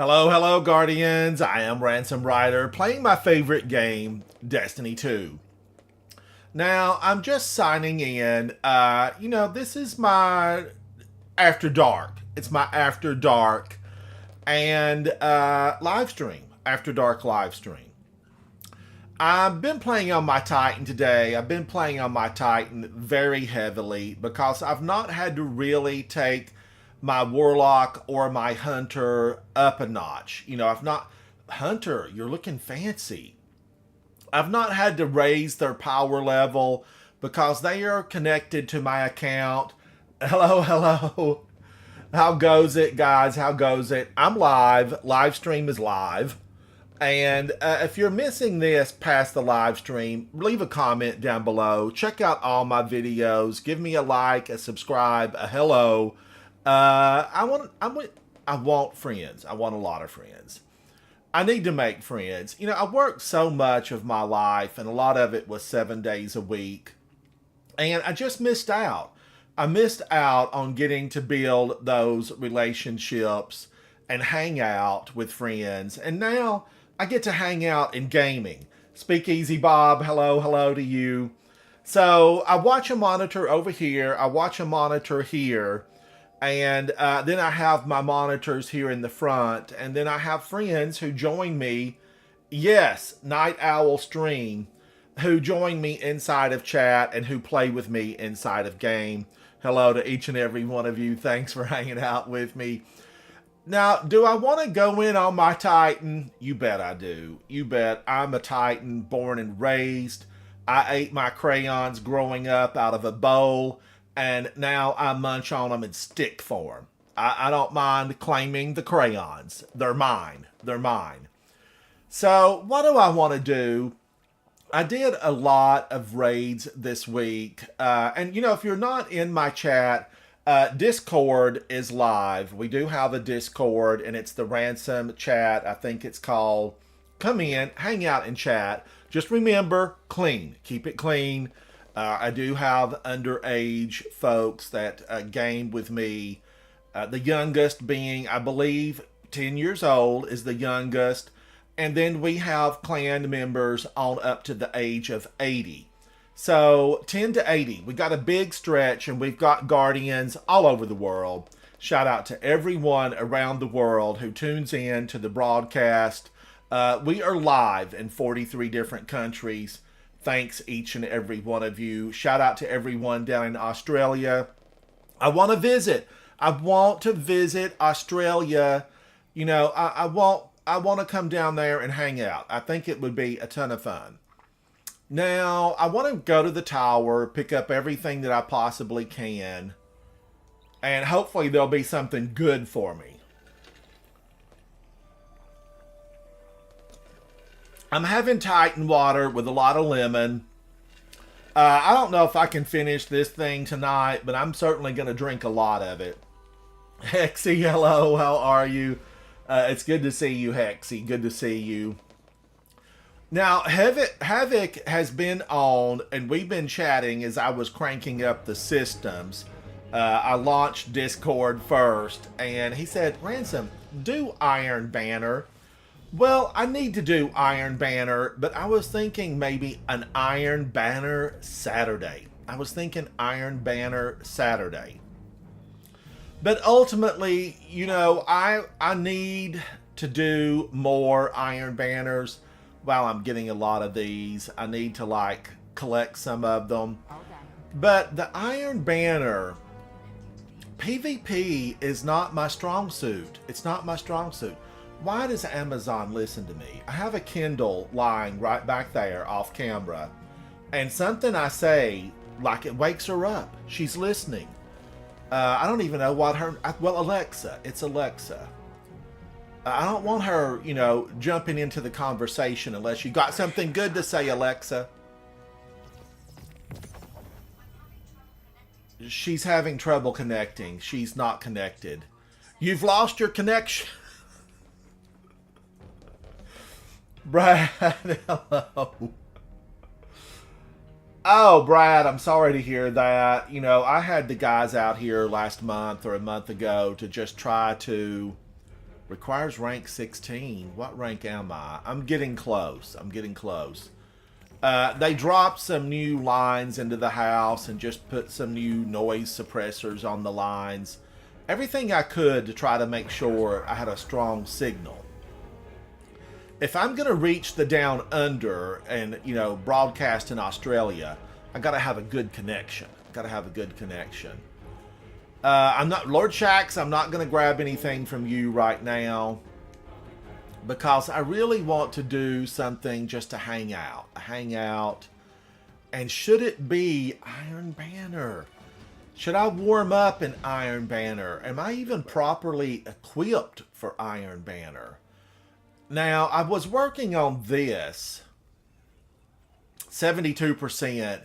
Hello, hello, Guardians. I am Ransom Rider playing my favorite game, Destiny 2. Now, I'm just signing in. This is my After Dark. It's my After Dark and live stream. After Dark live stream. I've been playing on my Titan today. I've been playing on my Titan very heavily because I've not had to really take my Warlock or my Hunter up a notch. I've not... Hunter, you're looking fancy. I've not had to raise their power level because they are connected to my account. Hello, hello. How goes it, guys? How goes it? I'm live. Live stream is live. And if you're missing this past the live stream, leave a comment down below. Check out all my videos. Give me a like, a subscribe, a hello. I want friends. I want a lot of friends. I need to make friends. I worked so much of my life, and a lot of it was 7 days a week. And I just missed out. I missed out on getting to build those relationships and hang out with friends. And now I get to hang out in gaming. Speakeasy Bob, hello to you. So I watch a monitor over here. I watch a monitor here. And then I have my monitors here in the front. And then I have friends who join me. Yes, Night Owl Stream. Who join me inside of chat and who play with me inside of game. Hello to each and every one of you. Thanks for hanging out with me. Now, do I want to go in on my Titan? You bet I do. You bet. I'm a Titan born and raised. I ate my crayons growing up out of a bowl. And now I munch on them in stick form. I don't mind claiming the crayons. They're mine. They're mine. So what do I want to do? I did a lot of raids this week. And if you're not in my chat, Discord is live. We do have a Discord, and it's the Ransom chat, I think it's called. Come in, hang out and chat. Just remember, clean. Keep it clean. I do have underage folks that game with me. The youngest being, I believe, 10 years old is the youngest. And then we have clan members on up to the age of 80. So 10 to 80. We got a big stretch, and we've got Guardians all over the world. Shout out to everyone around the world who tunes in to the broadcast. We are live in 43 different countries. Thanks each and every one of you. Shout out to everyone down in Australia. I want to visit. I want to visit Australia. I want to come down there and hang out. I think it would be a ton of fun. Now, I want to go to the tower, pick up everything that I possibly can, and hopefully there'll be something good for me. I'm having Titan water with a lot of lemon. I don't know if I can finish this thing tonight, but I'm certainly going to drink a lot of it. Hexy, hello, how are you? It's good to see you, Hexy. Good to see you. Now, Havoc has been on, and we've been chatting as I was cranking up the systems. I launched Discord first, and he said, Ransom, do Iron Banner. Well, I need to do Iron Banner, but I was thinking maybe an Iron Banner Saturday. But ultimately, I need to do more Iron Banners. While I'm getting a lot of these, I need to collect some of them. But the Iron Banner PvP is not my strong suit. It's not my strong suit. Why does Amazon listen to me? I have a Kindle lying right back there off camera. And something I say, it wakes her up. She's listening. I don't even know what her... Well, Alexa. It's Alexa. I don't want her, jumping into the conversation unless you got something good to say, Alexa. She's having trouble connecting. She's not connected. You've lost your connection. Brad, hello. Oh, Brad, I'm sorry to hear that. I had the guys out here last month or a month ago to just try to Requires rank 16. What rank am I? I'm getting close. I'm getting close. They dropped some new lines into the house and just put some new noise suppressors on the lines. Everything I could to try to make sure I had a strong signal. If I'm going to reach the down under and, you know, broadcast in Australia, I got to have a good connection. Got to have a good connection. I'm not, Lord Shax, I'm not going to grab anything from you right now because I really want to do something just to hang out. And should it be Iron Banner? Should I warm up in Iron Banner? Am I even properly equipped for Iron Banner? Now, I was working on this 72%,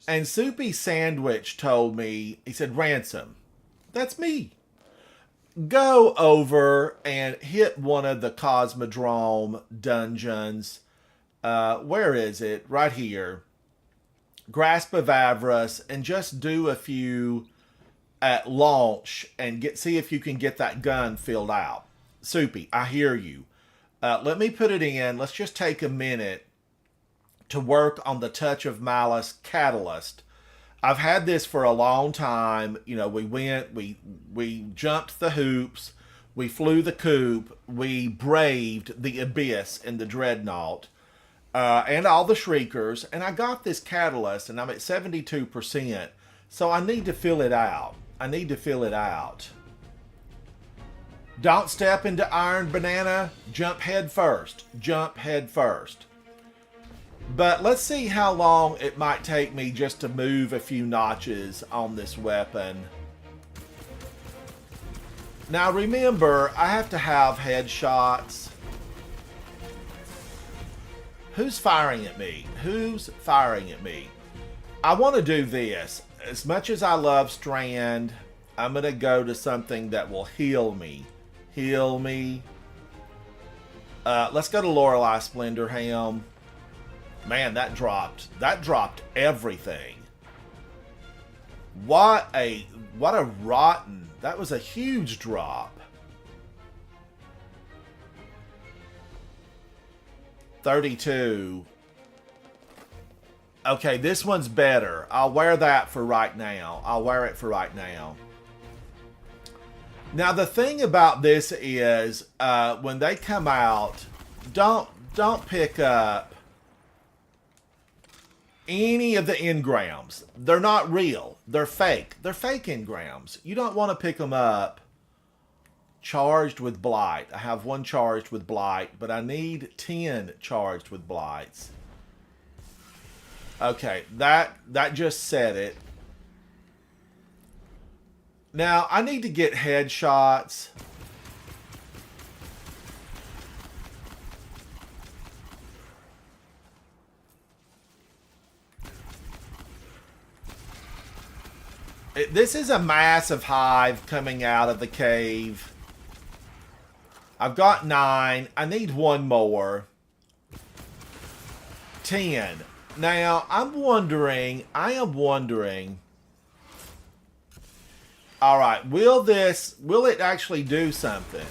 and Soupy Sandwich told me, he said, Ransom, that's me. Go over and hit one of the Cosmodrome dungeons. Where is it? Right here. Grasp of Avarice, and just do a few at launch and see if you can get that gun filled out. Soupy, I hear you. Let me put it in. Let's just take a minute to work on the Touch of Malice Catalyst. I've had this for a long time. You know, we jumped the hoops, we flew the coop, we braved the abyss in the Dreadnought, and all the Shriekers, and I got this catalyst, and I'm at 72%, so I need to fill it out. Don't step into Iron Banana, jump head first. But let's see how long it might take me just to move a few notches on this weapon. Now remember, I have to have headshots. Who's firing at me? I want to do this. As much as I love Strand, I'm going to go to something that will heal me. Let's go to Lorelei Splendorhelm. Man, that dropped everything. What a rotten, that was a huge drop. 32. Okay, this one's better. I'll wear that for right now. Now the thing about this is, when they come out, don't pick up any of the engrams. They're not real. They're fake. They're fake engrams. You don't want to pick them up charged with blight. I have one charged with blight, but I need 10 charged with blights. Okay, that just said it. Now, I need to get headshots. This is a massive hive coming out of the cave. I've got 9. I need one more. 10. Now, I am wondering. Alright, will it actually do something?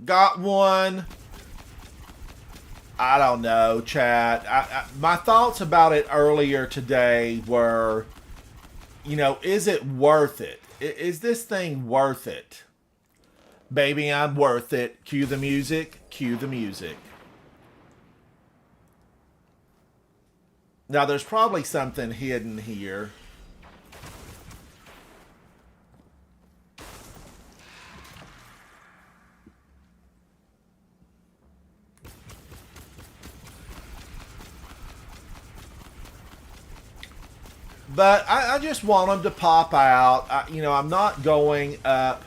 Got one. I don't know, chat. My thoughts about it earlier today were, you know, is it worth it? Is this thing worth it? Baby, I'm worth it. Cue the music. Now, there's probably something hidden here. But I just want them to pop out. I'm not going up.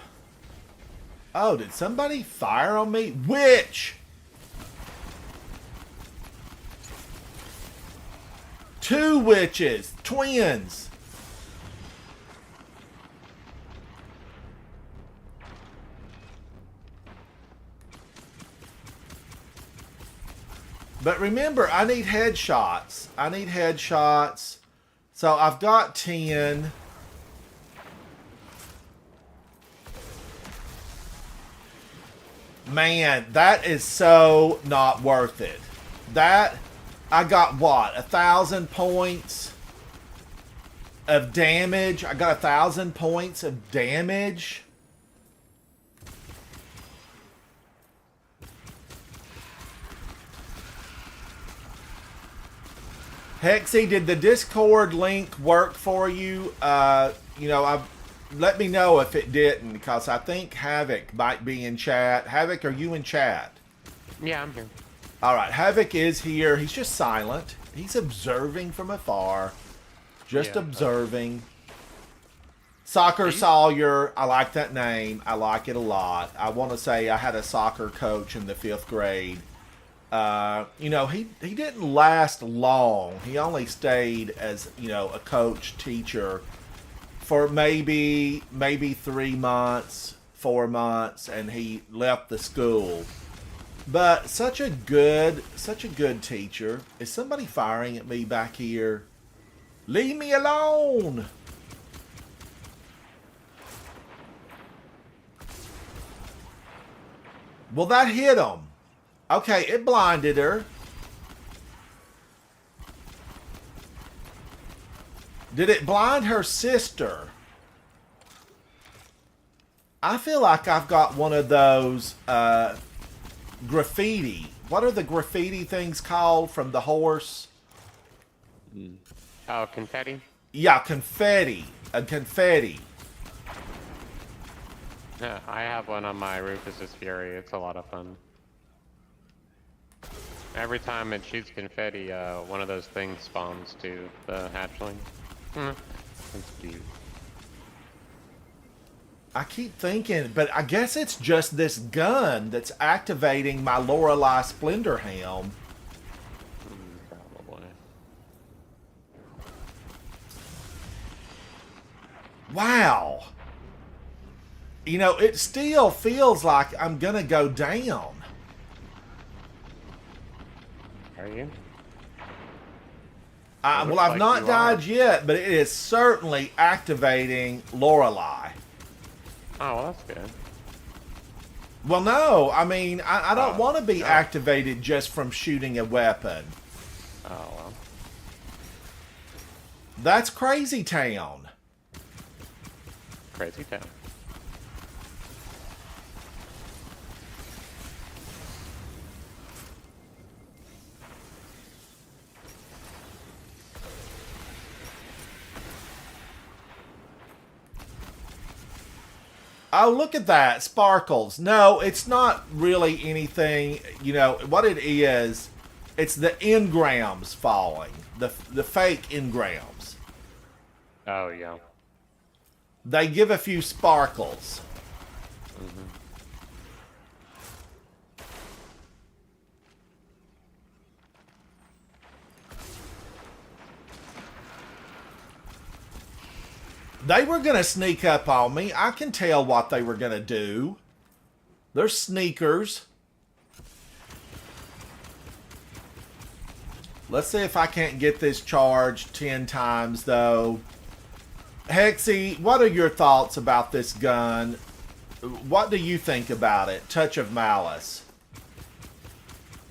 Oh, did somebody fire on me? Witch! 2 witches. Twins. But remember, I need headshots. So I've got 10. Man, that is so not worth it. That, I got what? 1,000 points of damage? I got 1,000 points of damage? Hexy, did the Discord link work for you? Let me know if it didn't, because I think Havoc might be in chat. Havoc, are you in chat? Yeah, I'm here. All right, Havoc is here. He's just silent. He's observing from afar. Just observing. Soccer Sawyer, I like that name. I like it a lot. I want to say I had a soccer coach in the 5th grade. He didn't last long. He only stayed as, a coach, teacher for maybe 3 months, 4 months, and he left the school. But such a good teacher. Is somebody firing at me back here? Leave me alone! Well, that hit him. Okay, it blinded her. Did it blind her sister? I feel like I've got one of those graffiti. What are the graffiti things called from the horse? Oh, confetti? Yeah, confetti. A confetti. Yeah, I have one on my Rufus's Fury. It's a lot of fun. Every time it shoots confetti, one of those things spawns to the hatchling. It's cute. I keep thinking, but I guess it's just this gun that's activating my Lorelei Splendor Helm. Probably. Wow. It still feels like I'm gonna go down. Are you? Well, I've not died yet, but it is certainly activating Lorelei. Oh, well, that's good. Well, no, I mean, I don't want to be activated just from shooting a weapon. Oh, well. That's Crazy Town. Crazy Town. Oh, look at that. Sparkles. No, it's not really anything. What it is, it's the engrams falling. The fake engrams. Oh, yeah. They give a few sparkles. Mm-hmm. They were going to sneak up on me. I can tell what they were going to do. They're sneakers. Let's see if I can't get this charged 10 times, though. Hexy, what are your thoughts about this gun? What do you think about it? Touch of Malice.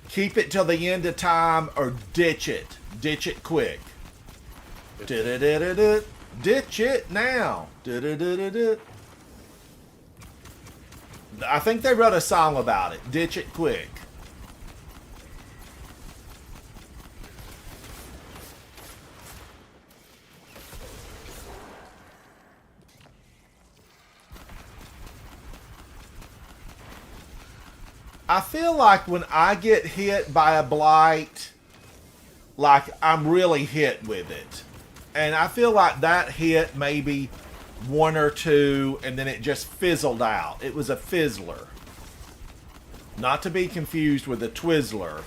Keep it till the end of time or ditch it. Ditch it quick. Ditch it now. I think they wrote a song about it. Ditch it quick. I feel like when I get hit by a blight, like I'm really hit with it. And I feel like that hit maybe one or two, and then it just fizzled out. It was a fizzler. Not to be confused with a Twizzler,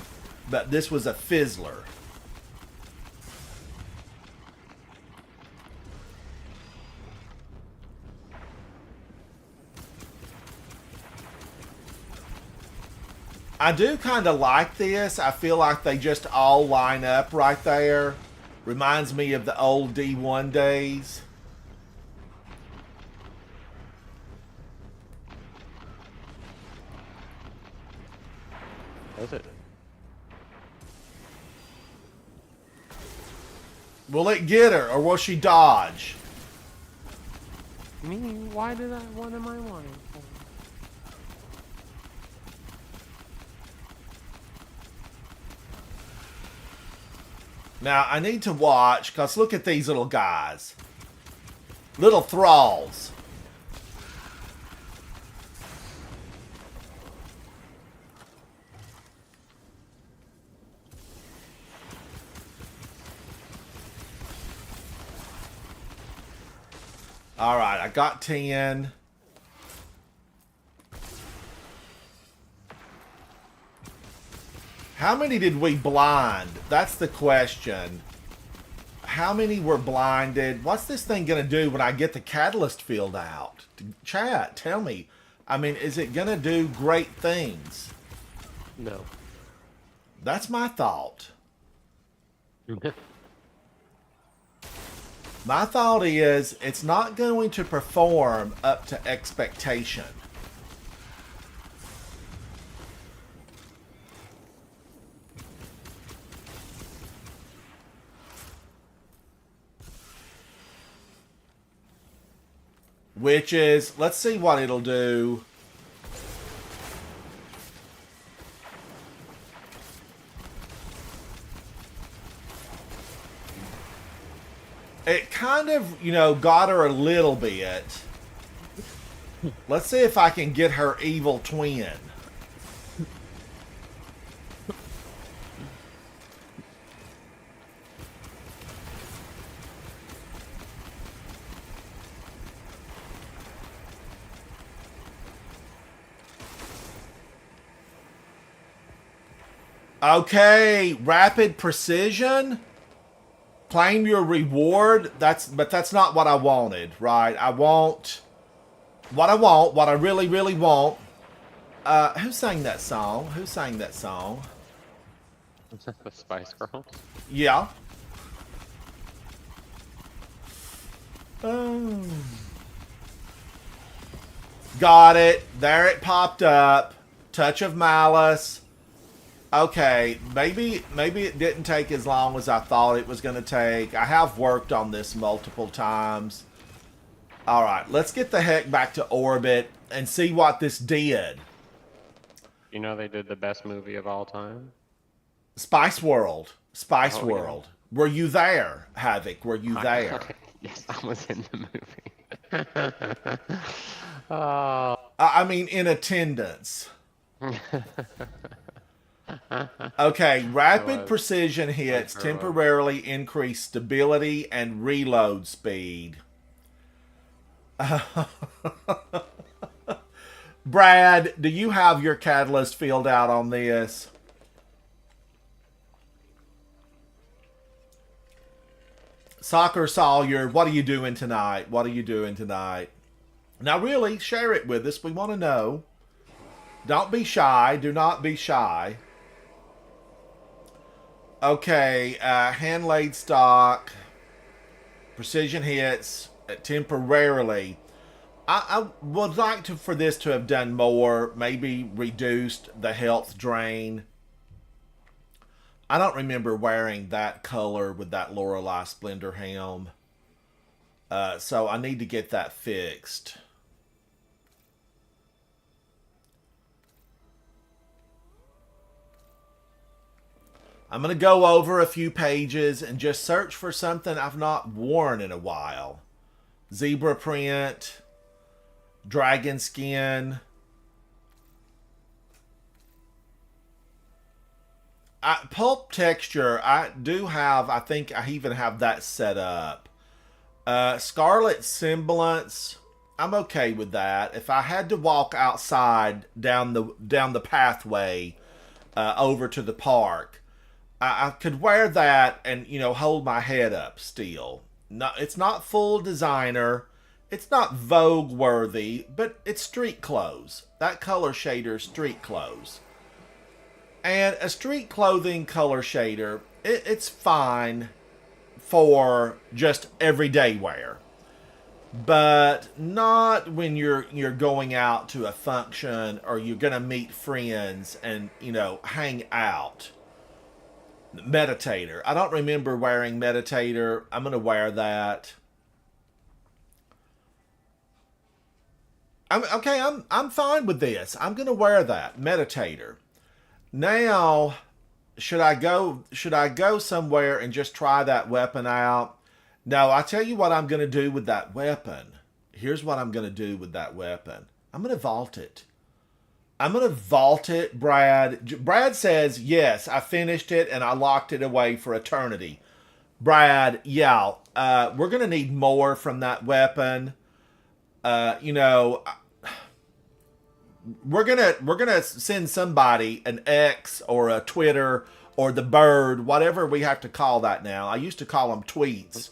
but this was a fizzler. I do kind of like this. I feel like they just all line up right there. Reminds me of the old D1 days. Does it? Will it get her, or will she dodge? Me? Why did I? What am I wanting for? Now, I need to watch, because look at these little guys. Little thralls. Alright, I got 10. How many did we blind? That's the question. How many were blinded? What's this thing going to do when I get the catalyst field out? Chat, tell me. I mean, is it going to do great things? No. That's my thought. My thought is it's not going to perform up to expectation. Which is, let's see what it'll do. It kind of, got her a little bit. Let's see if I can get her evil twin. Okay, rapid precision. Claim your reward. But that's not what I wanted, right? I want what I really, really want. Who sang that song? Who sang that song? The Spice Girls. Yeah. Oh. Got it. There it popped up. Touch of Malice. Okay, maybe it didn't take as long as I thought it was going to take. I have worked on this multiple times. Alright, let's get the heck back to orbit and see what this did. You know they did the best movie of all time? Spice World. Spice Oh, World. Yeah. Were you there, Havoc? Were you there? Yes, I was in the movie. Oh. I mean, in attendance. Okay, rapid precision hits temporarily increase stability and reload speed. Brad, do you have your catalyst field out on this? Soccer Sawyer, what are you doing tonight? What are you doing tonight? Now really, share it with us. We want to know. Don't be shy. Do not be shy. Okay, hand laid stock, precision hits temporarily. I would like for this to have done more, maybe reduced the health drain. I don't remember wearing that color with that Lorelei Splendor helm. So I need to get that fixed. I'm going to go over a few pages and just search for something I've not worn in a while. Zebra print, dragon skin. Pulp texture, I do have, I think I even have that set up. Scarlet semblance, I'm okay with that. If I had to walk outside down the pathway over to the park, I could wear that and, hold my head up still. No, it's not full designer. It's not Vogue worthy, but it's street clothes. That color shader, street clothes. And a street clothing color shader, it's fine for just everyday wear. but not when you're going out to a function or you're gonna meet friends and hang out. Meditator. I don't remember wearing meditator. I'm gonna wear that. I'm okay. I'm fine with this. I'm gonna wear that meditator. Now, should I go somewhere and just try that weapon out? No, I tell you what I'm gonna do with that weapon. Here's what I'm gonna do with that weapon. I'm gonna vault it. I'm gonna vault it, Brad. Brad says yes. I finished it and I locked it away for eternity. Brad, yeah, we're gonna need more from that weapon. Uh, you know, we're gonna send somebody an X or a Twitter or the bird, whatever we have to call that now. I used to call them tweets.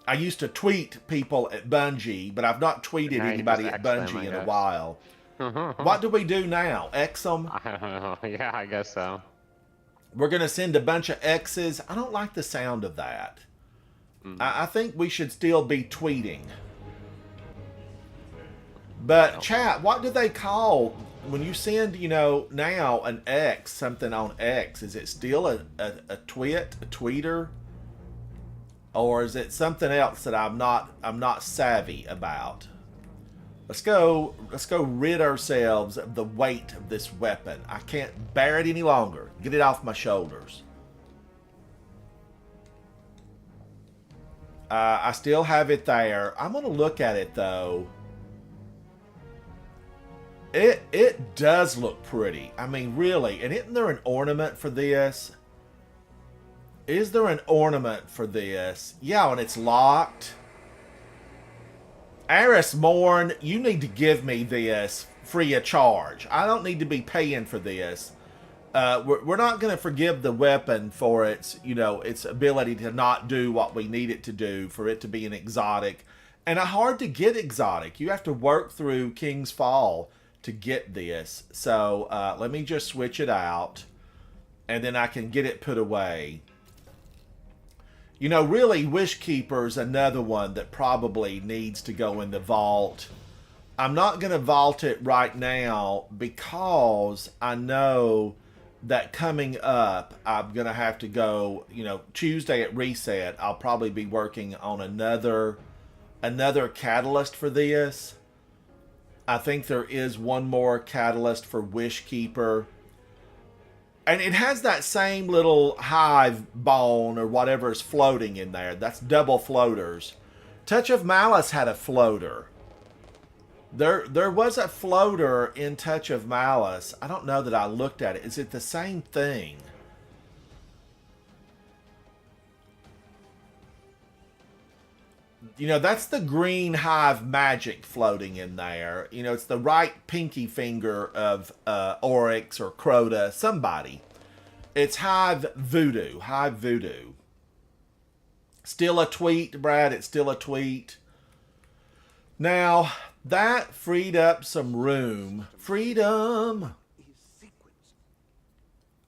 I used to tweet people at Bungie, but I've not tweeted Now you anybody just at X them, Bungie I in a guess. while. I What do we do now? X them? don't know. Yeah, I guess so. We're gonna send a bunch of X's. I don't like the sound of that. I think we should still be tweeting. But chat, what do they call when you send, now an X, something on X? Is it still a tweet, a tweeter, or is it something else that I'm not savvy about? Let's go rid ourselves of the weight of this weapon. I can't bear it any longer. Get it off my shoulders. I still have it there. I'm gonna look at it though. It does look pretty. I mean, really. And isn't there an ornament for this? Is there an ornament for this? Yeah, and it's locked. Aris Morn, you need to give me this free of charge. I don't need to be paying for this. We're not going to forgive the weapon for its ability to not do what we need it to do, for it to be an exotic. And a hard to get exotic. You have to work through King's Fall to get this. So let me just switch it out, and then I can get it put away. Really, Wishkeeper's another one that probably needs to go in the vault. I'm not going to vault it right now because I know that coming up, I'm going to have to go, Tuesday at Reset, I'll probably be working on another catalyst for this. I think there is one more catalyst for Wishkeeper. And it has that same little hive bone or whatever is floating in there. That's double floaters. Touch of Malice had a floater. There was a floater in Touch of Malice. I don't know that I looked at it. Is it the same thing? That's the green hive magic floating in there. It's the right pinky finger of Oryx or Crota, somebody. It's hive voodoo. Hive voodoo. Still a tweet, Brad. It's still a tweet. Now, that freed up some room. Freedom.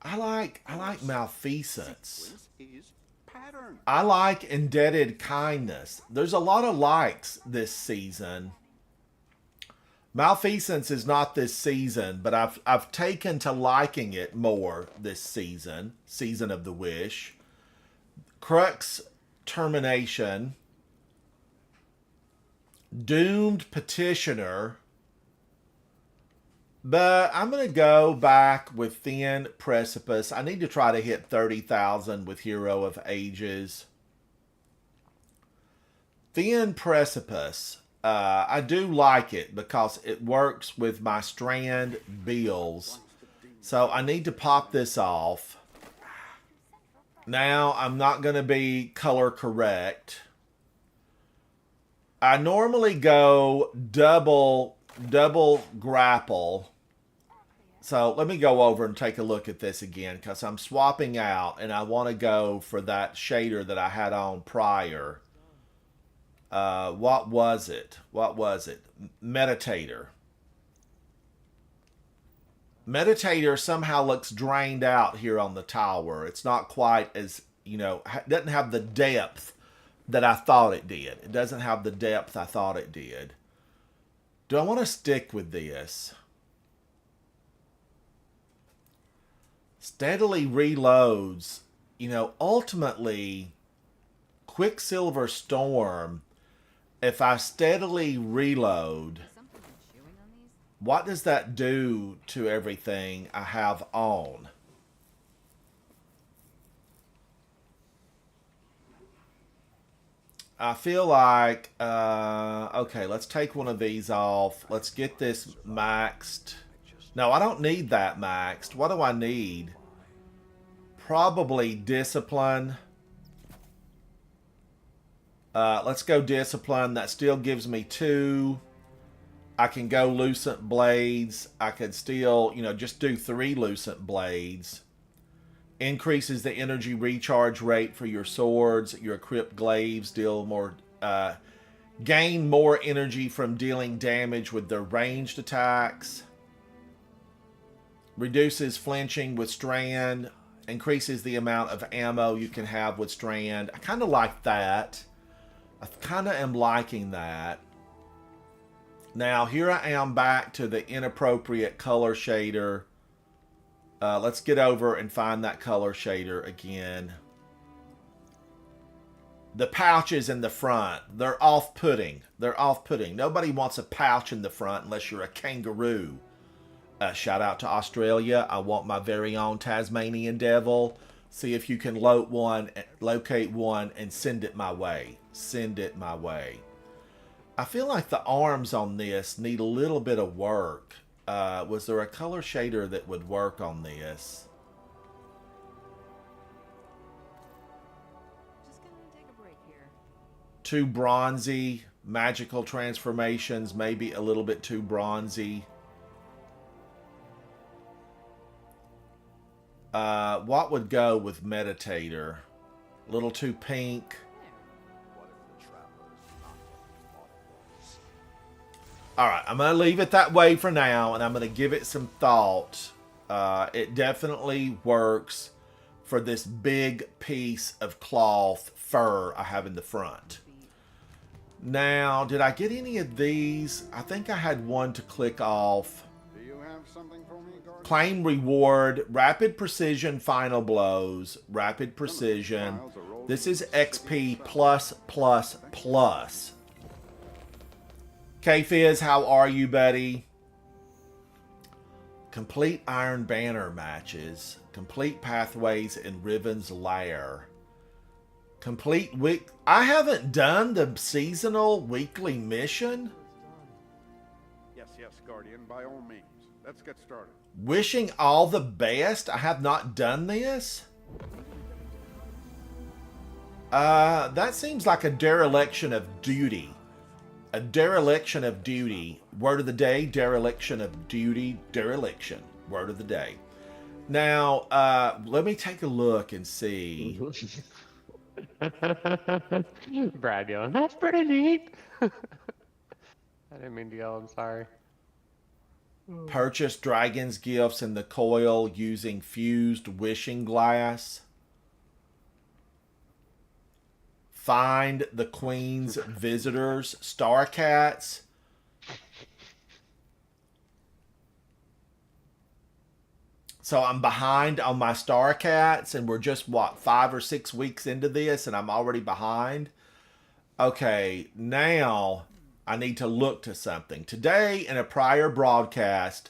I like malfeasance. I like indebted kindness. There's a lot of likes this season. Malfeasance is not this season, but I've taken to liking it more this season. Season of the Wish. Crux Termination. Doomed Petitioner. But I'm going to go back with Thin Precipice. I need to try to hit 30,000 with Hero of Ages. Thin Precipice. I do like it because it works with my strand bills. So I need to pop this off. Now I'm not going to be color correct. I normally go double grapple. So let me go over and take a look at this again because I'm swapping out and I want to go for that shader that I had on prior. What was it? Meditator. Meditator somehow looks drained out here on the tower. It's not quite as, doesn't have the depth that I thought it did. It doesn't have the depth I thought it did. Do I want to stick with this? Steadily reloads. You know, ultimately, Quicksilver Storm, if I steadily reload, what does that do to everything I have on? I feel like, okay, let's take one of these off. Let's get this maxed. No, I don't need that maxed. What do I need? Probably discipline. Let's go discipline. That still gives me 2. I can go lucent blades. I could still, you know, just do 3 lucent blades. Increases the energy recharge rate for your swords. Your equipped glaives deal more, gain more energy from dealing damage with their ranged attacks. Reduces flinching with strand. Increases the amount of ammo you can have with strand. I kind of like that. I kind of am liking that. Now, here I am back to the inappropriate color shader. Let's get over and find that color shader again. The pouches in the front, they're off-putting. They're off-putting. Nobody wants a pouch in the front unless you're a kangaroo. Shout out to Australia. I want my very own Tasmanian devil. See if you can locate one and send it my way. Send it my way. I feel like the arms on this need a little bit of work. Was there a color shader that would work on this? Just gonna take a break here. Too bronzy. Magical transformations, maybe a little bit too bronzy. What would go with Meditator? A little too pink. Alright, I'm going to leave it that way for now, and I'm going to give it some thought. It definitely works for this big piece of cloth fur I have in the front. Now, did I get any of these? I think I had one to click off. Do you have something for me, Guardian? Claim reward, rapid precision final blows, rapid precision. This is XP plus, plus, plus. K-Fizz, how are you, buddy? Complete Iron Banner matches. Complete pathways in Riven's Lair. Complete week. I haven't done the seasonal weekly mission. Yes, Guardian, by all means. Let's get started. Wishing all the best. I have not done this. That seems like a dereliction of duty. A dereliction of duty. Word of the day, dereliction of duty, dereliction. Word of the day. Now, let me take a look and see. Brad yelling, that's pretty neat. I didn't mean to yell, I'm sorry. Purchase Dragon's Gifts in the coil using fused wishing glass. Find the Queen's visitors, Star Cats. So I'm behind on my Star Cats, and we're just, what, 5 or 6 weeks into this, and I'm already behind? Okay, now I need to look to something. Today, in a prior broadcast,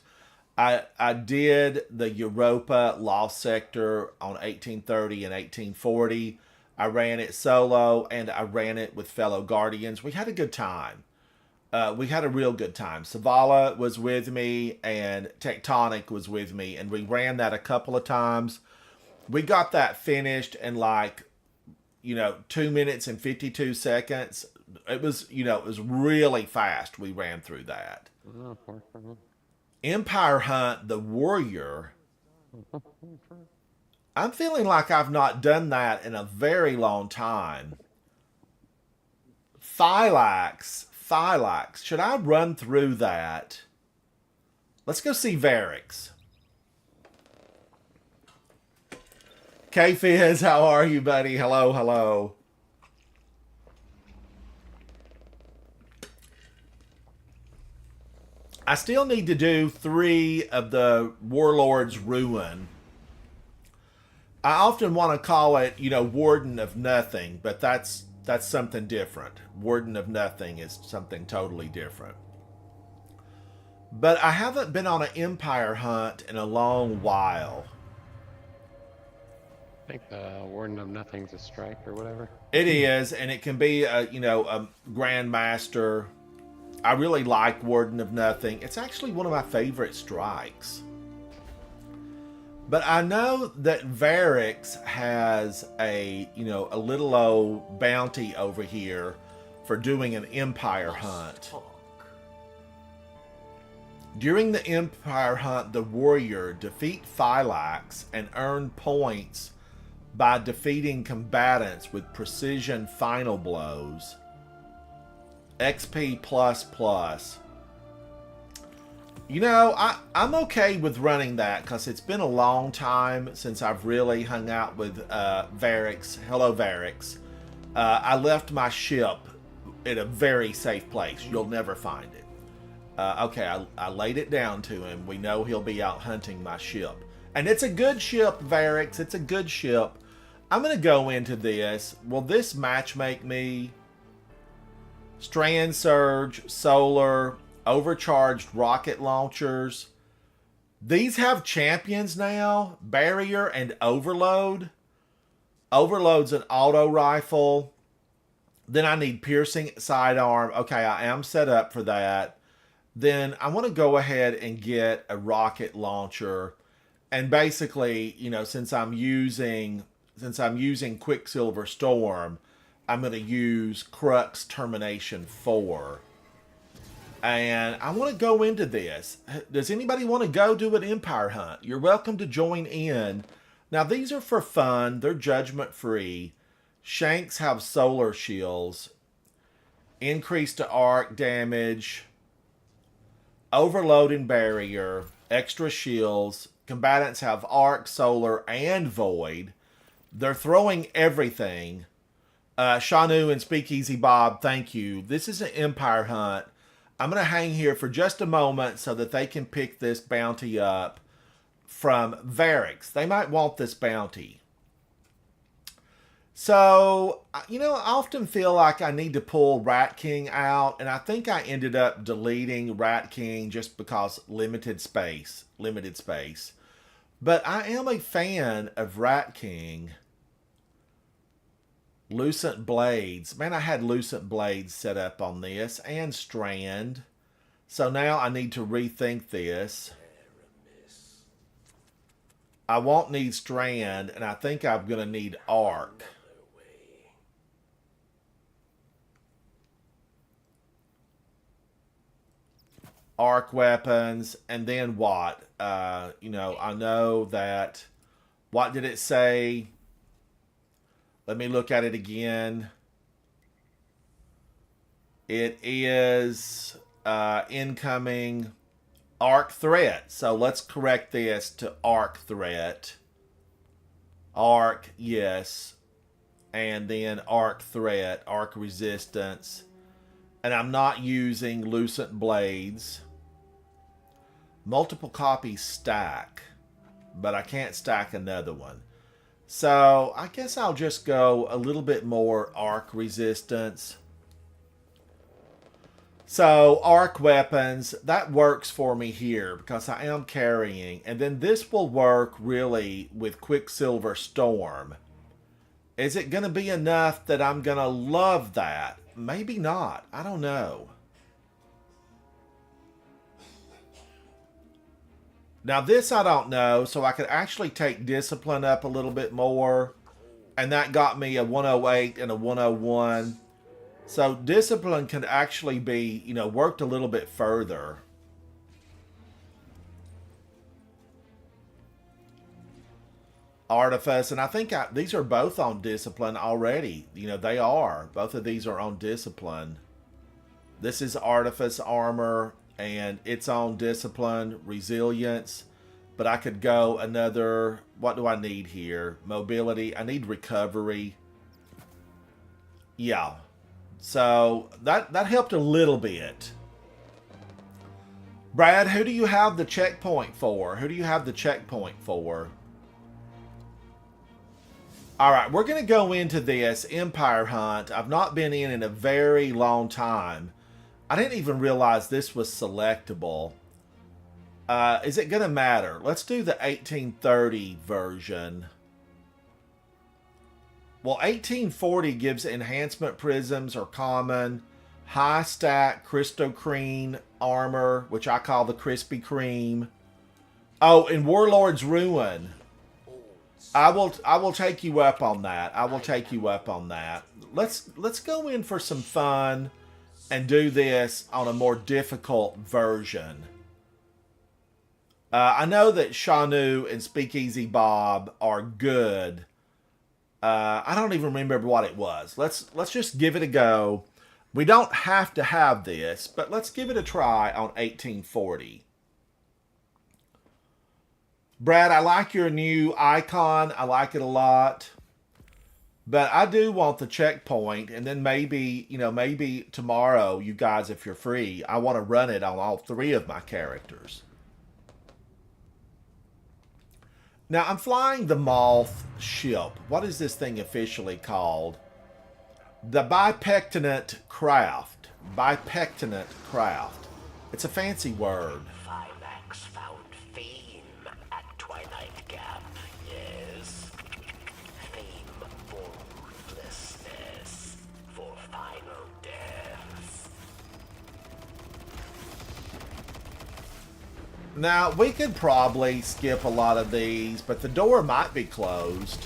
I did the Europa Lost Sector on 1830 and 1840. I ran it solo, and I ran it with fellow Guardians. We had a good time. We had a real good time. Savala was with me, and Tectonic was with me, and we ran that a couple of times. We got that finished in 2 minutes and 52 seconds. It was, it was really fast. We ran through that. Empire Hunt the Warrior. I'm feeling like I've not done that in a very long time. Thylax. Should I run through that? Let's go see Varix. K-Fizz, how are you, buddy? Hello. I still need to do 3 of the Warlord's Ruin. I often want to call it, Warden of Nothing, but that's something different. Warden of Nothing is something totally different. But I haven't been on an Empire hunt in a long while. I think the Warden of Nothing's a strike or whatever. It is, and it can be a Grandmaster. I really like Warden of Nothing. It's actually one of my favorite strikes. But I know that Varix has a little old bounty over here for doing an Empire hunt. During the Empire hunt, the warrior defeat Phylax and earn points by defeating combatants with precision final blows. XP++. I'm okay with running that because it's been a long time since I've really hung out with Varix. Hello, Varix. I left my ship in a very safe place. You'll never find it. Okay, I laid it down to him. We know he'll be out hunting my ship. And it's a good ship, Varix. It's a good ship. I'm going to go into this. Will this match make me? Strand Surge, Solar, Overcharged Rocket Launchers. These have champions now. Barrier and Overload. Overload's an auto rifle. Then I need Piercing Sidearm. Okay, I am set up for that. Then I want to go ahead and get a rocket launcher. And basically, since I'm using Quicksilver Storm, I'm going to use Crux Termination 4. And I want to go into this. Does anybody want to go do an Empire hunt? You're welcome to join in. Now, these are for fun. They're judgment free. Shanks have solar shields. Increase to arc damage. Overload and barrier. Extra shields. Combatants have arc, solar, and void. They're throwing everything. Shanu and Speakeasy Bob, thank you. This is an Empire hunt. I'm going to hang here for just a moment so that they can pick this bounty up from Varix. They might want this bounty. So, I often feel like I need to pull Rat King out, and I think I ended up deleting Rat King just because limited space. But I am a fan of Rat King. Lucent Blades. Man, I had Lucent Blades set up on this. And Strand. So now I need to rethink this. I won't need Strand. And I think I'm going to need Arc. Arc weapons. And then what? I know that... What did it say? Let me look at it again. It is incoming arc threat. So let's correct this to arc threat. Arc, yes. And then arc threat, arc resistance. And I'm not using Lucent Blades. Multiple copies stack. But I can't stack another one. So, I guess I'll just go a little bit more arc resistance. So, arc weapons, that works for me here because I am carrying. And then this will work really with Quicksilver Storm. Is it going to be enough that I'm going to love that? Maybe not. I don't know. Now this I don't know, so I could actually take Discipline up a little bit more. And that got me a 108 and a 101. So Discipline can actually be, worked a little bit further. Artifice, and I think these are both on Discipline already. They are. Both of these are on Discipline. This is Artifice Armor. And it's on Discipline, Resilience. But I could go another... What do I need here? Mobility. I need Recovery. Yeah. So, that helped a little bit. Brad, who do you have the checkpoint for? Who do you have the checkpoint for? Alright, we're going to go into this Empire Hunt. I've not been in a very long time. I didn't even realize this was selectable. Is it going to matter? Let's do the 1830 version. Well, 1840 gives enhancement prisms or common, high stack Crystocrene armor, which I call the Krispy Kreme. Oh, and Warlord's Ruin. I will take you up on that. I will take you up on that. Let's go in for some fun and do this on a more difficult version. I know that Shanu and Speakeasy Bob are good. I don't even remember what it was. Let's just give it a go. We don't have to have this, but let's give it a try on 1840. Brad, I like your new icon. I like it a lot. But I do want the checkpoint, and then maybe, maybe tomorrow, you guys, if you're free, I want to run it on all 3 of my characters. Now, I'm flying the Moth ship. What is this thing officially called? The Bipectinate Craft. Bipectinate Craft. It's a fancy word. Phylax found fame at Twilight Gap, yes. Fame for ruthlessness, for final death. Now, we could probably skip a lot of these, but the door might be closed.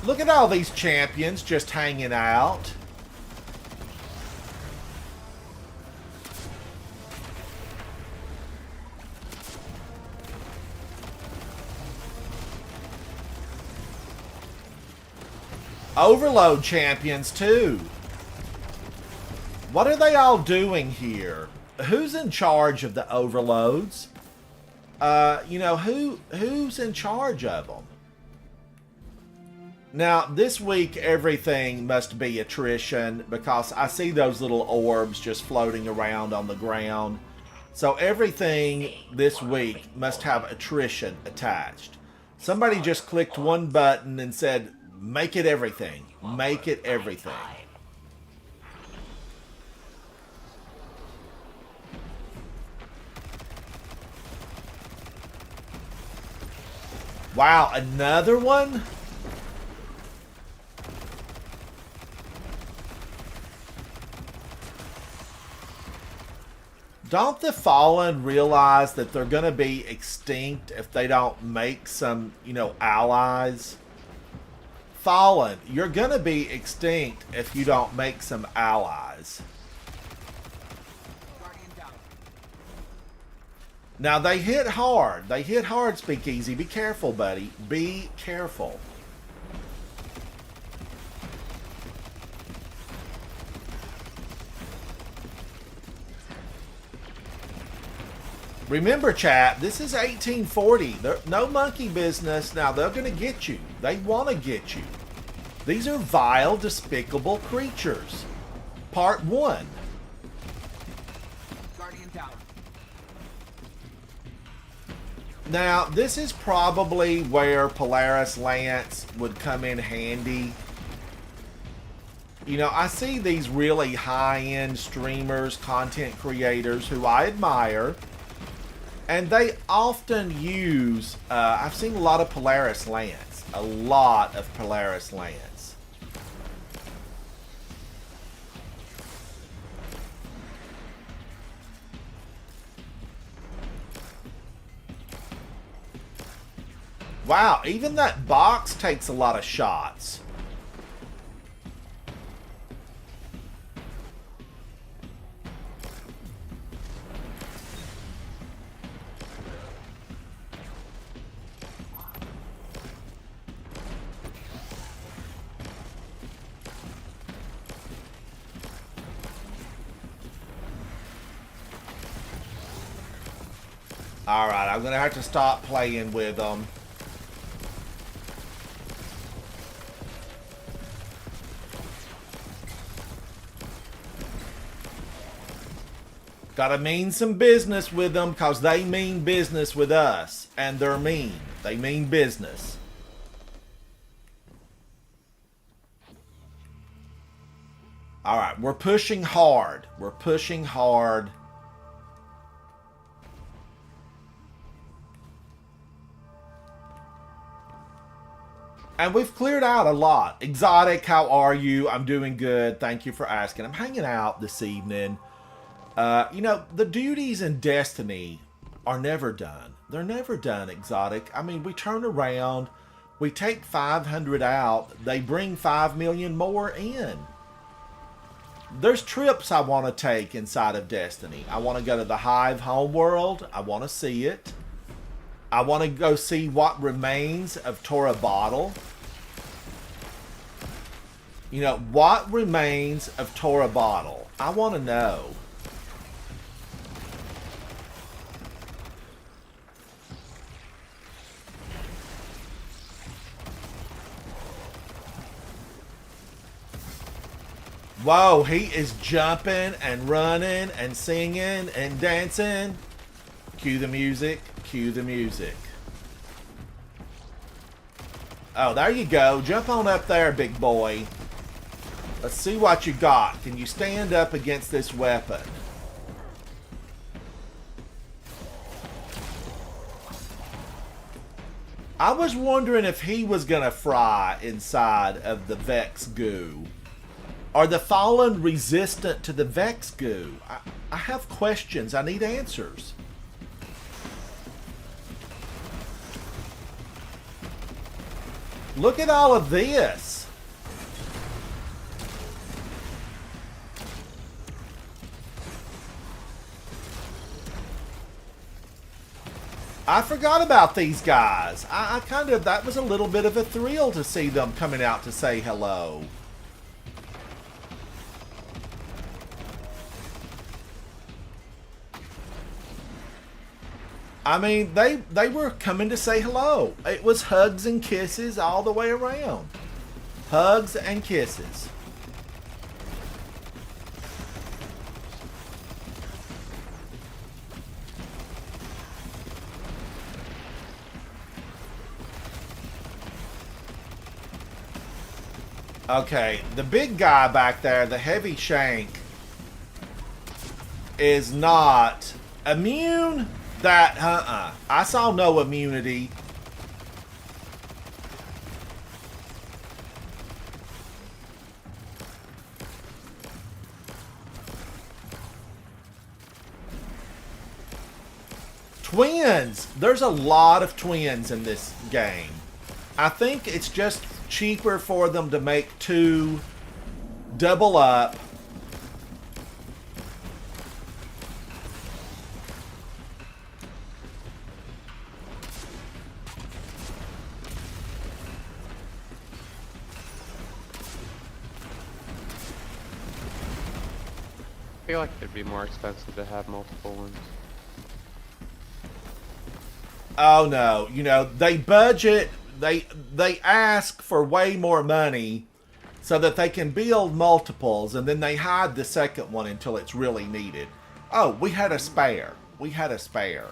Look at all these champions just hanging out. Overload champions too. What are they all doing here? Who's in charge of the overloads? Who's in charge of them? Now, this week, everything must be attrition because I see those little orbs just floating around on the ground. So everything this week must have attrition attached. Somebody just clicked one button and said, make it everything. Make it everything. Wow, another one? Don't the Fallen realize that they're going to be extinct if they don't make some, allies? Fallen, you're going to be extinct if you don't make some allies. Now, they hit hard. They hit hard, Speakeasy. Be careful, buddy. Be careful. Remember, chat, this is 1840. No monkey business. Now, they're going to get you. They want to get you. These are vile, despicable creatures. Part 1. Guardian down. Now, this is probably where Polaris Lance would come in handy. I see these really high-end streamers, content creators who I admire. And they often use, I've seen a lot of Polaris Lance. A lot of Polaris Lance. Wow, even that box takes a lot of shots. Alright, I'm going to have to stop playing with them. Gotta mean some business with them because they mean business with us. And they're mean. They mean business. Alright, we're pushing hard. We're pushing hard. And we've cleared out a lot. Exotic, how are you? I'm doing good. Thank you for asking. I'm hanging out this evening. You know, the duties in Destiny are never done. They're never done, Exotic. I mean, we turn around, we take 500 out, they bring 5 million more in. There's trips I want to take inside of Destiny. I want to go to the Hive homeworld. I want to see it. I want to go see what remains of Tora Bottle. You know, what remains of Tora Bottle? I want to know. Whoa, he is jumping and running and singing and dancing. Cue the music. Cue the music. Oh, there you go. Jump on up there, big boy. Let's see what you got. Can you stand up against this weapon? I was wondering if he was going to fry inside of the Vex goo. Are the Fallen resistant to the Vex goo? I have questions. I need answers. Look at all of this. I forgot about these guys. I kind of, that was a little bit of a thrill to see them coming out to say hello. I mean, they were coming to say hello. It was hugs and kisses all the way around. Hugs and kisses. Okay, the big guy back there, the heavy shank, is not immune. That, I saw no immunity. Twins! There's a lot of twins in this game. I think it's just cheaper for them to make two double up. I feel like it'd be more expensive to have multiple ones. Oh no, you know, they budget, they ask for way more money so that they can build multiples, and then they hide the second one until it's really needed. Oh, we had a spare. We had a spare.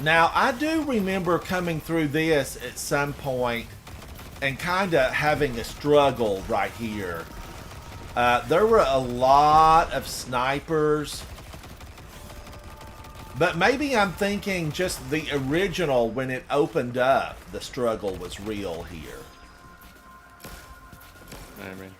Now, I do remember coming through this at some point and kind of having a struggle right here. There were a lot of snipers. But maybe I'm thinking just the original, when it opened up, the struggle was real here. Maybe.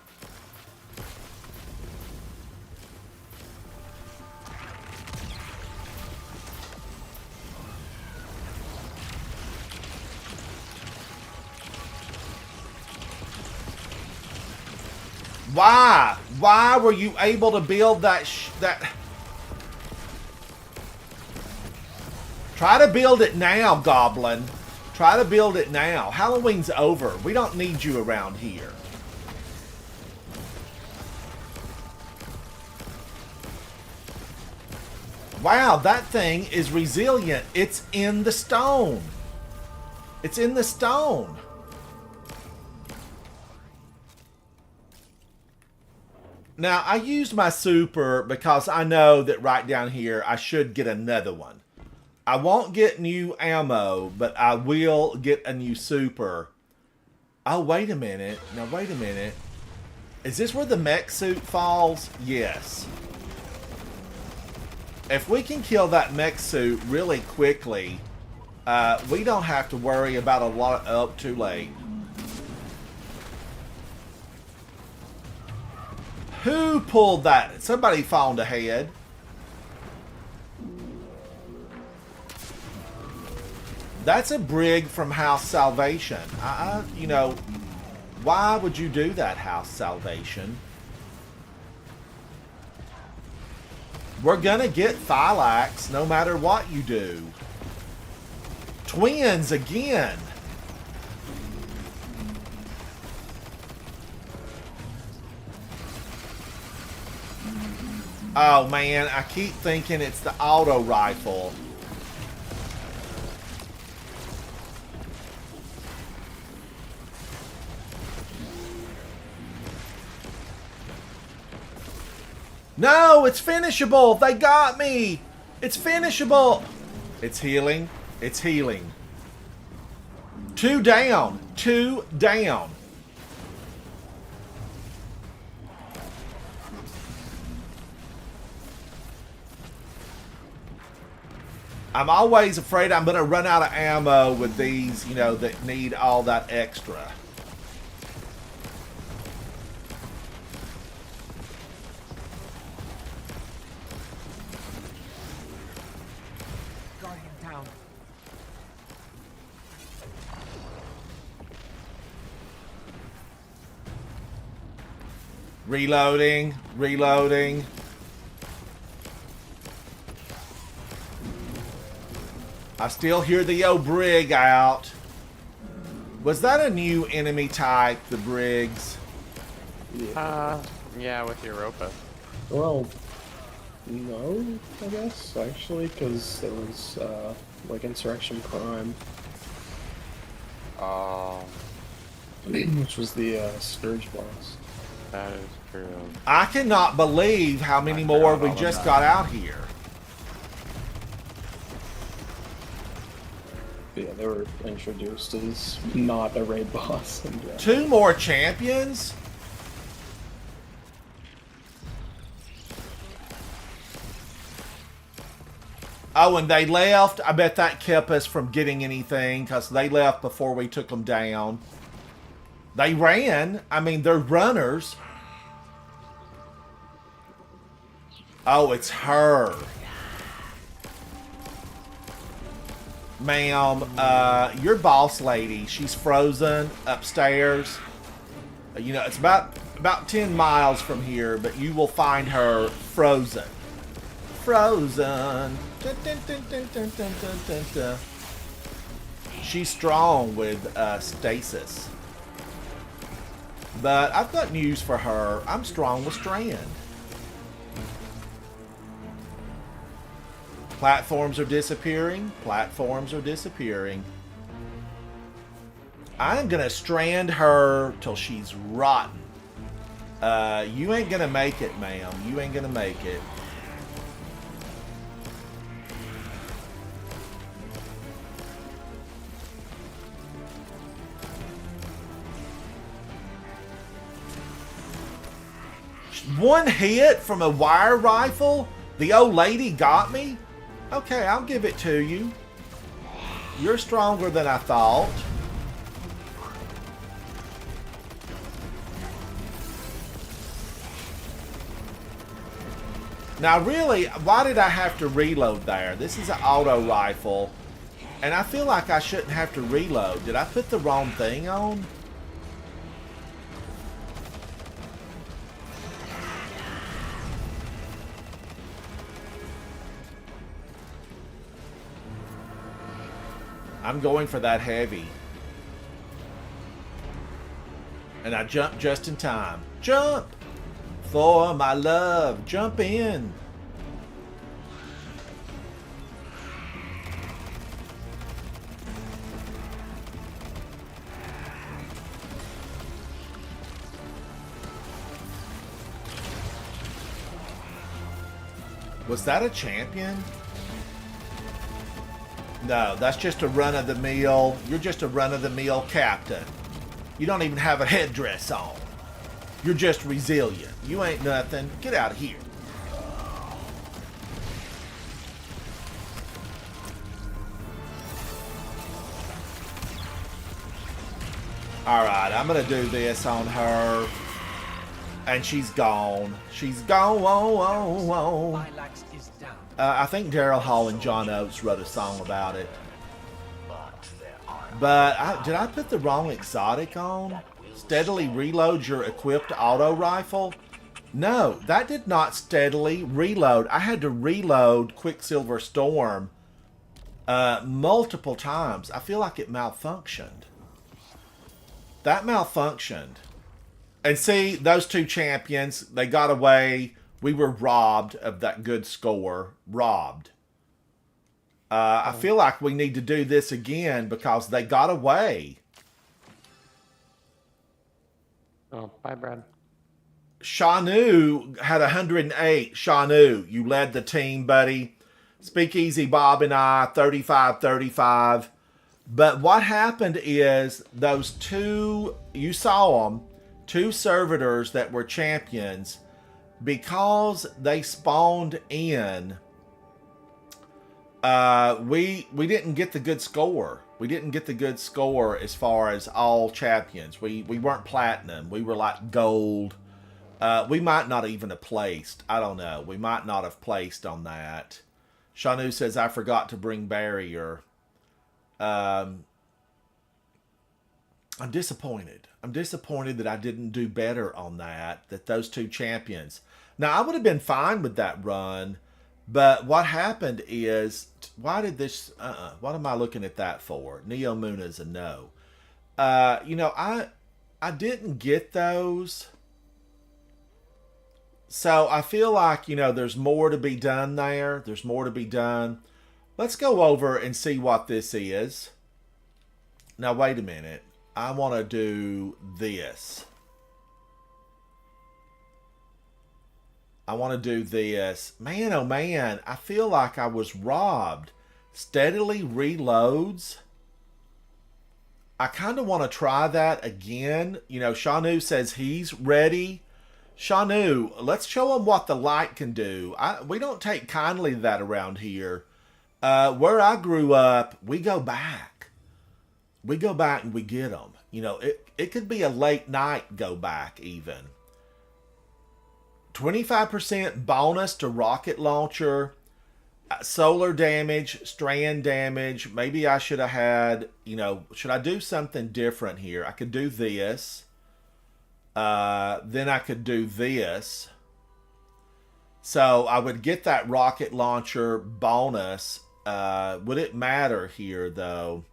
Why? Why were you able to build that that... Try to build it now, Goblin. Try to build it now. Halloween's over. We don't need you around here. Wow, that thing is resilient. It's in the stone. It's in the stone. Now, I used my super because I know that right down here I should get another one. I won't get new ammo, but I will get a new super. Oh, wait a minute. Now, wait a minute. Is this where the mech suit falls? Yes. If we can kill that mech suit really quickly, we don't have to worry about a lot. Oh, too late. Who pulled that? Somebody found ahead. That's a brig from House Salvation. You know, why would you do that, House Salvation? We're gonna get Thylax no matter what you do. Twins again. Oh man, I keep thinking it's the auto rifle. No, it's finishable. They got me. It's finishable. It's healing. It's healing. 2 down. 2 down. I'm always afraid I'm going to run out of ammo with these, you know, that need all that extra. Guardian down. Reloading. Reloading. I still hear the old brig out. Was that a new enemy type, the brigs? Yeah, with Europa. Well, no, I guess, actually, because it was, like, Insurrection Prime, which was the, Scourge boss. That is true. I cannot believe how many I more forgot we all just about got it. out here. Yeah, they were introduced as not a raid boss. And, 2 more champions? Oh, and they left. I bet that kept us from getting anything because they left before we took them down. They ran. I mean, they're runners. Oh, it's her. Ma'am, your boss lady, she's frozen upstairs. You know, it's about 10 miles from here, but you will find her frozen. Frozen. Dun, dun, dun, dun, dun, dun, dun, dun, dun. She's strong with stasis. But I've got news for her. I'm strong with Strand. Platforms are disappearing. Platforms are disappearing. I'm gonna strand her till she's rotten. You ain't gonna make it, ma'am. You ain't gonna make it. One hit from a wire rifle? The old lady got me? Okay, I'll give it to you. You're stronger than I thought. Now really, why did I have to reload there? This is an auto rifle. And I feel like I shouldn't have to reload. Did I put the wrong thing on? I'm going for that heavy. And I jumped just in time. Jump! For my love, jump in. Was that a champion? No, that's just a run-of-the-mill. You're just a run-of-the-mill captain. You don't even have a headdress on. You're just resilient. You ain't nothing. Get out of here. Alright, I'm going to do this on her. And she's gone. She's gone. I think Daryl Hall and John Oates wrote a song about it. But did I put the wrong exotic on? Steadily reload your equipped auto rifle? No, that did not steadily reload. I had to reload Quicksilver Storm multiple times. I feel like it malfunctioned. That malfunctioned. And see, those two champions, they got away. We were robbed of that good score. Robbed. I feel like we need to do this again because they got away. Oh, bye, Brad. Shanu had 108. Shanu, you led the team, buddy. Speakeasy Bob and I, 35-35. But what happened is those two, you saw them, two servitors that were champions, because they spawned in, we didn't get the good score. We didn't get the good score as far as all champions. We weren't platinum. We were like gold. We might not even have placed. I don't know. We might not have placed on that. Shanu says, I forgot to bring barrier. I'm disappointed. I'm disappointed that I didn't do better on that those two champions. Now, I would have been fine with that run, but what happened is, why did this, what am I looking at that for? Neo Moon is a no. You know, I didn't get those. So I feel like, you know, there's more to be done there. There's more to be done. Let's go over and see what this is. Now, wait a minute. I want to do this. I want to do this. Man, oh man, I feel like I was robbed. Steadily reloads. I kind of want to try that again. You know, Shanu says he's ready. Shanu, let's show him what the light can do. We don't take kindly to that around here. Where I grew up, we go back. We go back and we get them. You know, it could be a late night go back even. 25% bonus to rocket launcher, solar damage, strand damage. Maybe I should have had, you know, should I do something different here? I could do this. Then I could do this. So I would get that rocket launcher bonus. Would it matter here though?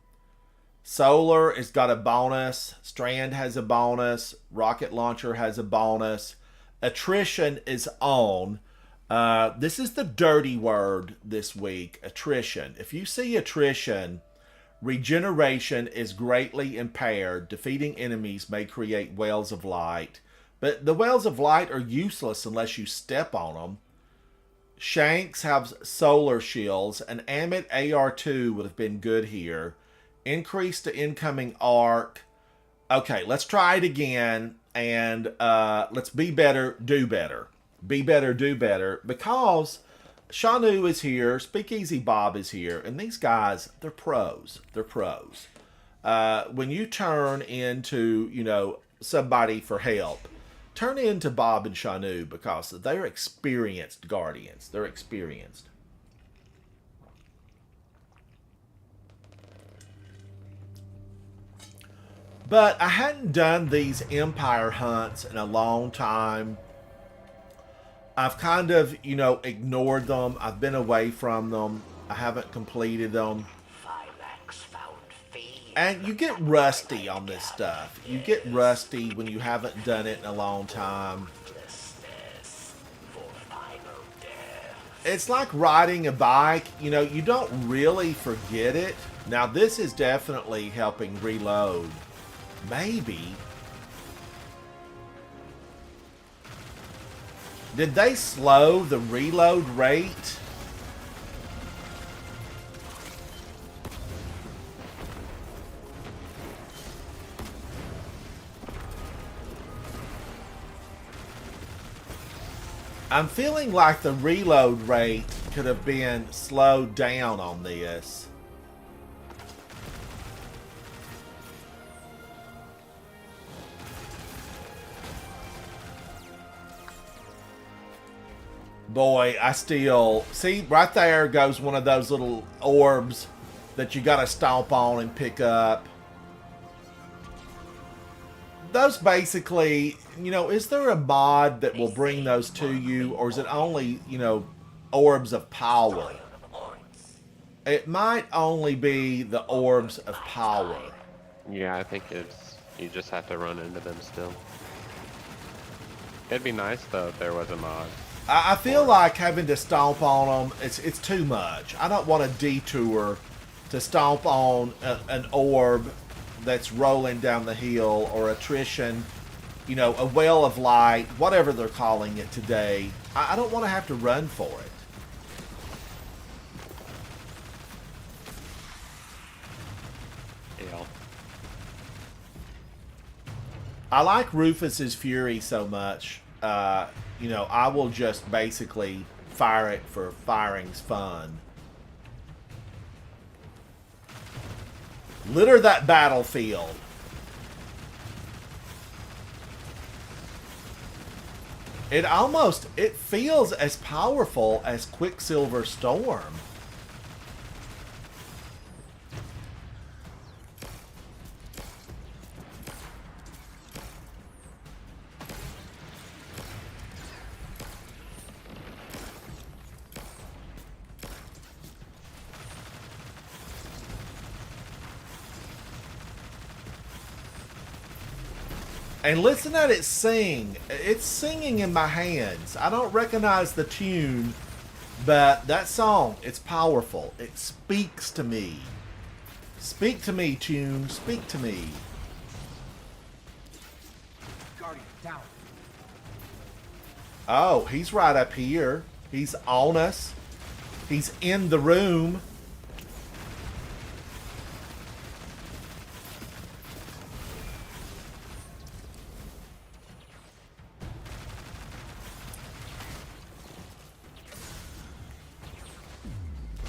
Solar has got a bonus. Strand has a bonus. Rocket launcher has a bonus. Attrition is on. This is the dirty word this week. Attrition. If you see attrition, regeneration is greatly impaired. Defeating enemies may create wells of light. But the wells of light are useless unless you step on them. Shanks have solar shields. An Amit AR2 would have been good here. Increase to incoming arc. Okay, let's try it again. And let's be better, do better. Be better, do better. Because Shanu is here. Speakeasy Bob is here. And these guys, they're pros. They're pros. When you turn into, you know, somebody for help, turn into Bob and Shanu because they're experienced guardians. They're experienced. But I hadn't done these Empire hunts in a long time. I've kind of, you know, ignored them. I've been away from them. I haven't completed them. And you get rusty on this stuff. You get rusty when you haven't done it in a long time. It's like riding a bike. You know, you don't really forget it. Now, this is definitely helping reload. Maybe. Did they slow the reload rate? I'm feeling like the reload rate could have been slowed down on this. Boy, I still... See, right there goes one of those little orbs that you gotta stomp on and pick up. Those basically, you know, is there a mod that will bring those to you, or is it only, you know, orbs of power? It might only be the orbs of power. Yeah, I think it's... You just have to run into them still. It'd be nice, though, if there was a mod. I feel like having to stomp on them, it's too much. I don't want a detour to stomp on an orb that's rolling down the hill, or attrition, you know, a well of light, whatever they're calling it today. I don't want to have to run for it. Yeah. I like Rufus's Fury so much. You know, I will just basically fire it for firing's fun. Litter that battlefield. It feels as powerful as Quicksilver Storm. And listen at it sing. It's singing in my hands. I don't recognize the tune, but that song, it's powerful. It speaks to me. Speak to me, tune. Speak to me. Guardian, down. Oh, he's right up here. He's on us. He's in the room.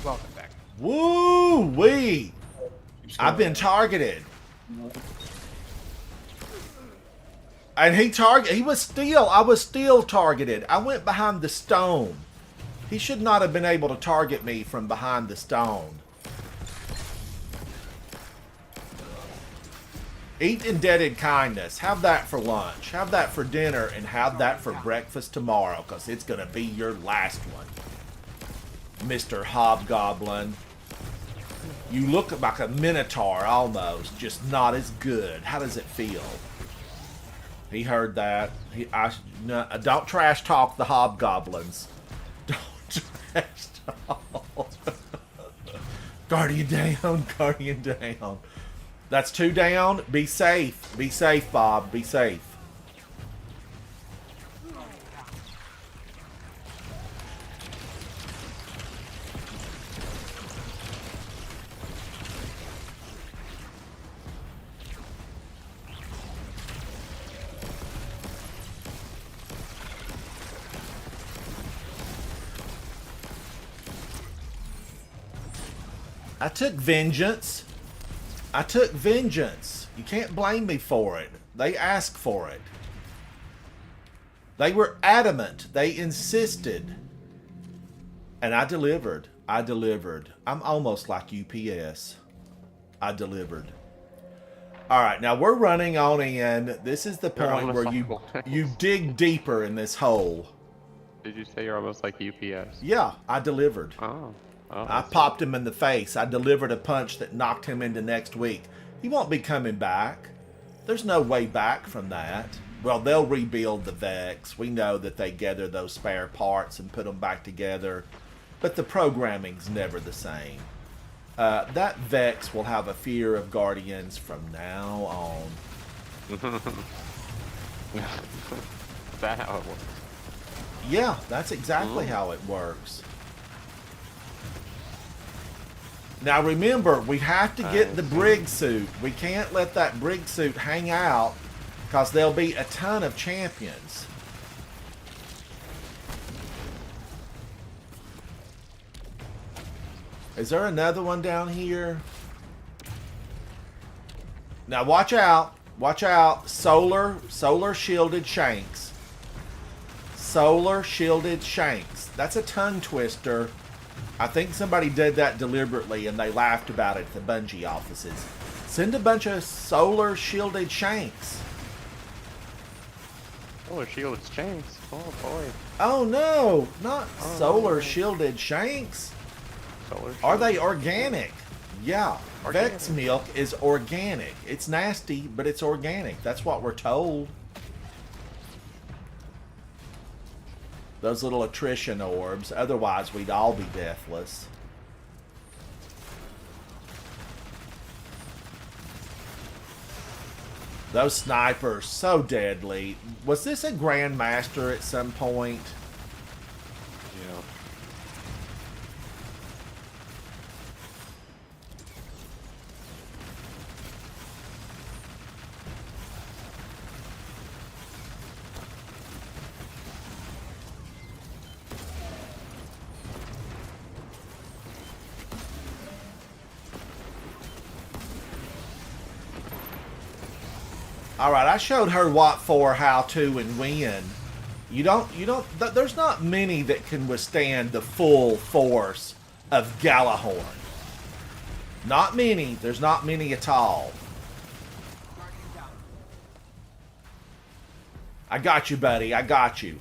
Welcome back. Woo-wee! I've been targeted. And I was still targeted. I went behind the stone. He should not have been able to target me from behind the stone. Eat indebted kindness. Have that for lunch. Have that for dinner. And have that for breakfast tomorrow, because it's going to be your last one. Mr. Hobgoblin. You look like a minotaur almost, just not as good. How does it feel? He heard that. No, don't trash talk the hobgoblins. Don't trash talk. Guardian down, guardian down. That's 2 down. Be safe. Be safe, Bob. Be safe. I took vengeance. I took vengeance. You can't blame me for it. They asked for it. They were adamant. They insisted. And I delivered. I delivered. I'm almost like UPS. I delivered. Alright, now we're running on in. This is the point where you dig deeper in this hole. Did you say you're almost like UPS? Yeah, I delivered. Oh. I popped him in the face. I delivered a punch that knocked him into next week. He won't be coming back. There's no way back from that. Well, they'll rebuild the Vex. We know that they gather those spare parts and put them back together. But the programming's never the same. That Vex will have a fear of Guardians from now on. Is that how it works? Yeah, that's exactly how it works. Now remember, we have to get the brig suit. We can't let that brig suit hang out because there'll be a ton of champions. Is there another one down here? Now watch out. Watch out. Solar shielded shanks. Solar shielded shanks. That's a tongue twister. I think somebody did that deliberately and they laughed about it at the Bungie offices. Send a bunch of solar shielded shanks. Oh, shielded shanks. Oh boy. Oh no, not solar shielded shanks. Solar Are they shielded. organic? Yeah. Organic. Vex milk is organic. It's nasty, but it's organic. That's what we're told. Those little attrition orbs. Otherwise, we'd all be deathless. Those snipers, so deadly. Was this a Grandmaster at some point? Yeah. Alright, I showed her what for, how to, and when. There's not many that can withstand the full force of Galahorn. Not many. There's not many at all. I got you, buddy. I got you.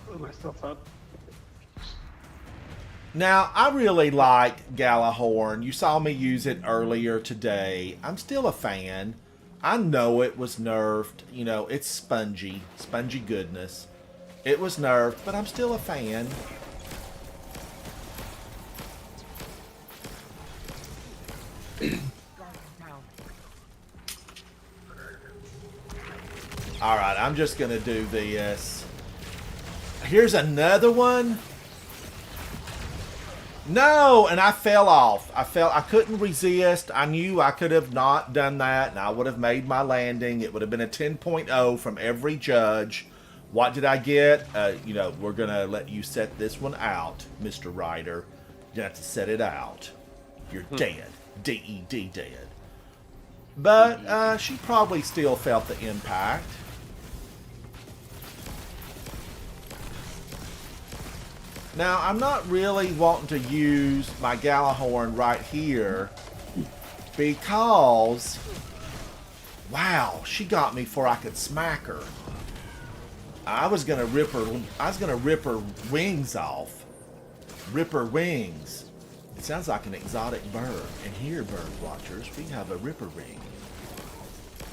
Pull myself up. Now, I really like Galahorn. You saw me use it earlier today. I'm still a fan. I know it was nerfed. You know, it's spongy. Spongy goodness. It was nerfed, but I'm still a fan. Alright, I'm just going to do this. Here's another one. No, and I fell off. I couldn't resist. I knew I could have not done that, and I would have made my landing. It would have been a 10.0 from every judge. What did I get? You know, we're going to let you set this one out, Mr. Ryder. You have to set it out. You're dead. D-E-D, dead. But she probably still felt the impact. Now, I'm not really wanting to use my Galahorn right here because, wow, she got me before I could smack her. I was gonna rip her wings off. Rip her wings. It sounds like an exotic bird. And here, bird watchers, we have a ripper ring.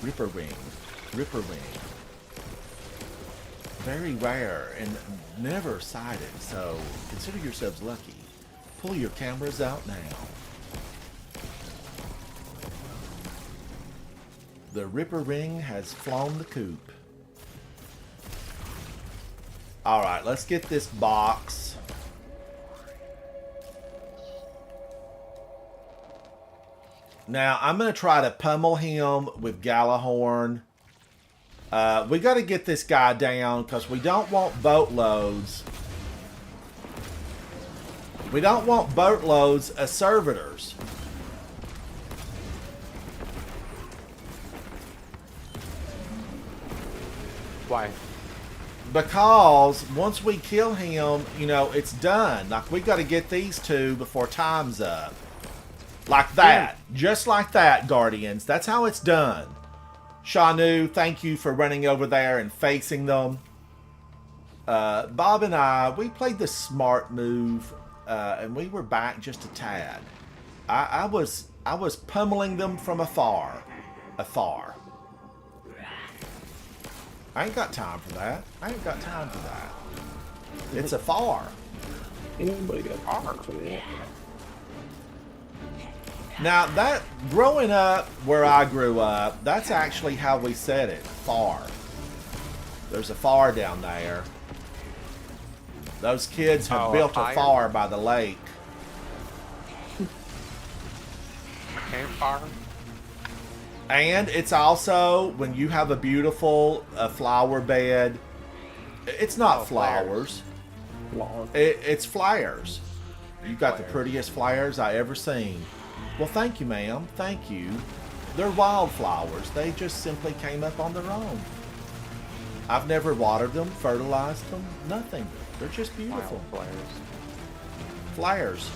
Ripper ring. Ripper ring. Very rare and never sighted, so consider yourselves lucky. Pull your cameras out now. The Ripper Ring has flown the coop. Alright, let's get this box. Now, I'm going to try to pummel him with Galahorn. We got to get this guy down because we don't want boatloads. We don't want boatloads of servitors. Why? Because once we kill him, you know, it's done. Like, we got to get these two before time's up. Like that. Just like that, Guardians. That's how it's done. Shanu, thank you for running over there and facing them. Bob and I, we played the smart move, and we were back just a tad. I was pummeling them from afar. I ain't got time for that. It's afar. Anybody got armor for that? Now, that, growing up where I grew up, that's actually how we said it, far. There's a fire down there. Those kids have Oh, built a fire? fire by the lake. Campfire? And it's also, when you have a beautiful flower bed, it's not Oh, flowers. Log. It's flowers. You got the Flowers. prettiest flowers I ever seen. Well, thank you, ma'am. Thank you. They're wildflowers. They just simply came up on their own. I've never watered them, fertilized them, nothing. They're just beautiful. Wildflowers. Flowers.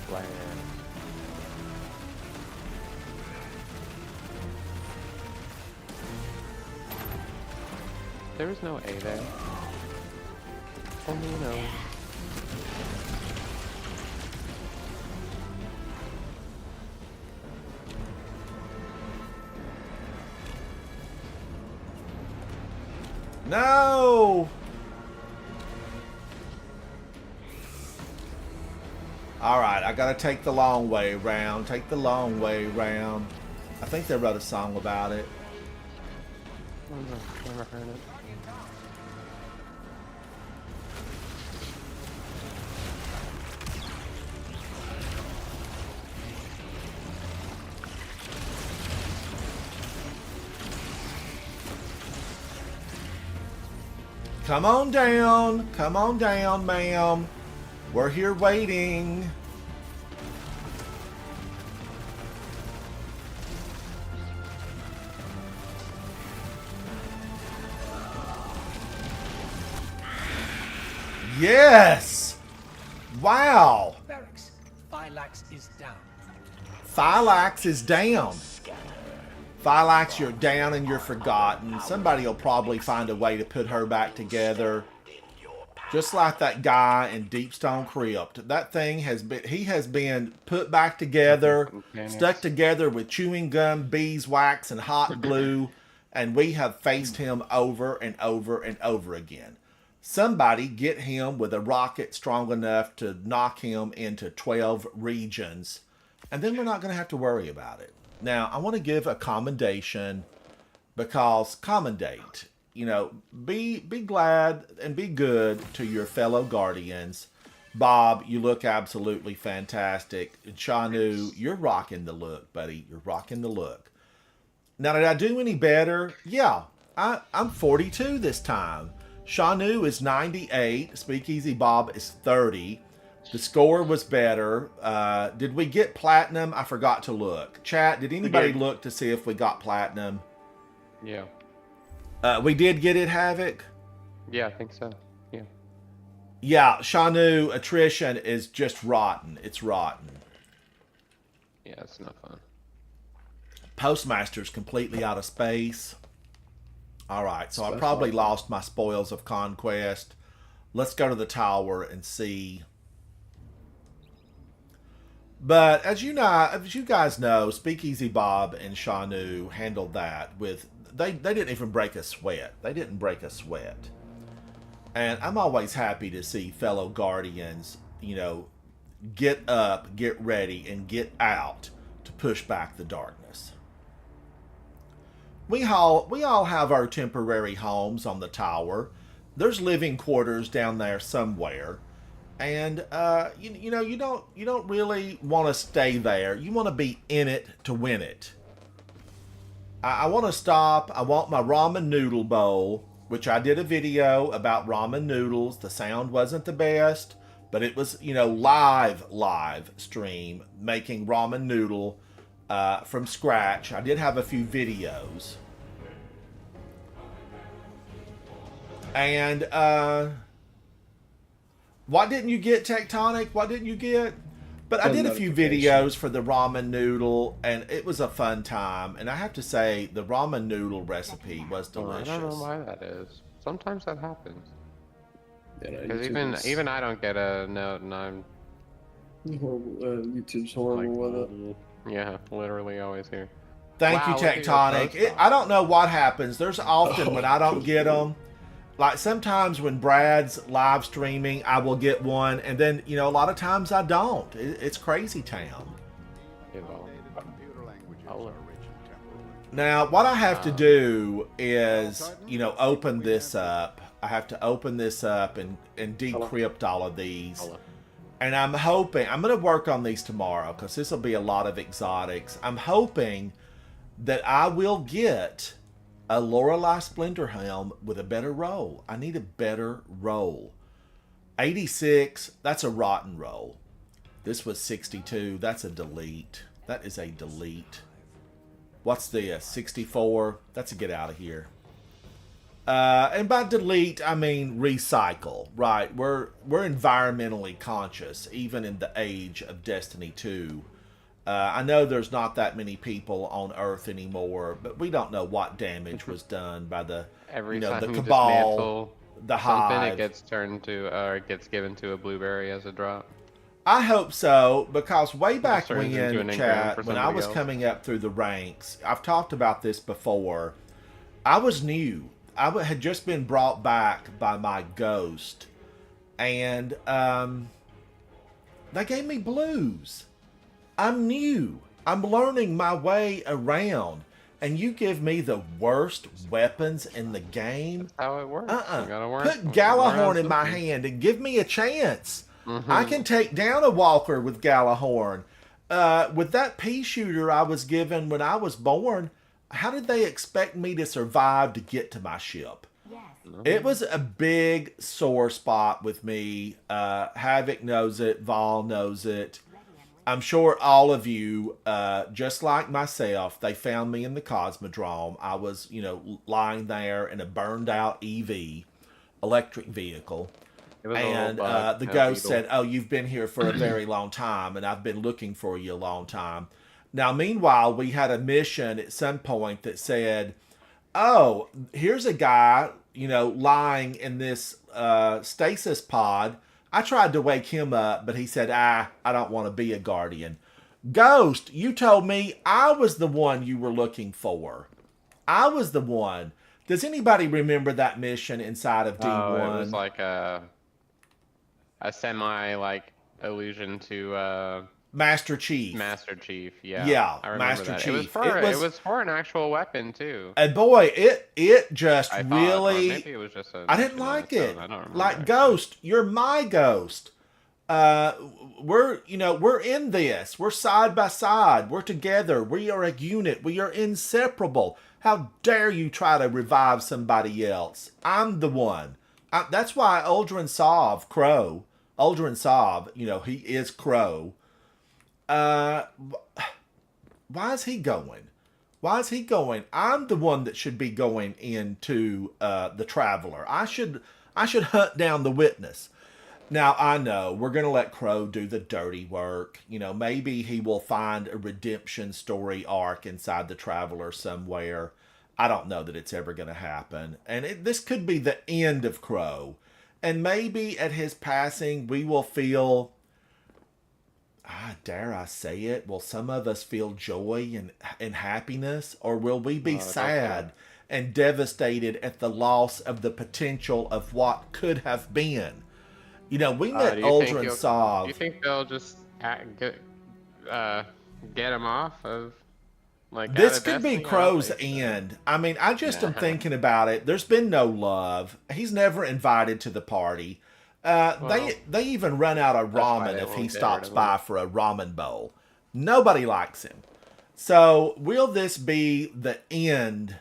Flowers. There is no A there. Only an O. No! Alright, I gotta take the long way round. Take the long way round. I think they wrote a song about it. Never heard it. Come on down, ma'am. We're here waiting. Yes! Wow! Barracks. Phylax is down. Phylax is down. Phylax, you're down and you're forgotten. Somebody will probably find a way to put her back together. Just like that guy in Deepstone Crypt. That thing has been put back together, stuck together with chewing gum, beeswax, and hot glue, and we have faced him over and over and over again. Somebody get him with a rocket strong enough to knock him into 12 regions, and then we're not going to have to worry about it. Now, I want to give a commendation, because commendate, you know, be glad and be good to your fellow Guardians. Bob, you look absolutely fantastic. And Shanu, you're rocking the look, buddy. You're rocking the look. Now, did I do any better? Yeah, I'm 42 this time. Shanu is 98. Speakeasy Bob is 30. The score was better. Did we get platinum? I forgot to look. Chat, did anybody look to see if we got platinum? Yeah. We did get it, Havoc? Yeah, I think so. Yeah. Yeah, Shanu, attrition is just rotten. It's rotten. Yeah, it's not fun. Postmaster's completely out of space. All right, so I probably lost my spoils of conquest. Let's go to the tower and see. But as you guys know, Speakeasy Bob and Shanu handled that with they didn't even break a sweat. They didn't break a sweat. And I'm always happy to see fellow Guardians, you know, get up, get ready, and get out to push back the darkness. We all have our temporary homes on the tower. There's living quarters down there somewhere. And you don't really want to stay there. You want to be in it to win it. I want to stop. I want my ramen noodle bowl, which I did a video about ramen noodles. The sound wasn't the best, but it was, you know, live stream making ramen noodle from scratch. I did have a few videos. And what didn't you get, Tectonic? What didn't you get? But I did a few videos for the ramen noodle, and it was a fun time. And I have to say, the ramen noodle recipe was delicious. I don't know why that is. Sometimes that happens. Because Because even I don't get a note, and I'm YouTube's horrible with it. yeah, literally always here. Thank you, Wow, look at your Tectonic. profile. I don't know what happens. There's often when I don't get them. Like sometimes when Brad's live streaming, I will get one, and then, you know, a lot of times I don't. It's crazy town. You know, Computer languages Oh. are rich and temporal. Now, what I have to do is, you know, open this up. I have to open this up and decrypt all of these. And I'm hoping, I'm going to work on these tomorrow because this will be a lot of exotics. I'm hoping that I will get a Lorelei Splendor Helm with a better roll. I need a better roll. 86, that's a rotten roll. This was 62, that's a delete. That is a delete. What's this? 64? That's a get out of here. And by delete, I mean recycle, right? We're environmentally conscious, even in the age of Destiny 2. I know there's not that many people on Earth anymore, but we don't know what damage was done by the, Every the time you cabal, dismantle the something, hive. it gets turned to, or it gets given to a blueberry as a drop. I hope so, because way back turns into an when, engram chat, for when I somebody was else. coming up through the ranks, I've talked about this before. I was new. Had just been brought back by my ghost, and they gave me blues. I'm new. I'm learning my way around, and you give me the worst weapons in the game. That's how it works. You gotta work, Put learn Galahorn in my something. hand and give me a chance. I can take down a walker with Galahorn. With that pea shooter I was given when I was born, how did they expect me to survive to get to my ship? It was a big sore spot with me. Havoc knows it. Vol knows it. I'm sure all of you, just like myself, they found me in the Cosmodrome. I was, lying there in a burned out EV, electric vehicle. It was a And little bug, the a ghost beetle. said, "Oh, you've been here for a very long time, and I've been looking for you a long time." Now, meanwhile, we had a mission at some point that said, "Oh, here's a guy, lying in this stasis pod. I tried to wake him up, but he said, I don't want to be a guardian." Ghost, you told me I was the one you were looking for. I was the one. Does anybody remember that mission inside of D1? Oh, it was like a semi allusion to Master Chief. Master Chief. Yeah. Yeah, I remember Master that. Chief. It was for an actual weapon too. And boy, it just I thought, or really. maybe it was just a I didn't mission on like its it. own. I don't remember. Like actually. Ghost, you're my ghost. We're in this. We're side by side. We're together. We are a unit. We are inseparable. How dare you try to revive somebody else? I'm the one. That's why Uldren Sov, Crow, he is Crow. Why is he going? Why is he going? I'm the one that should be going into the Traveler. I should hunt down the witness. Now, I know we're going to let Crow do the dirty work. Maybe he will find a redemption story arc inside the Traveler somewhere. I don't know that it's ever going to happen. And this could be the end of Crow. And maybe at his passing, we will feel, dare I say it, will some of us feel joy and happiness? Or will we be sad and devastated at the loss of the potential of what could have been? We met Uldren Sov. Do you think they'll just get him off of This out of could be Destiny? Crow's I don't think so. end. I mean, I just am thinking about it. There's been no love. He's never invited to the party. They even run out of why ramen they if won't he get stops rid of by him. for a ramen bowl. Nobody likes him. So will this be the end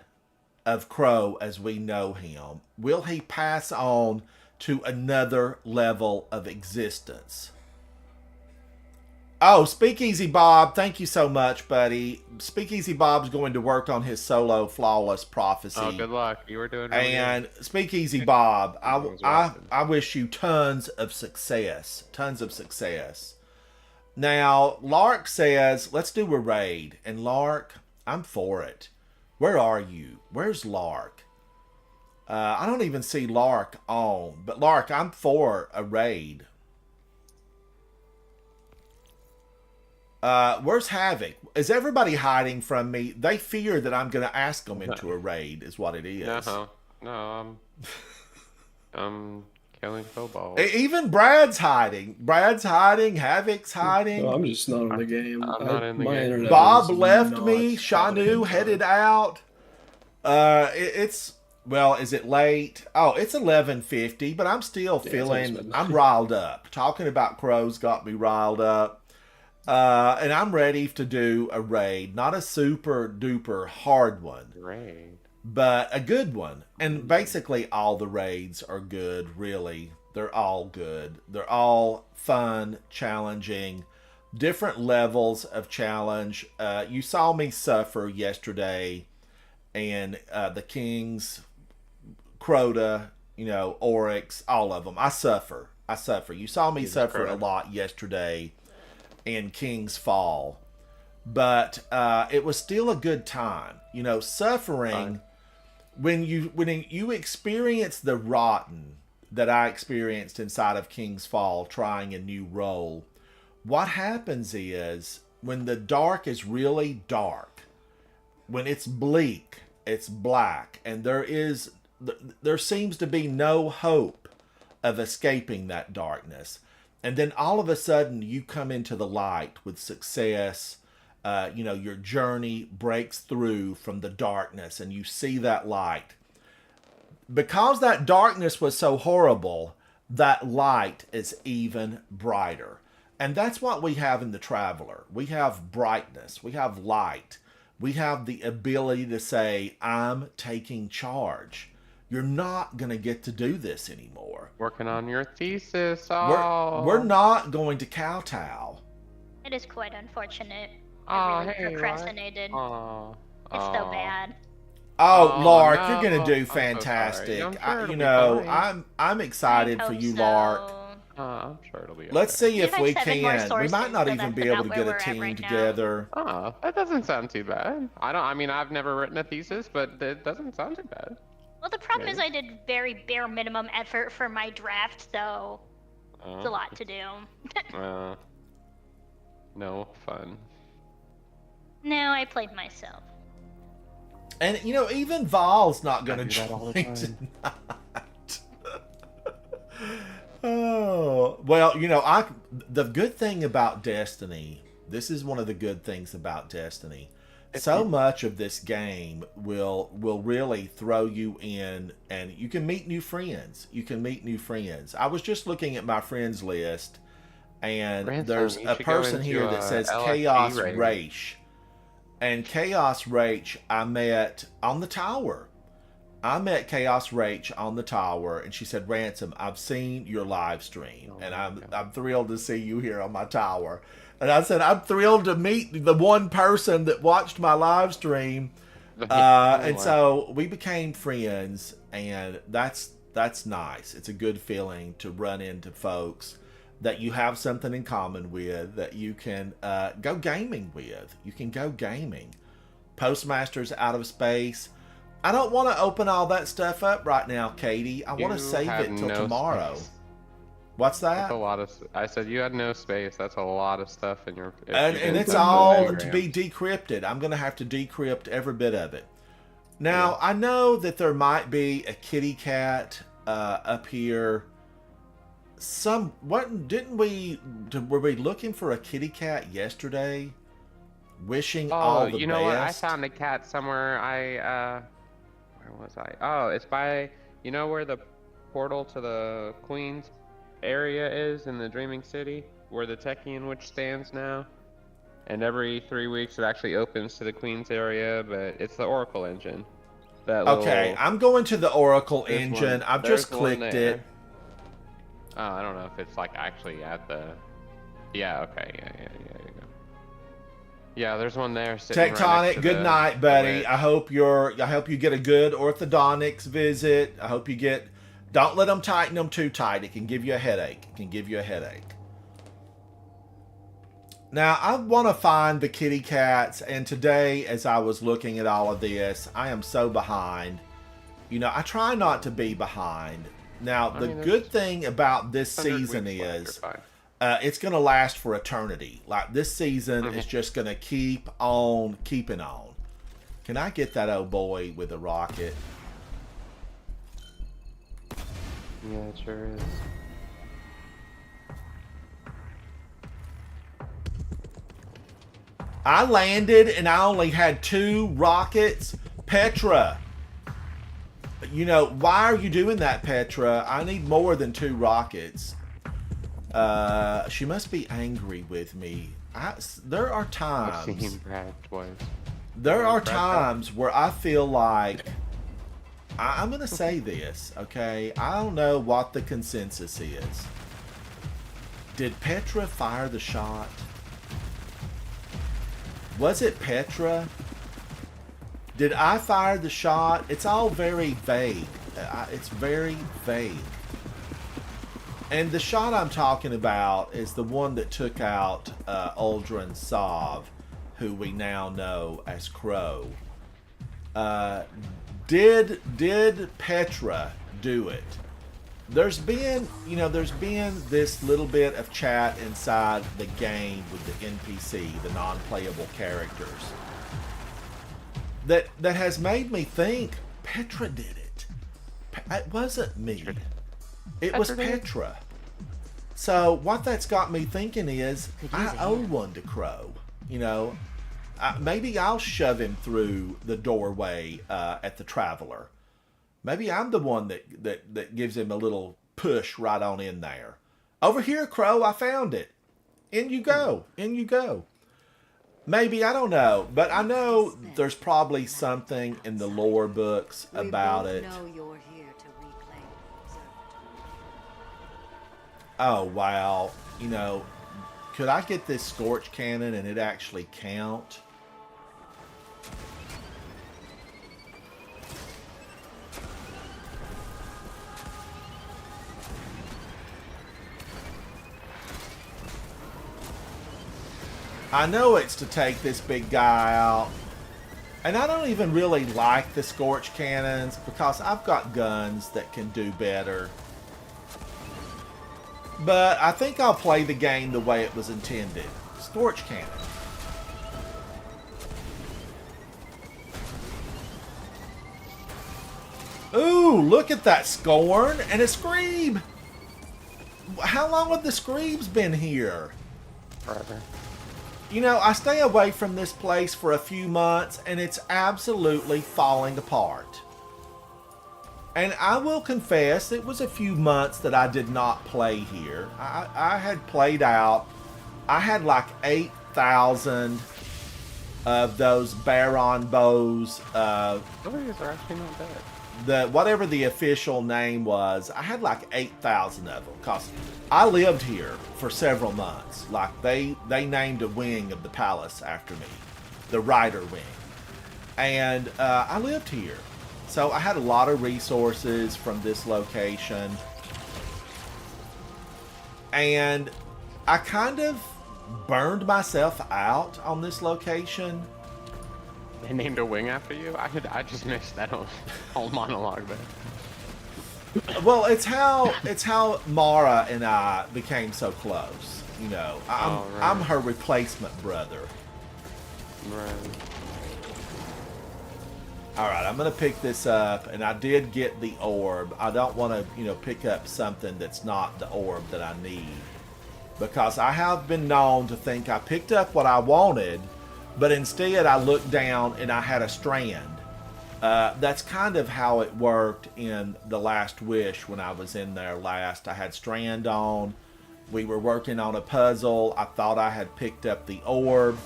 of Crow as we know him? Will he pass on to another level of existence? Oh, Speakeasy Bob, thank you so much, buddy. Speakeasy Bob's going to work on his solo Flawless Prophecy. Oh, good luck. You were doing really And Speakeasy Bob, was I wasted. wish you tons of success. Tons of success. Now, Lark says, let's do a raid. And Lark, I'm for it. Where are you? Where's Lark? I don't even see Lark on. But Lark, I'm for a raid. Where's Havoc? Is everybody hiding from me? They fear that I'm going to ask them into a raid, is what it is. No, I'm killing kobolds. Even Brad's hiding. Brad's hiding. Havoc's hiding. No, I'm just not in the game. I'm not in the my game. internet Bob is left not me. having a Shanu good headed time. out. It's well, is it late? Oh, it's 11:50, but I'm still Yeah, it's feeling. almost midnight. I'm riled up. Talking about crows got me riled up, and I'm ready to do a raid. Not a super duper hard one, Raid. but a good one. And basically, all the raids are good. Really, they're all good. They're all fun, challenging, different levels of challenge. You saw me suffer yesterday, and the Kings, Crota, Oryx, all of them. I suffer. You saw me suffer a lot yesterday in King's Fall, but it was still a good time. Suffering when you experience the rotten that I experienced inside of King's Fall, trying a new role. What happens is when the dark is really dark, when it's bleak, it's black, and there seems to be no hope of escaping that darkness. And then all of a sudden you come into the light with success. Your journey breaks through from the darkness and you see that light. Because that darkness was so horrible, that light is even brighter. And that's what we have in the Traveler. We have brightness. We have light. We have the ability to say, I'm taking charge. You're not going to get to do this anymore. Working on your thesis. Oh. We're not going to kowtow. It is quite unfortunate. Aw, I really hey, what? procrastinated. Aw. It's so bad. Oh, Oh, Lark, no. you're gonna do I'm so fantastic. sorry. I'm sure it'll be fine. I'm excited I for hope you, so. Lark. I'm sure it'll be okay. Let's see if have we 7 more can. We sources, might not so even that's be able about to where get we're a at team right now. together. Oh, that doesn't sound too bad. I mean, I've never written a thesis, but it doesn't sound too bad. Well, the problem is Maybe. I did very bare minimum effort for my draft, so it's a lot to do. No fun. No, I played myself. And even Val's not going I to do that all the join time. tonight. Oh well, the good thing about Destiny. This is one of the good things about Destiny. So much of this game will really throw you in, and you can meet new friends. I was just looking at my friends list, and Ransom, there's you a should go person into here that says LSG Chaos raid. Raish. And Chaos Rach I met on the tower. I met Chaos Rach on the tower, and she said, Ransom, I've seen your live stream, and I'm thrilled to see you here on my tower. And I said, I'm thrilled to meet the one person that watched my live stream. And so we became friends, and that's nice. It's a good feeling to run into folks that you have something in common with, that you can go gaming with. You can go gaming. Postmasters Out of Space. I don't want to open all that stuff up right now, Katie. I want to You save have it till no tomorrow. space. What's That's that? a lot of. I said you had no space. That's a lot of stuff in your. And it's all to be decrypted. I'm going to have to decrypt every bit of it. Now, I know that there might be a kitty cat up here. Were we looking for a kitty cat yesterday? Wishing all the best. You know what? I found a cat somewhere. Where was I? Oh, it's by, where the portal to the Queen's area is in the Dreaming City, where the Techian Witch stands now. And every 3 weeks it actually opens to the Queen's area, but it's the Oracle engine. Okay, I'm going to the Oracle There's engine. one- I've there's just one clicked there. it. Oh, I don't know if it's like actually at the. Yeah. Okay. Yeah. There you go. Yeah, there's one there. Sitting right Tectonic, next to good the night, buddy. witch. I hope you get a good orthodontics visit. I hope you get. Don't let them tighten them too tight. It can give you a headache. Now, I want to find the kitty cats, and today, as I was looking at all of this, I am so behind. I try not to be behind. Now, the good thing about this 100 season weeks left, is you're fine. it's going to last for eternity. Like, this season is just going to keep on keeping on. Can I get that old boy with a rocket? Yeah, it sure is. I landed and I only had 2 rockets. Petra, you know, why are you doing that, Petra? I need more than 2 rockets. She must be angry with me. There are What times. scene Brad was? There are Brad times where I feel like I'm gonna say this, okay? I don't know what the consensus is. Did Petra fire the shot? Was it Petra? Did I fire the shot? It's all very vague. It's very vague. And the shot I'm talking about is the one that took out Uldren Sov, who we now know as Crow. Did Petra do it? There's been this little bit of chat inside the game with the NPC, the non-playable characters, that has made me think Petra did it. It wasn't me. It was Petra. So what that's got me thinking is I owe one to Crow. You know, maybe I'll shove him through the doorway at the Traveler. Maybe I'm the one that gives him a little push right on in there. Over here, Crow, I found it. In you go. In you go. Maybe, I don't know. But I know there's probably something in the lore books about it. Oh, wow. You know, could I get this Scorch Cannon and it actually count? I know it's to take this big guy out. And I don't even really like the Scorch Cannons because I've got guns that can do better. But I think I'll play the game the way it was intended. Scorch Cannon. Ooh, look at that Scorn and a Screeb. How long have the Screebs been here? Forever. You know, I stay away from this place for a few months and it's absolutely falling apart. And I will confess, it was a few months that I did not play here. I had played out, I had like 8,000 of those Baron bows. Those are actually not bad. Whatever the official name was, I had like 8,000 of them because I lived here for several months. Like they named a wing of the palace after me, the Rider Wing, and I lived here, so I had a lot of resources from this location, and I kind of burned myself out on this location. They named a wing after you? I just missed that whole monologue there. Well, it's how Mara and I became so close. You know, I'm her replacement brother. Right. All right, I'm gonna pick this up, and I did get the orb. I don't want to, pick up something that's not the orb that I need, because I have been known to think I picked up what I wanted, but instead I looked down and I had a strand. That's kind of how it worked in The Last Wish when I was in there last. I had strand on. We were working on a puzzle. I thought I had picked up the orb.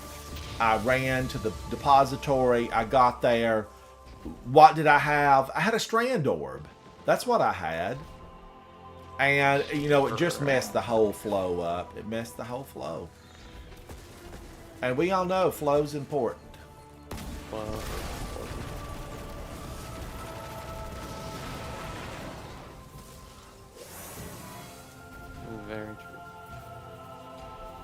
I ran to the depository. I got there. What did I have? I had a strand orb. That's what I had. And, it just messed the whole flow up. It messed the whole flow. And we all know flow's important. Well, very true.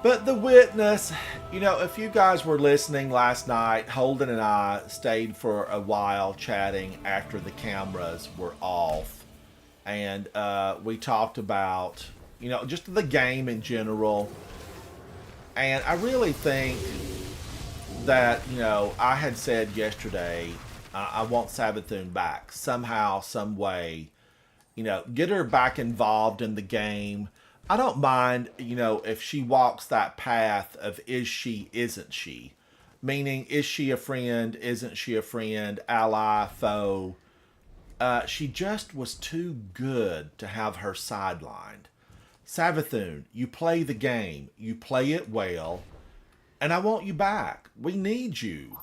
But the witness, if you guys were listening last night, Holden and I stayed for a while chatting after the cameras were off. And we talked about, just the game in general. And I really think that, I had said yesterday, I want Savathun back somehow, some way. get her back involved in the game. I don't mind, if she walks that path of is she, isn't she? Meaning, is she a friend? Isn't she a friend? Ally, foe? She just was too good to have her sidelined. Savathun, you play the game. You play it well. And I want you back. We need you.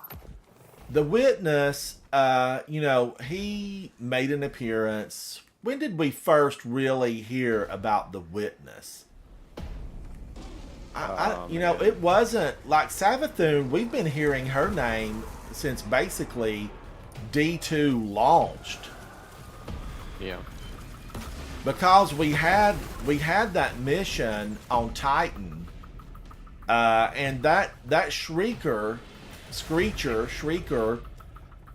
The witness, he made an appearance. When did we first really hear about the witness? It wasn't like Savathun. We've been hearing her name since basically D2 launched. Yeah. Because we had that mission on Titan, and that Screecher,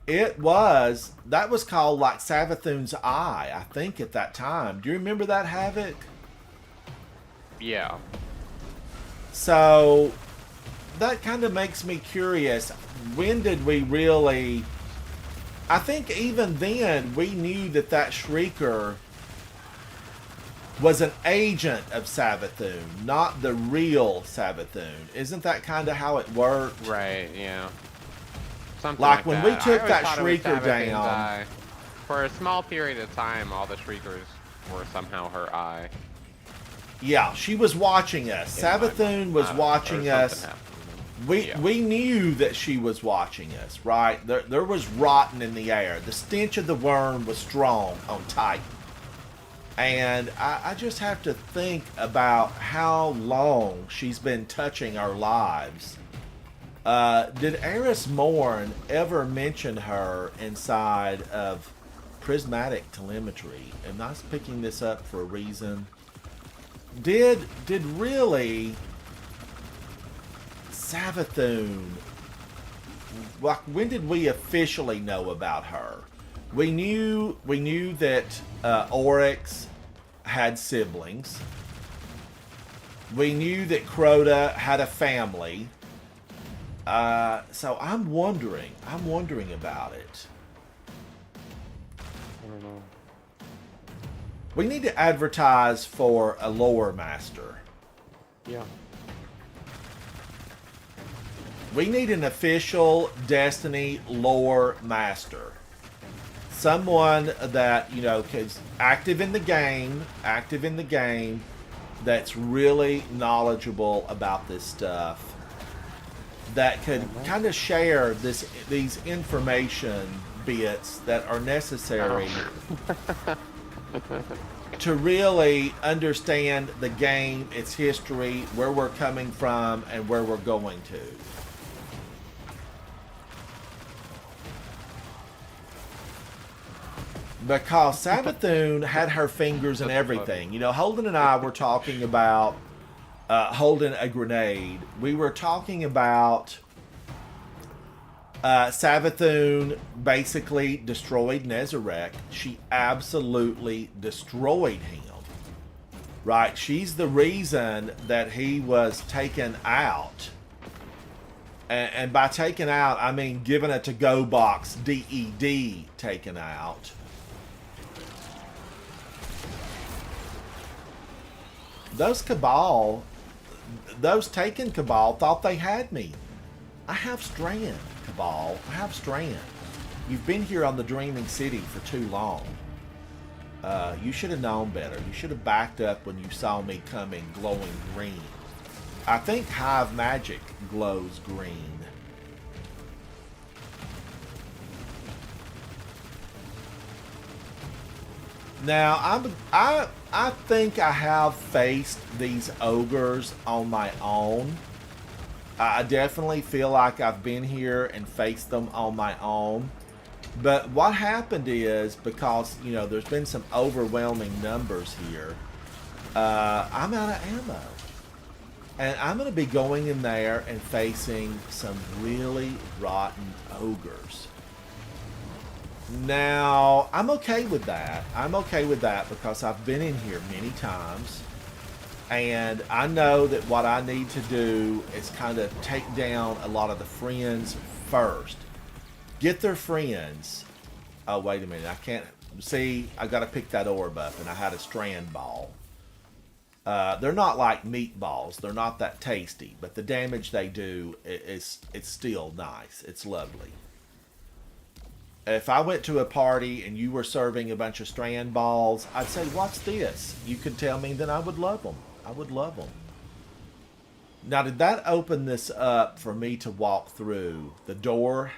that was called like Savathun's Eye, I think, at that time. Do you remember that, Havoc? Yeah. So that kind of makes me curious. When did we really? I think even then we knew that Shrieker was an agent of Savathun, not the real Savathun. Isn't that kind of how it worked? Right, yeah. Something Like when we that. took I that always thought it was Shrieker Savathun's down. eye. For a small period of time, all the Shriekers were somehow her eye. Yeah, she was watching us. Savathun was watching us. We knew that she was watching us, right? There was rotten in the air. The stench of the worm was strong on Titan. And I just have to think about how long she's been touching our lives. Did Eris Morn ever mention her inside of Prismatic Telemetry? Am I picking this up for a reason? Did really Savathun, like, when did we officially know about her? We knew that Oryx had siblings. We knew that Crota had a family. So I'm wondering about it. I don't know. We need to advertise for a lore master. Yeah. We need an official Destiny lore master. Someone that, is active in the game, that's really knowledgeable about this stuff, that could kind of share these information bits that are necessary to really understand the game, its history, where we're coming from, and where we're going to. Because Savathun had her fingers in everything. Holden and I were talking about holding a grenade. We were talking about Savathun basically destroyed Nezarek. She absolutely destroyed him. Right? She's the reason that he was taken out. And by taken out, I mean given a to-go box, DED taken out. Those taken Cabal thought they had me. I have Strand, Cabal. I have Strand. You've been here on the Dreaming City for too long. You should have known better. You should have backed up when you saw me coming glowing green. I think Hive Magic glows green. Now, I think I have faced these ogres on my own. I definitely feel like I've been here and faced them on my own. But what happened is, because, there's been some overwhelming numbers here, I'm out of ammo. And I'm going to be going in there and facing some really rotten ogres. Now, I'm okay with that. Because I've been in here many times. And I know that what I need to do is kind of take down a lot of the friends first. Get their friends. Oh, wait a minute. I can't See, I got to pick that orb up, and I had a strand ball. They're not like meatballs. They're not that tasty, but the damage they do is it's still nice. It's lovely. If I went to a party and you were serving a bunch of strand balls, I'd say, "What's this?" You could tell me, then I would love them. I would love them. Now, did that open this up for me to walk through? The door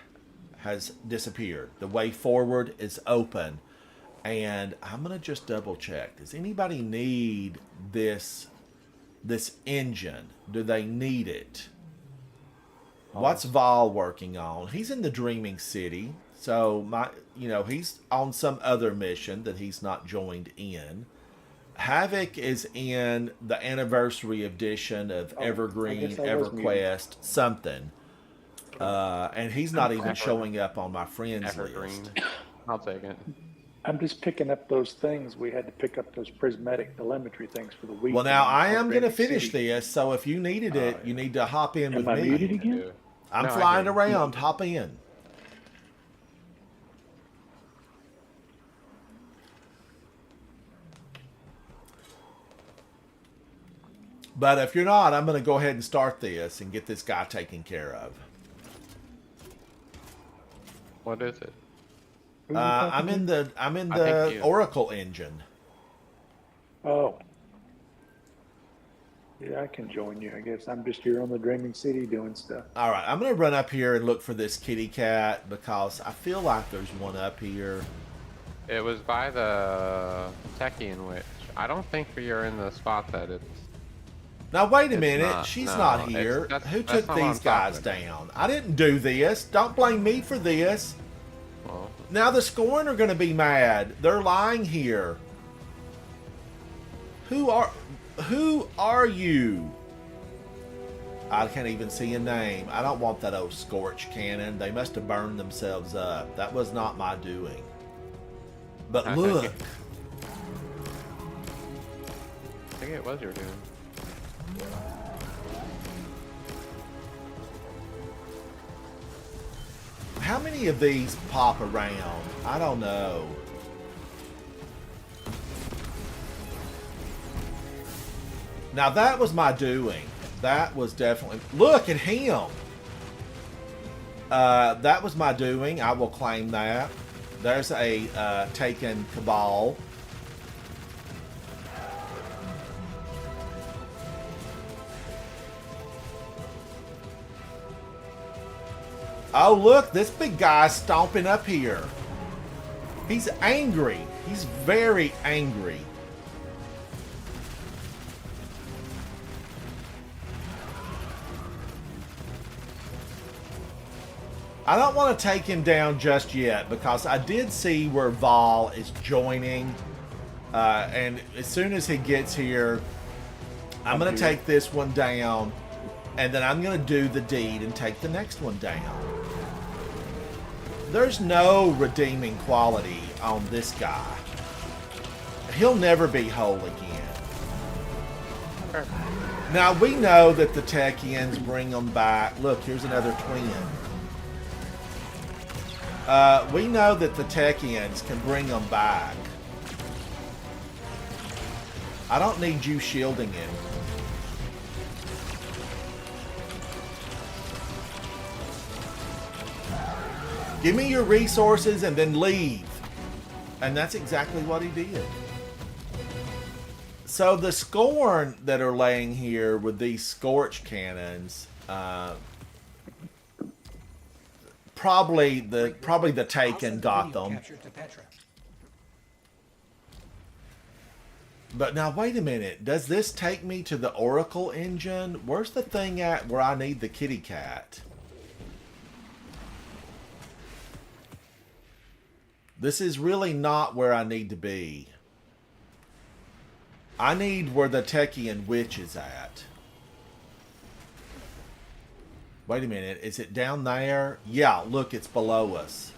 has disappeared. The way forward is open. And I'm going to just double check. Does anybody need this engine? Do they need it? What's Vol working on? He's in the Dreaming City. So he's on some other mission that he's not joined in. Havoc is in the anniversary edition of Evergreen, EverQuest, something. And he's not even showing up on my friends Evergreen. list. I'll take it. I'm just picking up those things. We had to pick up those prismatic telemetry things for the week. Well, now I am going to finish this, so if you needed it, you need to hop in with Am I me. muted again? I'm No, I flying hear you. around. Hop in. But if you're not, I'm going to go ahead and start this and get this guy taken care of. What is it? Who are you I'm talking in to? the you. Oracle engine. Oh. Yeah, I can join you. I guess I'm just here on the Dreaming City doing stuff. All right, I'm going to run up here and look for this kitty cat because I feel like there's one up here. It was by the Techian Witch. I don't think you're in the spot that it's... Now, wait a It's minute. not, She's no, not it's- here. that's- Who that's took not what these I'm guys talking down? I didn't do this. Don't blame me for this. Well, Now the Scorn are going to be mad. They're lying here. Who are you? I can't even see a name. I don't want that old Scorch cannon. They must have burned themselves up. That was not my doing. But I look. think it was your doing. How many of these pop around? I don't know. Now that was my doing. That was definitely... Look at him! That was my doing. I will claim that. There's a taken Cabal. Oh, look, this big guy's stomping up here. He's angry. He's very angry. I don't want to take him down just yet because I did see where Vol is joining. And as soon as he gets here, I'm going to take this one down. And then I'm going to do the deed and take the next one down. There's no redeeming quality on this guy. He'll never be whole again. Now, we know that the Techians bring them back. Look, here's another twin. We know that the Techians can bring them back. I don't need you shielding him. Give me your resources and then leave. And that's exactly what he did. So the Scorn that are laying here with these Scorch cannons, probably the Taken got them. But now wait a minute. Does this take me to the Oracle engine? Where's the thing at where I need the kitty cat? This is really not where I need to be. I need where the Techian Witch is at. Wait a minute. Is it down there? Yeah, look, it's below us.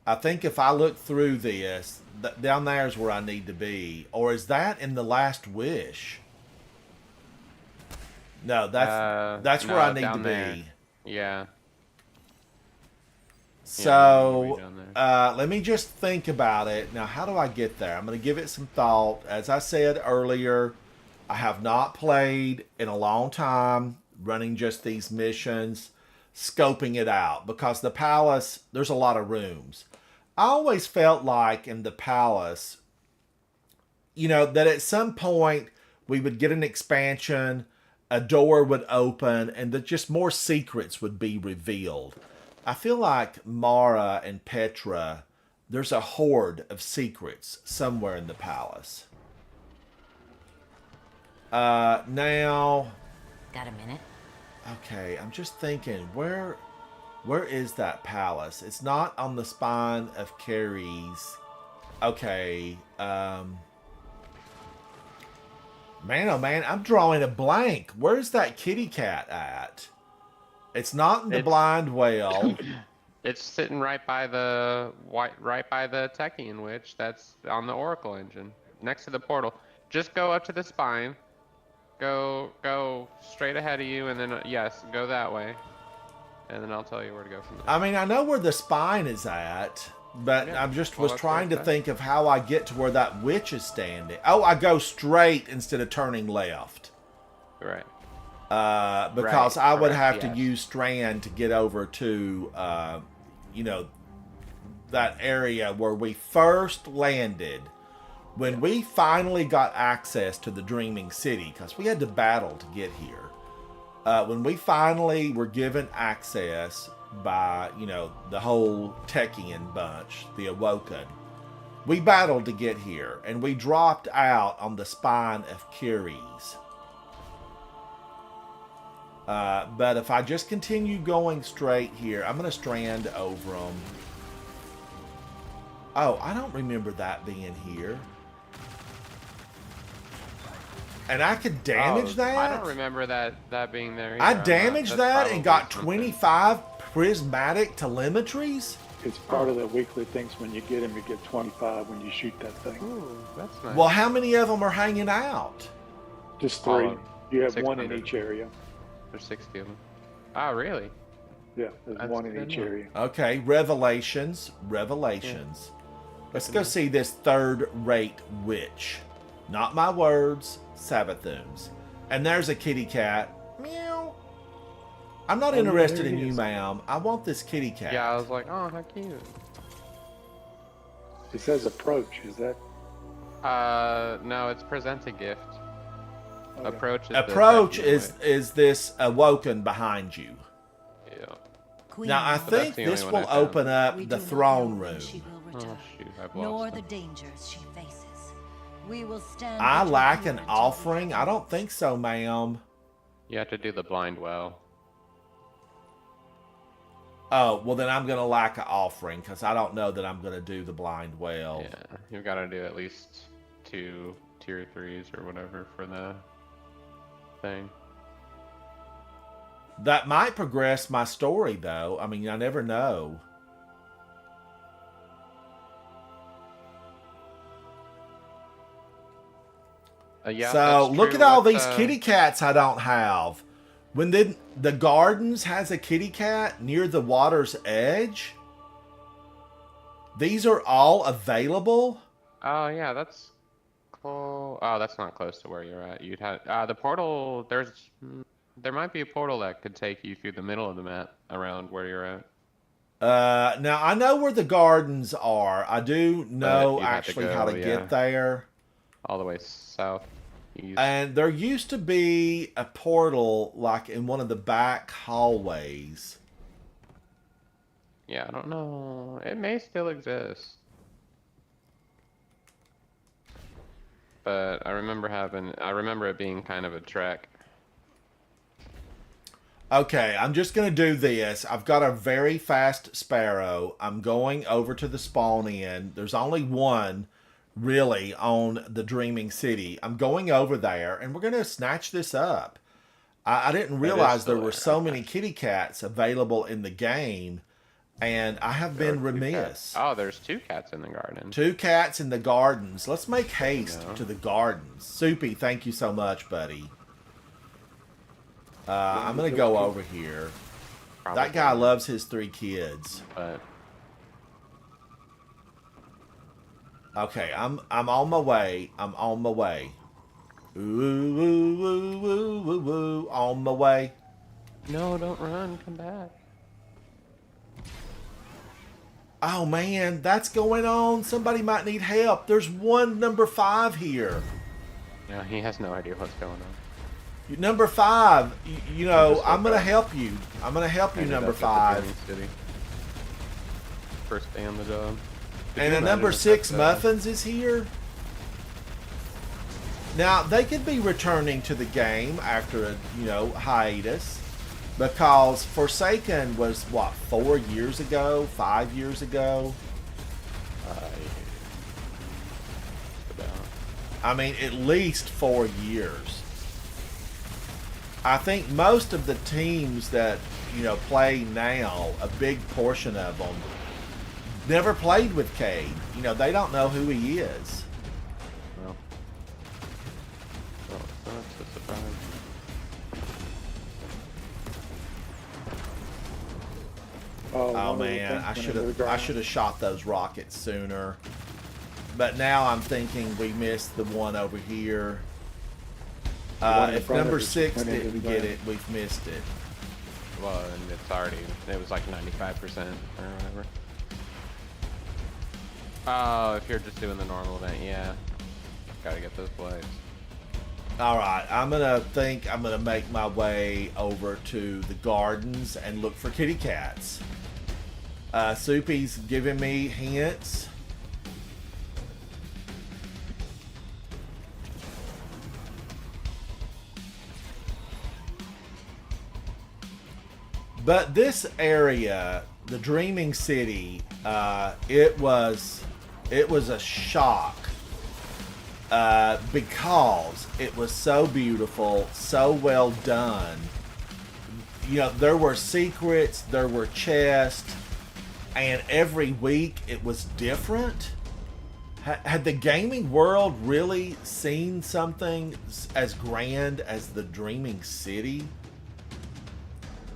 I think if I look through this, down there is where I need to be. Or is that in the Last Wish? No, that's where no, I need to down there. be. Yeah. So, down there. let me just think about it. Now, how do I get there? I'm going to give it some thought. As I said earlier, I have not played in a long time, running just these missions, scoping it out, because the palace, there's a lot of rooms. I always felt like in the palace, that at some point we would get an expansion, a door would open, and that just more secrets would be revealed. I feel like Mara and Petra, there's a horde of secrets somewhere in the palace. Now, Got a minute? okay, I'm just thinking, where is that palace? It's not on the spine of Carries. Okay, man, oh man, I'm drawing a blank. Where's that kitty cat at? It's not in the blind whale. It's sitting right by the Techian witch. That's on the Oracle engine, next to the portal. Just go up to the spine. Go straight ahead of you, and then yes, go that way, and then I'll tell you where to go from there. I mean, I know where the spine is at, but Yeah, I'm just well, was that's trying to where it's think of how I get to where that witch is standing. Oh, I go straight instead of turning left. Right. Because Right, I would correct, have to yes. use Strand to get over to, that area where we first landed. When we finally got access to the Dreaming City, because we had to battle to get here. When we finally were given access by, the whole Techian bunch, the Awoken, we battled to get here, and we dropped out on the spine of Curies. But if I just continue going straight here, I'm going to strand over them. Oh, I don't remember that being here. And I could damage that? I don't remember that being there either. I damaged that and got probably 25 prismatic telemetries? It's part of the weekly things. When you get them, you get 25 when you shoot that thing. Ooh, that's nice. Well, how many of them are hanging out? Just All 3. of them. You have one in 600. each area. There's 60 of them. Oh, really? Yeah, there's That's one in good each enough. area. Okay, Revelations. Let's go see this third-rate witch. Not my words, Sabathoon's. And there's a kitty cat. Meow. I'm not Oh, interested there in he you, is. ma'am. I want this kitty cat. Yeah, I was like, oh, how cute. It says approach. Is that? No, it's present a gift. Okay. Approach is the Approach Techian is this Awoken behind you. way. Yeah. Queen, Now, I that's think the only this one will I found. open up we the do not throne know when room. she will Oh return, shoot, I've nor lost the them. dangers she faces. We will stand. I between lack you an until offering? we I don't think so, ma'am. You have to do the blind well. Oh, well then I'm going to lack an offering because I don't know that I'm going to do the blind whale. Yeah, you've got to do at least 2 tier 3s or whatever for the thing. That might progress my story, though. I mean, I never know. Yeah, So, that's look true. at all What's, these kitty cats I don't have. When the gardens has a kitty cat near the water's edge, these are all available. Oh yeah, that's cool. Oh, that's not close to where you're at. You'd have the portal. There might be a portal that could take you through the middle of the map around where you're at. Now, I know where the gardens are. I do know you have to actually how go, to yeah. get there. All the way south, east. And there used to be a portal like in one of the back hallways. Yeah, I don't know. It may still exist. But I remember it being kind of a trek. Okay, I'm just going to do this. I've got a very fast sparrow. I'm going over to the spawn in. There's only one really on the Dreaming City. I'm going over there and we're going to snatch this up. I didn't realize there still were there, so okay. many kitty cats available in the game, and I have been There are 2 remiss. cats. Oh, there's 2 cats in the garden. 2 cats in the gardens. Let's make haste go. to the gardens. Soupy, thank you so much, buddy. I'm going to go over here. Probably That guy loves his 3 kids. But Okay, I'm on my way. I'm on my way. Ooh, ooh, ooh, ooh, ooh, ooh, on my way. No, don't run. Come back. Oh man, that's going on. Somebody might need help. There's one number 5 here. No, he has no idea what's going on. Number 5, you know, just I'm woke gonna up. help you. I'm gonna help you, Ended number up at the 5. Dreaming City. First day on the job. Could And you a number imagine if 6 that's, Muffins is here. Now they could be returning to the game after a hiatus, because Forsaken was what 4 years ago, 5 years ago. about. I mean, at least 4 years. I think most of the teams that play now, a big portion of them never played with Cade. They don't know who he is. Well, that's a surprise. Oh one of the man, things went into the I ground. should have shot those rockets sooner. But now I'm thinking we missed the one over here. one in If front of number us 6 went into didn't the get ground. it, we've missed it. Well, and it was like 95% or whatever. Oh, if you're just doing the normal event, yeah. Gotta get those plates. All right, I'm gonna make my way over to the gardens and look for kitty cats. Soupy's giving me hints. But this area, the Dreaming City, it was a shock. Because it was so beautiful, so well done. There were secrets, there were chests, and every week it was different. Had the gaming world really seen something as grand as the Dreaming City?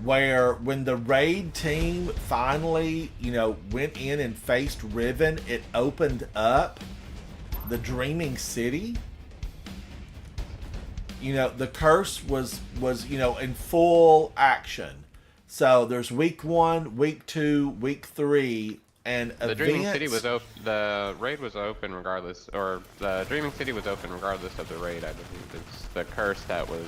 Where when the raid team finally, went in and faced Riven, it opened up the Dreaming City. The curse was in full action. So there's week 1, week 2, week 3, and The Dreaming City was open. The raid was open regardless, or the Dreaming City was open regardless of the raid. I believe it's the curse that was.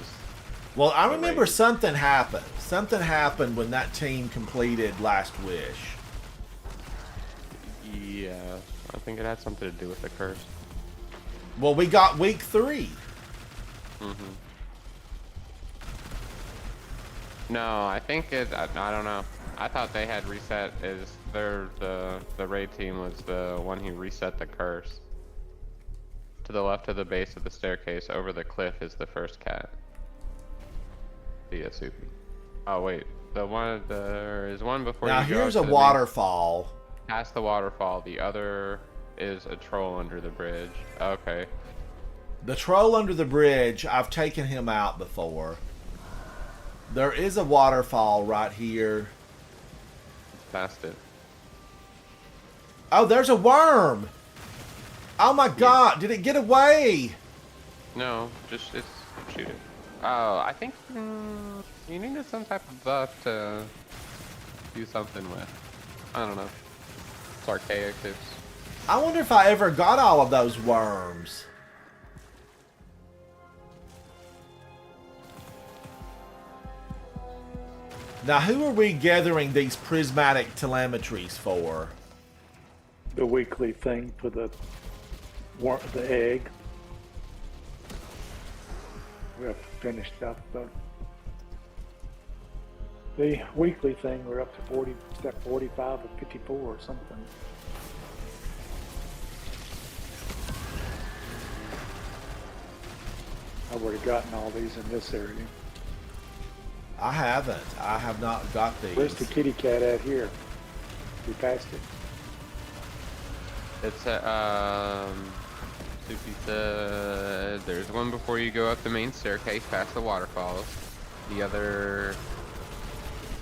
Well, I remember raid. something happened. Something happened when that team completed Last Wish. Yeah, I think it had something to do with the curse. Well, we got week 3. No, I think it. I don't know. I thought they had reset. The raid team was the one who reset the curse. To the left of the base of the staircase, over the cliff, is the first cat. Via Soupy. Oh wait, there is one before Now you go here's up a to the waterfall. past the waterfall. The other is a troll under the bridge. Okay. The troll under the bridge, I've taken him out before. There is a waterfall right here. Past it. Oh, there's a worm! Oh my god, did it get away? No, just shoot it. Oh, I think you needed some type of buff to do something with. I don't know. It's archaic. It's I wonder if I ever got all of those worms. Now, who are we gathering these prismatic telemetries for? The weekly thing for the egg. We have finished up the weekly thing. We're up to step 45 or 54 or something. I would have gotten all these in this area. I haven't. I have not got these. Where's the kitty cat at here? We passed it. Soupy said there's one before you go up the main staircase past the waterfalls. The other,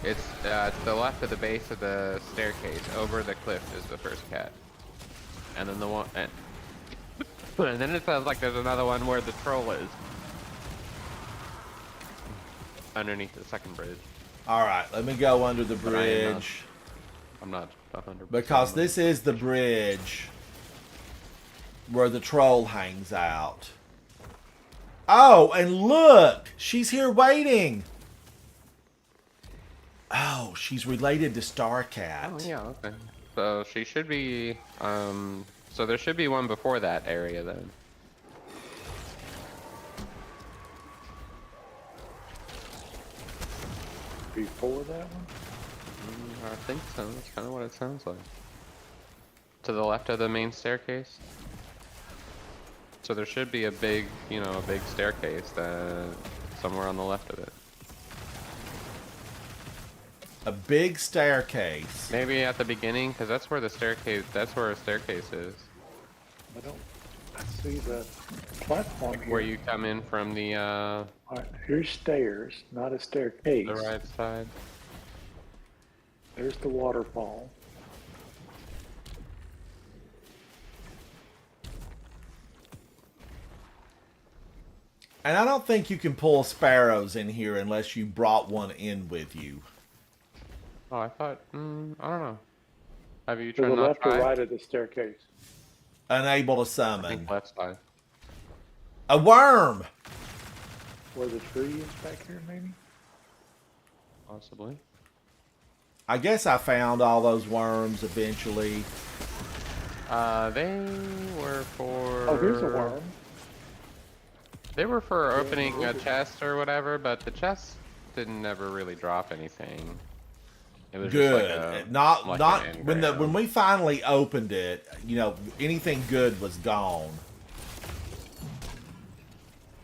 it's to the left of the base of the staircase, over the cliff is the first cat. And then the one, And then it sounds like there's another one where the troll is. Underneath the second bridge. Alright, let me go under the But I am not- bridge. I'm not 100%. Because this is the bridge where the troll hangs out. Oh, and look! She's here waiting! Oh, she's related to Starcat. Oh, yeah, okay. So she should be, so there should be one before that area then. Before that one? I think so. That's kind of what it sounds like. To the left of the main staircase. So there should be a big, you know, a big staircase that somewhere on the left of it. A big staircase. Maybe at the beginning, because that's where the staircase. That's where a staircase is. I don't see the platform here. Where you come in from the All right, here's stairs, not a staircase. right side. There's the waterfall. And I don't think you can pull sparrows in here unless you brought one in with you. Oh, I thought. I don't know. Have you To the tried not left or tried? right of the staircase. Unable to I summon. think left side. A worm! Where the tree is back here, maybe? Possibly. I guess I found all those worms eventually. They were for. Oh, here's a worm. They were for opening a chest or whatever, but the chest didn't never really drop anything. It was Good. just like a, not like not an when engram. when we finally opened it, you know, anything good was gone.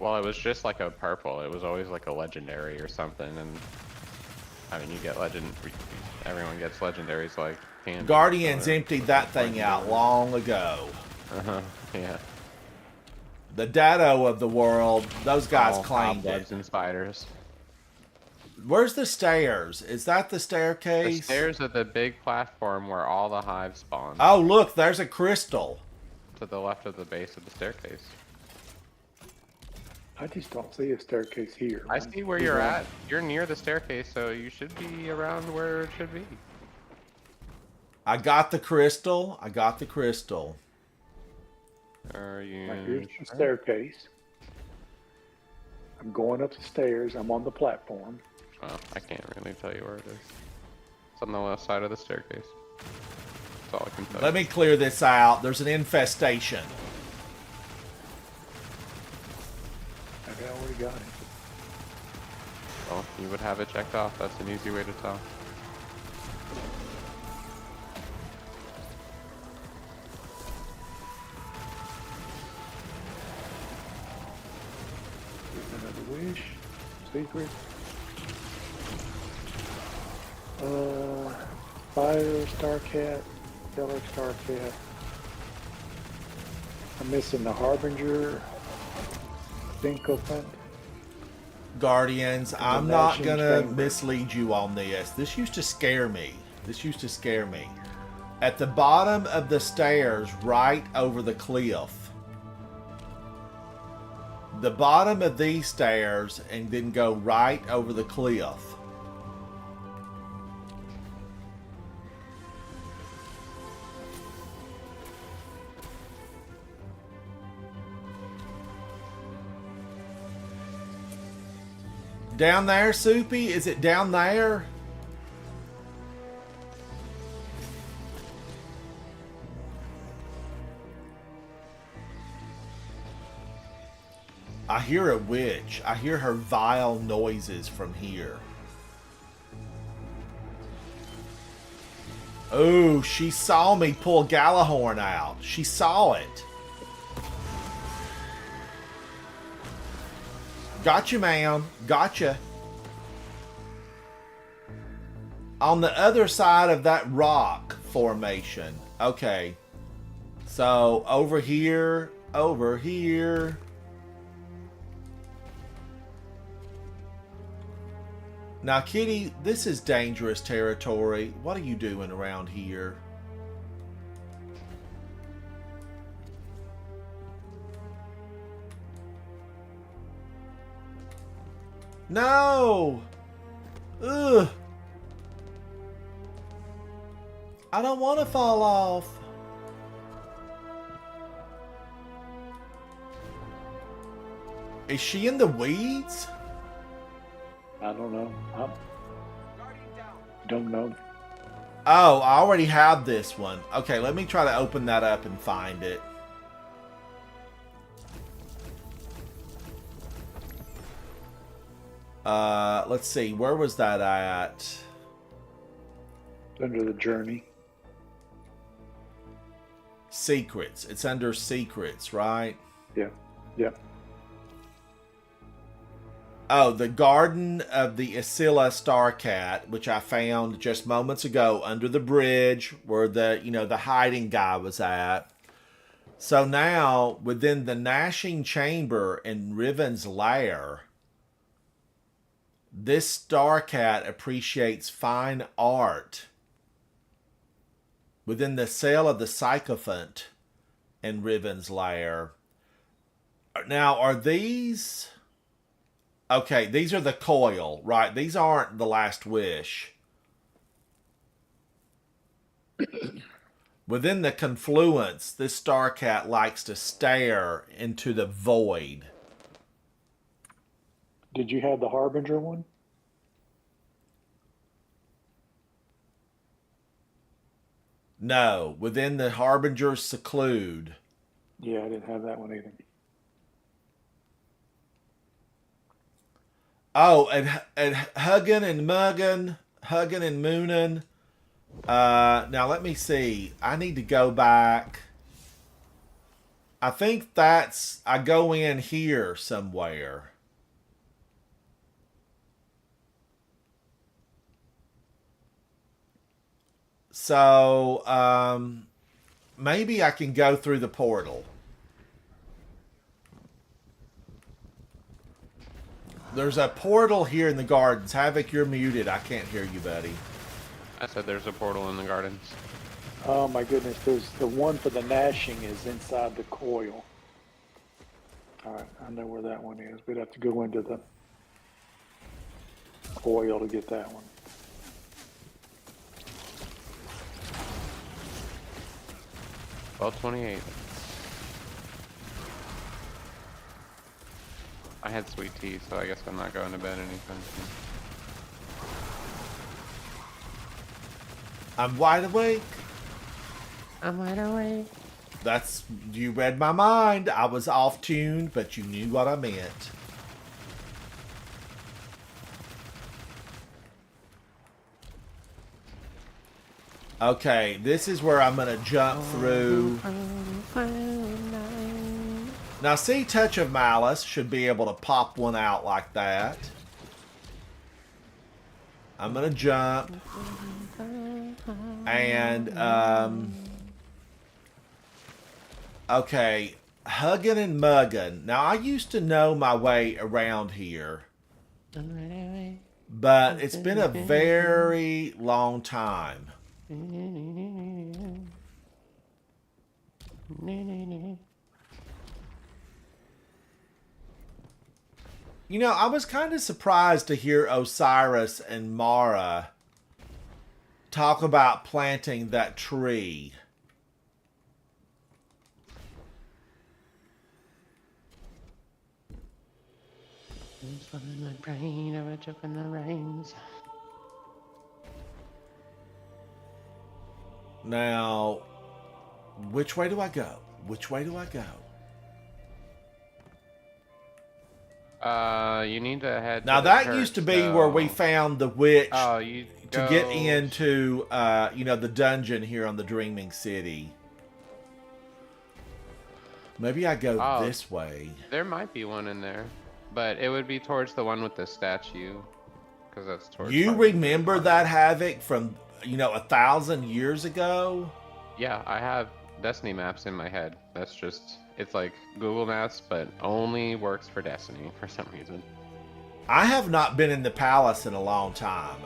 Well, it was just like a purple. It was always like a legendary or something, and I mean, you get everyone gets legendaries like candy. Guardians emptied that thing out long ago. Yeah. The Datto of the world, those guys All claimed cobwebs it. and spiders. Where's the stairs? Is that the The staircase? stairs are the big platform where all the hives spawn. Oh, look, there's a crystal. To the left of the base of the staircase. I just don't see a staircase here. I see where you're at. You're near the staircase, so you should be around where it should be. I got the crystal. I got the crystal. Are you? Right, here's the sure? staircase. I'm going up the stairs. I'm on the platform. Oh, I can't really tell you where it is. It's on the left side of the staircase. That's all I can tell Let me clear this out. There's an infestation. I already got it. Well, you would have it checked off. That's an easy way to tell. Here's another wish. Secret. Fire, Starcat, Stellar Starcat. I'm missing the Harbinger. Sycophant. Guardians, I'm the not Mashing gonna Chamber. mislead you on this. This used to scare me. This used to scare me. At the bottom of the stairs, right over the cliff. The bottom of these stairs, and then go right over the cliff. Down there, Soupy? Is it down there? I hear a witch. I hear her vile noises from here. Oh, she saw me pull Galahorn out. She saw it. Gotcha, ma'am. Gotcha. On the other side of that rock formation. Okay. So, over here. Over here. Now, Kitty, this is dangerous territory. What are you doing around here? No! Ugh! I don't want to fall off. Is she in the weeds? I don't know. I don't know. Oh, I already have this one. Okay, let me try to open that up and find it. Let's see. Where was that at? Under the journey. Secrets. It's under secrets, right? Yeah. Yeah. Oh, the Garden of the Isilla Starcat, which I found just moments ago under the bridge where the hiding guy was at. So now, within the Gnashing Chamber in Riven's lair, this Starcat appreciates fine art. Within the cell of the Sycophant in Riven's lair. Now, are these... Okay, these are the coil, right? These aren't the last wish. Within the confluence, this Starcat likes to stare into the void. Did you have the Harbinger one? No, within the Harbinger's seclude. Yeah, I didn't have that one either. Oh, and hugging and mugging, hugging and mooning. Now let me see. I need to go back. I think I go in here somewhere. So, maybe I can go through the portal. There's a portal here in the gardens. Havoc, you're muted. I can't hear you, buddy. I said there's a portal in the gardens. Oh my goodness, there's the one for the gnashing is inside the coil. Alright, I know where that one is. We'd have to go into the coil to get that one. Well, 28. I had sweet tea, so I guess I'm not going to bed anytime soon. I'm wide awake. I'm wide awake. You read my mind. I was off tuned, but you knew what I meant. Okay, this is where I'm going to jump through. Now, see, Touch of Malice should be able to pop one out like that. I'm going to jump. And, okay, hugging and mugging. Now, I used to know my way around here. But it's been a very long time. You know, I was kind of surprised to hear Osiris and Mara talk about planting that tree. In my brain, I would jump in the rains. Now, which way do I go? Which way do I go? You need to head. Now to the that church, used to be where we found the witch you to get into, the dungeon here on the Dreaming City. Maybe I go this way. There might be one in there, but it would be towards the one with the statue, because that's towards. You remember that Havoc from 1,000 years ago? Yeah, I have Destiny maps in my head. That's just, it's like Google Maps, but only works for Destiny for some reason. I have not been in the palace in a long time.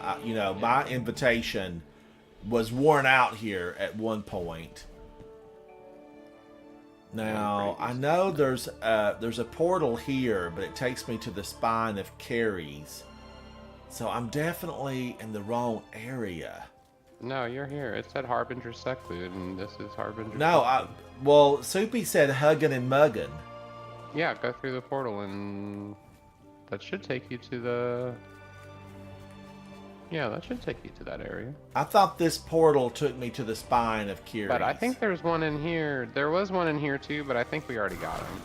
My invitation was worn out here at one point. Now, I know there's a portal here, but it takes me to the spine of Carrie's. So I'm definitely in the wrong area. No, you're here. It said Harbinger Secluded, and this is Harbinger. No, well, Soupy said huggin' and muggin'. Yeah, go through the portal, and that should take you to the. Yeah, that should take you to that area. I thought this portal took me to the spine of Carrie's. But I think there's one in here. There was one in here too, but I think we already got him.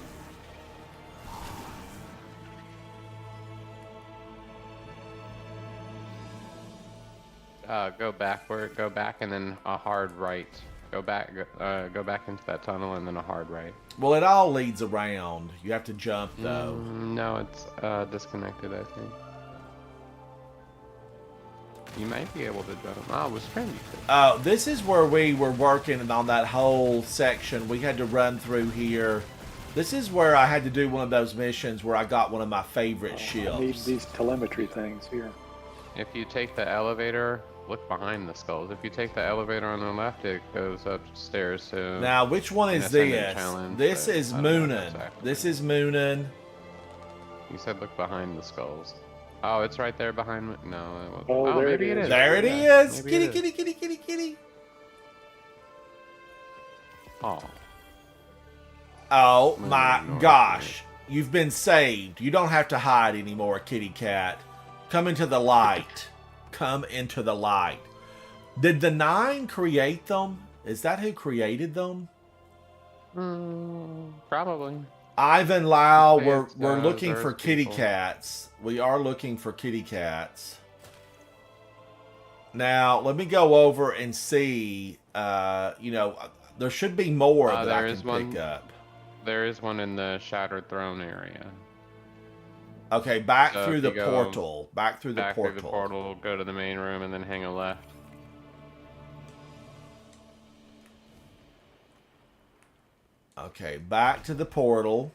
Go backward, go back, and then a hard right. Go back into that tunnel, and then a hard right. Well, it all leads around. You have to jump, though. No, it's disconnected, I think. You might be able to jump. Oh, I was trying to. This is where we were working on that whole section. We had to run through here. This is where I had to do one of those missions where I got one of my favorite ships. I need these telemetry things here. If you take the elevator, look behind the skulls. If you take the elevator on the left, it goes upstairs to... Now, which one is this? This is Moonin. This is Moonin. You said look behind the skulls. Oh, it's right there behind... No, it wasn't. Oh, there maybe it is. There it Yeah, is. maybe Kitty, it is. kitty, kitty, kitty, kitty. Oh. Oh, No, my no, gosh. You've been saved. You don't have to hide anymore, kitty cat. Come into the light. Come into the light. Did the 9 create them? Is that who created them? Probably. Ivan Lau, Say we're it's, looking for Earth kitty people. cats. We are looking for kitty cats. Now, let me go over and see. There should be more that there I is can one. pick up. There is one in the Shattered Throne area. Okay, back So through if the you go portal. Back through the Back portal. through the portal, go to the main room, and then hang a left. Okay, back to the portal.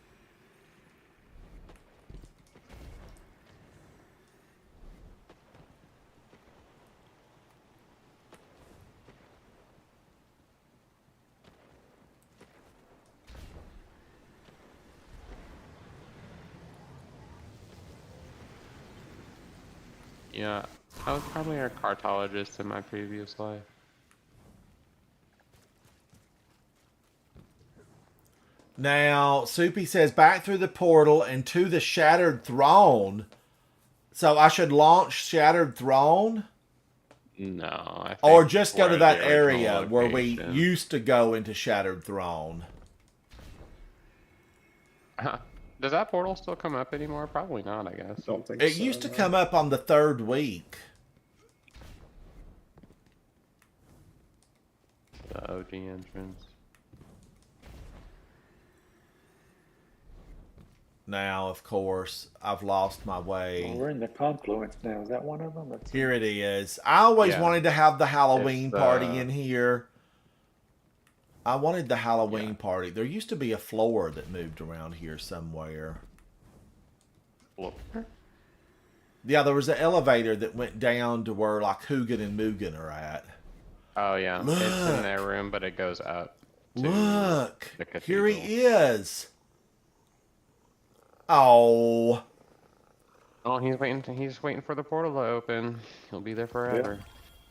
Yeah, I was probably a cartologist in my previous life. Now, Soupy says back through the portal and to the Shattered Throne. So I should launch Shattered Throne? No, I think Or just go we're to at that the original area where we location. used to go into Shattered Throne. Does that portal still come up anymore? Probably not, I guess. Don't think It so, used to no. come up on the 3rd week. The OG entrance. Now, of course, I've lost my way. Well, we're in the confluence now. Is that one of them? That's... Here it is. I always Yeah. wanted to have the Halloween It's, party in here. I wanted the Halloween Yeah. party. There used to be a floor that moved around here somewhere. Look. Yeah, there was an elevator that went down to where like Hoogan and Moogan are at. Oh yeah, it's Look. in their room, but it goes up. To Look, the here he cathedral. is. Oh, Oh, he's waiting for the portal to open. He'll be there forever.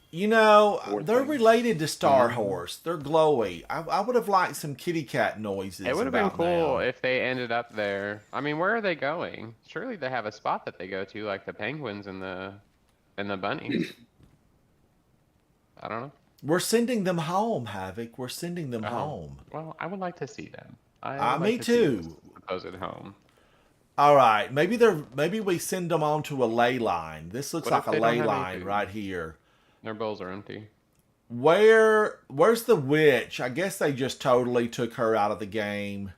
you know, Poor they're thing. related to Star Horse. They're glowy. I would have liked some kitty cat noises. It would have been about cool now. if they ended up there. I mean, where are they going? Surely they have a spot that they go to, like the penguins and the bunnies. I don't know. We're sending them home, Havoc. We're sending them Oh. home. Well, I would like to see them. I would Me like to see this too. supposed home. All right, maybe we send them onto a ley line. This looks What like if a they don't ley have line anything? right here. Their bowls are empty. Where's the witch? I guess they just totally took her out of the game.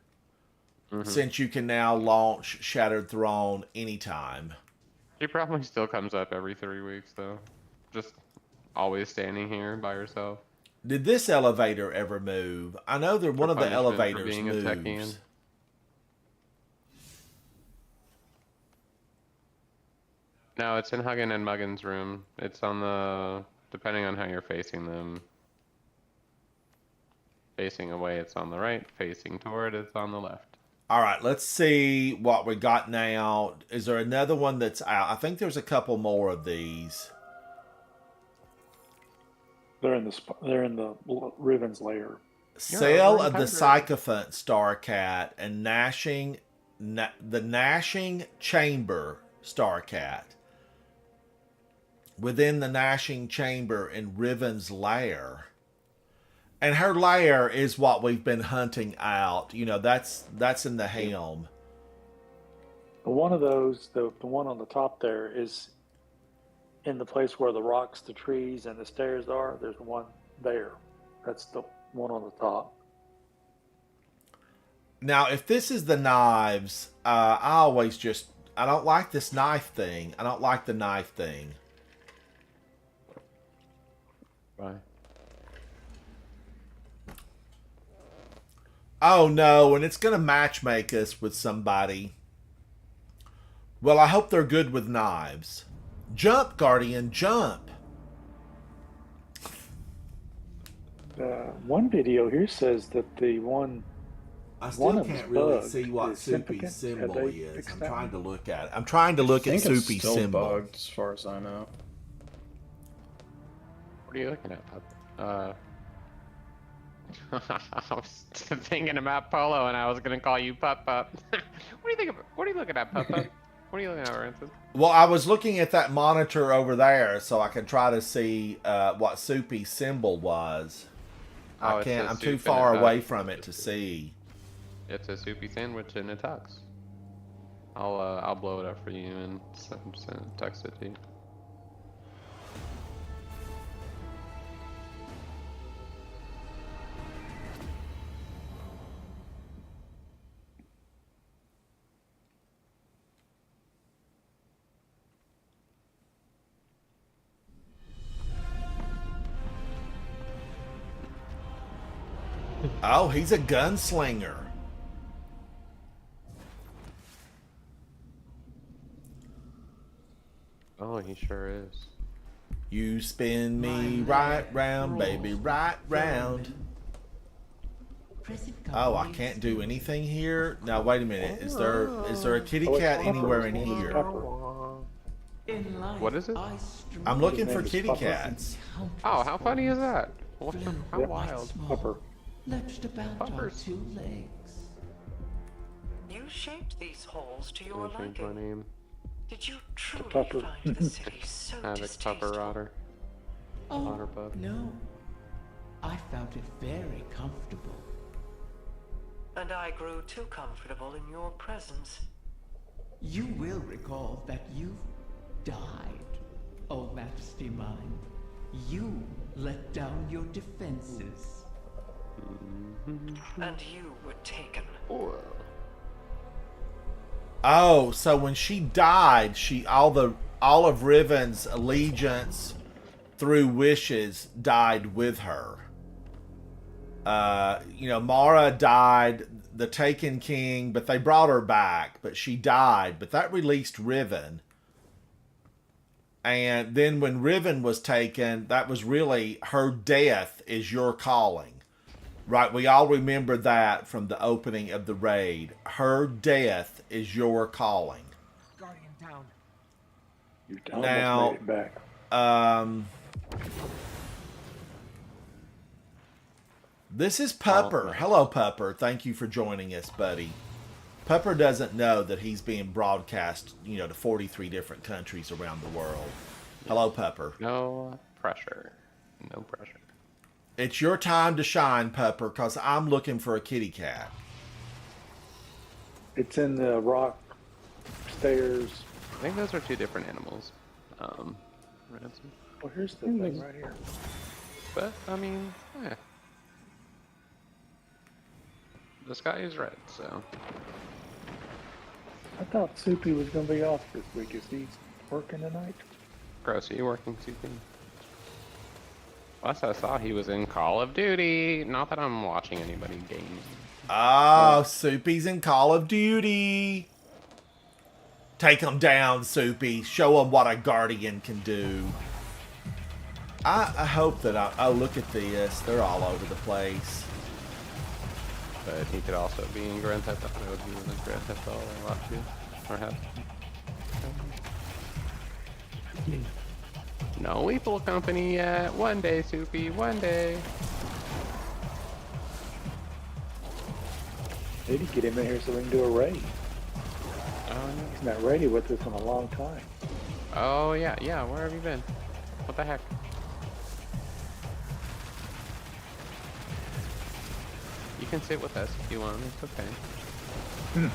Since you can now launch Shattered Throne anytime. She probably still comes up every 3 weeks, though. Just always standing here by herself. Did this elevator ever move? I know that one of the punishment for elevators being a Techian. moves. No, it's in Huggin and Muggin's room. It's on the... depending on how you're facing them. Facing away, it's on the right. Facing toward, it's on the left. All right, let's see what we got now. Is there another one that's out? I think there's a couple more of these. They're in the Riven's lair. Sail over of the 100. Sycophant Starcat and the Gnashing Chamber Starcat. Within the Gnashing Chamber in Riven's lair. And her lair is what we've been hunting out. You know, that's in the helm. One of those, the one on the top there, is in the place where the rocks, the trees, and the stairs are. There's one there. That's the one on the top. Now, if this is the knives, I don't like this knife thing. I don't like the knife thing. Bye. Oh no, and it's going to matchmake us with somebody. Well, I hope they're good with knives. Jump, Guardian, jump. One video here says that the one. I One still of can't them's really bugged. see what Is Soupy's Simplicant? symbol Have they is. fixed I'm that trying one? to look at it. I'm trying to look I at think it's Soupy's still symbol. bugged, as far as I know. What are you looking at, Pup? I was thinking about Polo, and I was gonna call you Pup Pup. What do you think? What are you looking at, Pup Pup? What are you looking at, Ransom? Well, I was looking at that monitor over there so I can try to see what Soupy's symbol was. Oh, I it can't. says I'm soup too in a far tux. away from it to see. It's a soupy sandwich in a tux. I'll blow it up for you and text it to you. Oh, he's a gunslinger. Oh, he sure is. You spin me right round, baby, right round. Oh, I can't do anything here? Now, wait a minute. Is there a kitty cat anywhere in here? What is it? I'm looking for name is kitty Pupper. cats. Oh, how funny is that? How Yep. wild. Upper. Lurched about Puppers. on 2 legs. You shaped these halls to your I'm gonna change my liking. name. Did you truly Pupper. find the city so Havoc distasteful? Pupper Otter. Oh, Otter Pup. no. I found it very comfortable. And I grew too comfortable in your presence. You will recall that you died, O Majesty mine. You let down your defenses. And you were taken. Oh, so when she died, all of Riven's allegiance through wishes died with her. Mara died, the Taken King, but they brought her back, but she died, but that released Riven. And then when Riven was taken, that was really her death is your calling. Right, we all remember that from the opening of the raid. Her death is your calling. Guardian down. You Now- almost made it back. This is Pupper. Hello, Pupper. Thank you for joining us, buddy. Pupper doesn't know that he's being broadcast, to 43 different countries around the world. Hello, Pupper. No pressure. No pressure. It's your time to shine, Pupper, because I'm looking for a kitty cat. It's in the rock stairs. I think those are two different animals. Ransom. Well, here's the thing right here. But, I mean, yeah. The sky is red, so. I thought Soupy was going to be off this week. Is he working tonight? Gross, are you working too? Last I saw, he was in Call of Duty. Not that I'm watching anybody game. Oh, Soupy's in Call of Duty. Take him down, Soupy. Show him what a Guardian can do. I hope that oh, look at this. They're all over the place. but he could also be in Grand Theft Auto if he was in Grand Theft Auto a lot too, or have. No Lethal Company yet. One day, Soupy. One day. Maybe get him in here so we can do a raid. Oh, He's not ready with us in a long time. oh yeah, yeah. Where have you been? What the heck? You can sit with us if you want. It's okay.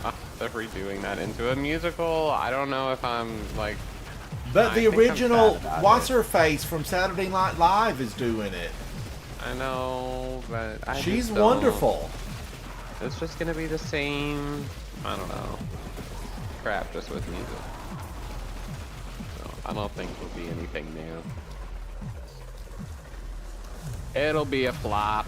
Ah, they're redoing that into a musical. I don't know if I'm like. But I the think I'm original sad about What's it. Her Face from Saturday Night Live is doing it. I know, but I She's just don't- wonderful. It's just gonna be the same. I don't know. Crap, just with music. So I don't think it'll be anything new. It'll be a flop.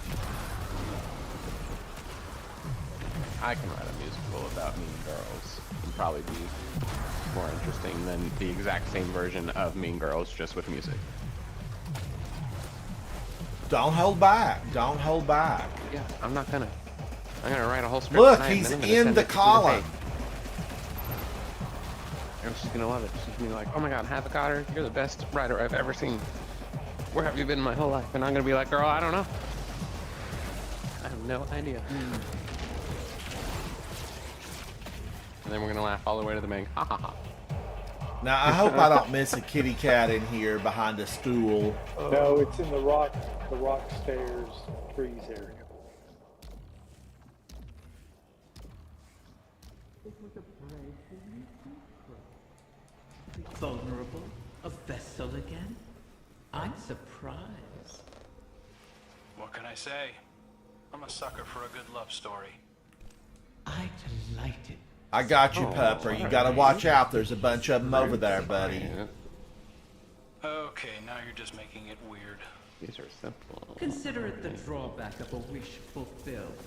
I can write a musical about Mean Girls. It'd probably be more interesting than the exact same version of Mean Girls, just with music. Don't hold back. Don't hold back. Yeah, I'm gonna write a whole script. Look, tonight, and he's then I'm gonna in send the it to Tina column. Fey. And she's gonna love it. She's gonna be like, "Oh my God, Havoc Otter, you're the best writer I've ever seen. Where have you been my whole life?" And I'm gonna be like, "Girl, I don't know. I have no idea." And then we're gonna laugh all the way to the bank. Ha ha ha. Now, I hope I don't miss a kitty cat in here behind a stool. No, it's in the rock stairs, trees area. Vulnerable? A vessel again? I'm surprised. What can I say? I'm a sucker for a good love story. I delighted. I got you, Pupper. You gotta watch out. There's a bunch of them over there, buddy. Okay, now you're just making it weird. These are simple. Consider it the drawback of a wish fulfilled.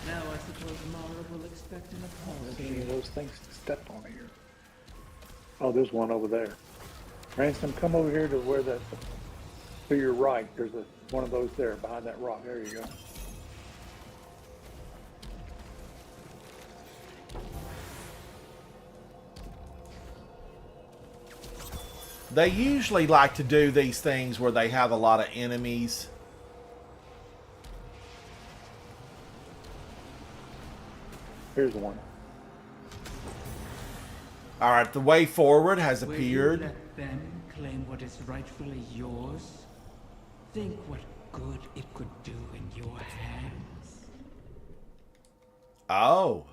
Now I suppose Mara will expect an Any apology. of those things to step on here. Oh, there's one over there. Ransom, come over here to where that. To your right, there's one of those there behind that rock. There you go. They usually like to do these things where they have a lot of enemies. Here's one. All right, the way forward has Will you appeared. let them claim what is rightfully yours? Think what good it could do in your hands. Oh.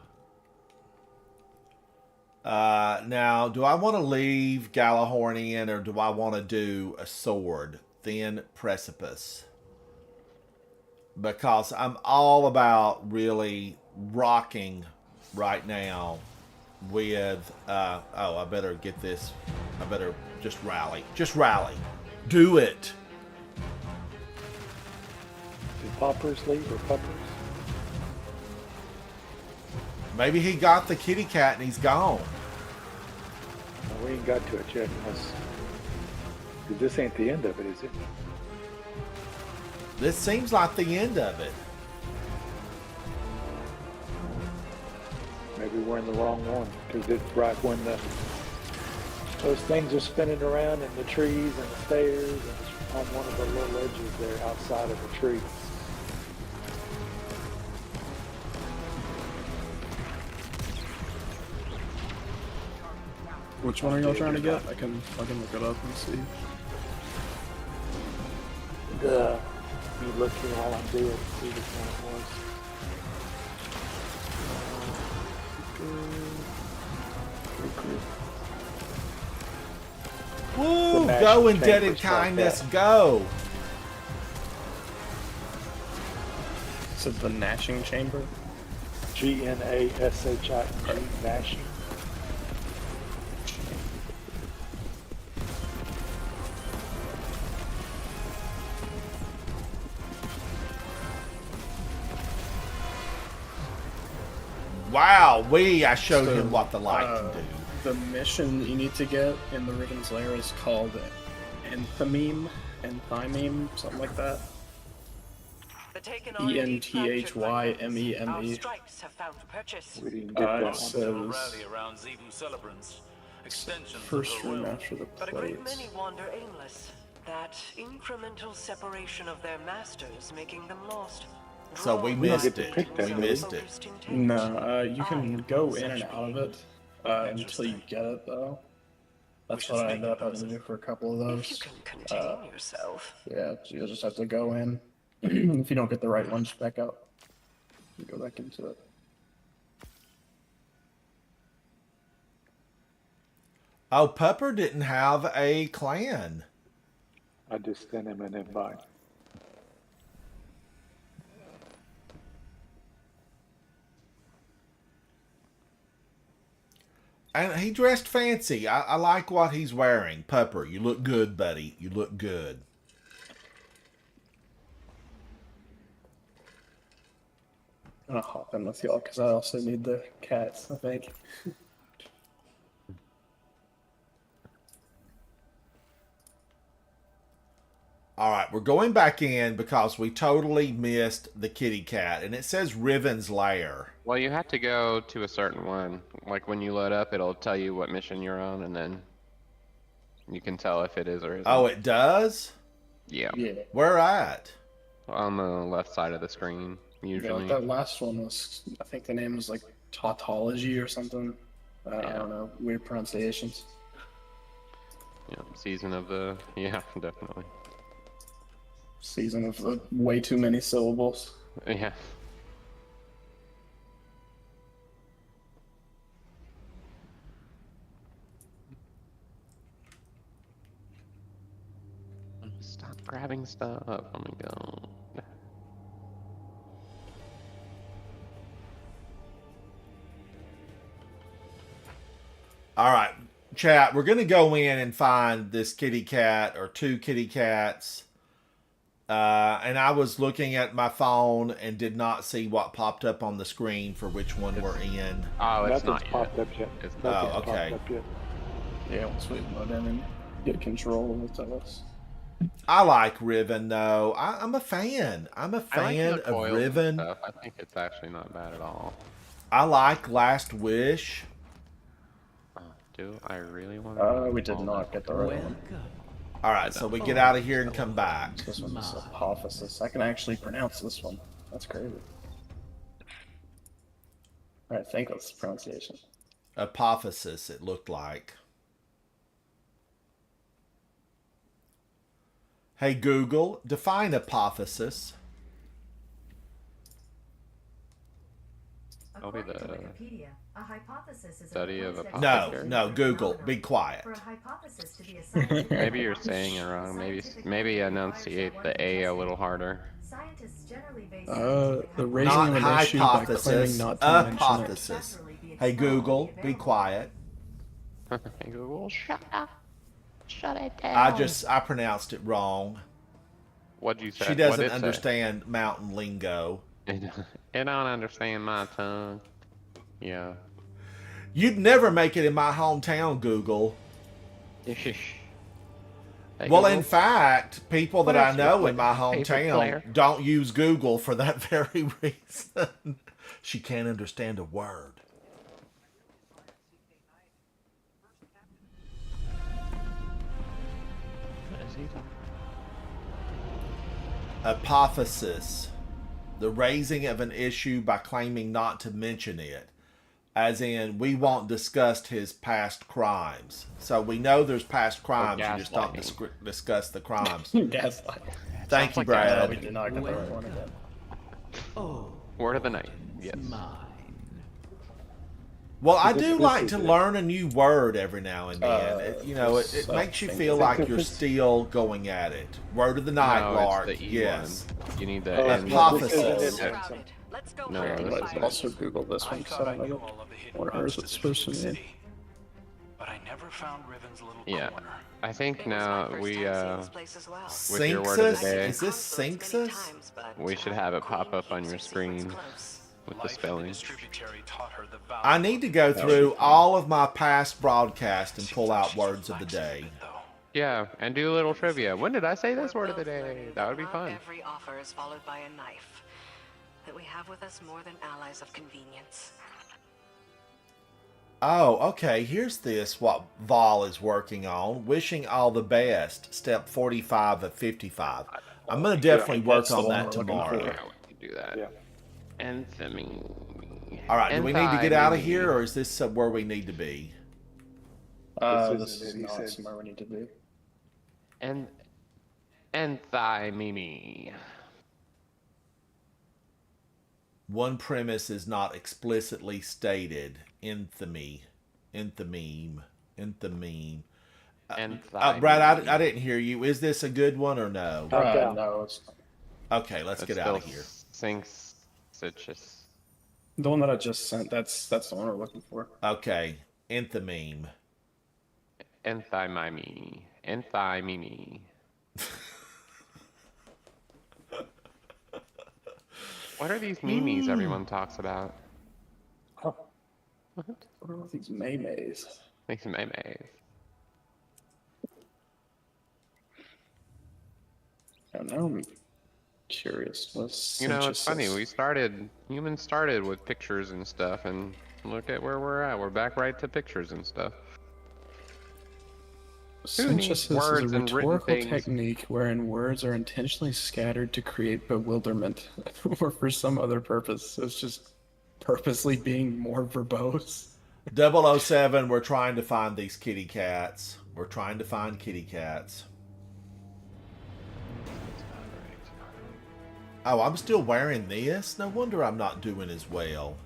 Now, do I want to leave Galahornian or do I want to do a sword? Thin Precipice. Because I'm all about really rocking right now with, oh, I better get this. I better just rally. Just rally. Do it. Did Poppers leave or Puppers? Maybe he got the kitty cat and he's gone. No, we ain't got to it yet. Unless, 'cause this ain't the end of it, is it? This seems like the end of it. Maybe we're in the wrong one. Because it's right when those things are spinning around in the trees and the stairs and it's on one of the little edges there outside of the tree. Which one are y'all trying to get? I can look it up and see. Me looking while I'm doing it, see which one it was. Woo! The Go, National indebted Chamber's like kindness, that. go! Is it the Gnashing Chamber? Gnashing, Gnashing. Wow, I showed So, him what the light can do. The mission you need to get in the Riven's Lair is called Enthymeme, something like that. taken already ENTHYMEME. Our strikes have found purchase. We didn't get that It one. says Rally around Zevum celebrants. Extensions of first the room realm. after the But a great plates. many wander aimless. That incremental separation of their masters making them lost. So we Drawn missed get to it. pick them, We do we? missed it. focused intent. No, you can I go am in and such out of being. it until you get it, though. That's should what I speak ended up about having to it. do for a couple of If you those. can contain yourself. Yeah, so you'll just have to go in. If you don't get the right one, just back out. You go back into it. Oh, Pepper didn't have a clan. I just sent him an invite. And he dressed fancy. I like what he's wearing. Pepper, you look good, buddy. You look good. I'm gonna hop in with y'all because I also need the cats, I think. All right, we're going back in because we totally missed the kitty cat. And it says Riven's Lair. Well, you have to go to a certain one. Like when you load up, it'll tell you what mission you're on, and then you can tell if it is or isn't. Oh, it does? Yeah. Yeah. Where at? On the left side of the screen, Yeah, usually. that last one was, I think the name was like tautology or something. I Yeah. don't know, weird pronunciations. Yeah, season of the. Yeah, definitely. Season of way too many syllables. Yeah. Stop grabbing stuff. Let me go. All right, chat, we're going to go in and find this kitty cat or two kitty cats. And I was looking at my phone and did not see what popped up on the screen for which one we're in. Oh, it's Nothing's not yet. popped up yet. It's Oh, Nothing's okay. popped up yet. Yeah, once we load in and get control of us. I like Riven, though. I'm a fan. I'm a I like fan the of coils and Riven. stuff. I think it's actually not bad at all. I like Last Wish. Do I really want to? We did not get the right one. Welcome. All right, so we get out of here and come back. This one's Apophysis. I can actually pronounce this one. That's crazy. I think that's the pronunciation. Apophysis, it looked like. Hey, Google, define apophysis. I'll be the Wikipedia, a hypothesis is study of proposed apophysis. No, Google, be quiet. For a hypothesis to be a scientific Maybe you're saying it wrong. Maybe enunciate the A a little harder. Scientists generally base The raising Not of an issue by hypothesis, claiming not to mention it. apophysis. Hey, Google, be quiet. Hey Google, shut up. Shut it down. I pronounced it wrong. What'd you say? She doesn't understand mountain lingo. It don't understand my tongue. Yeah. You'd never make it in my hometown, Google. Hey, Well, Google. in fact, people that What I else know you in my put paper player? hometown don't use Google for that very reason. She can't understand a word. What is he talking Apophysis. The raising of an issue by claiming not to mention it. As in, we won't discuss his past crimes. So we know there's past crimes, you just don't discuss the crimes. Gaslight. Thank you, like Brad. We did not get the right one again. Oh, Word of the night. Yes. mine. Well, I This- do this like is to it. learn a new word every now and then. It so makes you thank feel you. like you're still going at it. Word of the night, No, Lark. it's the E Yes. one. You need the Oh, N. Apophysis. Let's go No, find this the is Let's fire. also Google this I one because thought I I don't knew know all of the hidden what roads hers it's to supposed to Dreaming mean. City, but I never found Riven's little Yeah. corner. I think It was my now first we time seeing this place as well. with your word of the Synxus? day. Is this Synxus? We should have it pop up on your screen with the Life in the spelling. distributary taught her the value I need to go through all of my past broadcasts and pull out words of the day. Yeah, and do a little trivia. When did I say this word of the We're both day? learning That would be not fun. every offer is followed by a knife. That we have with us more than allies of convenience. Oh, okay. Here's this what Vol is working on. Wishing all the best. Step 45 of 55. I'm gonna definitely work that's the on one that we're looking tomorrow. for. Yeah, we can do that. Yeah. Anthony. All right. Do we need to get out of Anthony. here, or is this where we need to be? This is not somewhere we need to be. And Mimi. One premise is not explicitly stated. Enthemy. Brad, I didn't hear you. Is this a good one or no? No, it's Okay, let's get out of here. Sinks. Citrus. the one that I just sent. That's the one we're looking for. Okay, enthymeme. Enthymime. What are these memes everyone talks about? Huh. What are all these maymays? These memes. I don't know. I'm curious. You know, it's funny. Humans started with pictures and stuff, and look at where we're at. We're back right to pictures and stuff. Synthesis is a words and written rhetorical things? technique wherein words are intentionally scattered to create bewilderment or for some other purpose. So it's just purposely being more verbose. 007, we're trying to find these kitty cats. We're trying to find kitty cats. Oh, I'm still wearing this? No wonder I'm not doing as well.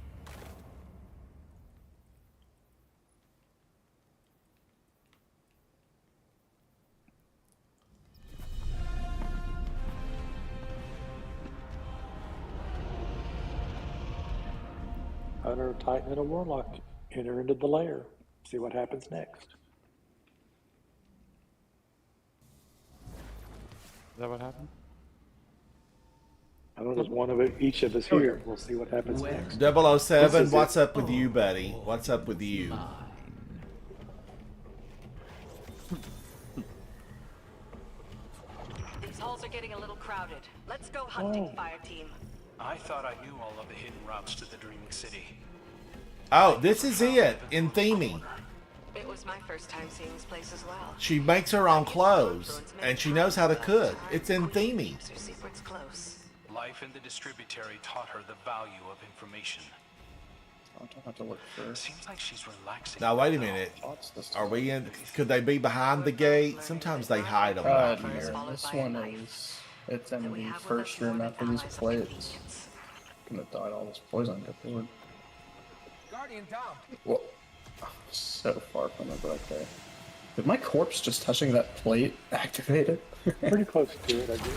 Hunter, Titan, and a Warlock enter into the lair. See what happens next. Is that what happened? I know there's one of each of us here. We'll see what happens next. 007, what's up with you, buddy? What's up with you? These halls are getting a little crowded. Let's go hunting, fire team. I thought I knew all of the hidden routes to the Dreaming City. Oh, this is it, in theming. It was my first time seeing this place as well. She makes her own clothes, and she knows how to cook. It's in theming. Her secret's close. Life in the distributary taught her the value of information. I don't have to look for. Seems like she's relaxing. Now, wait a minute. Are we in? Could they be behind the gate? Sometimes they hide them out No, here. this one is. It's in the first room after these plates. Gonna die to all this poison. Get forward. Guardian down. Whoa. So far from it right there. Did my corpse just touching that plate activate it? Pretty close to it, I guess.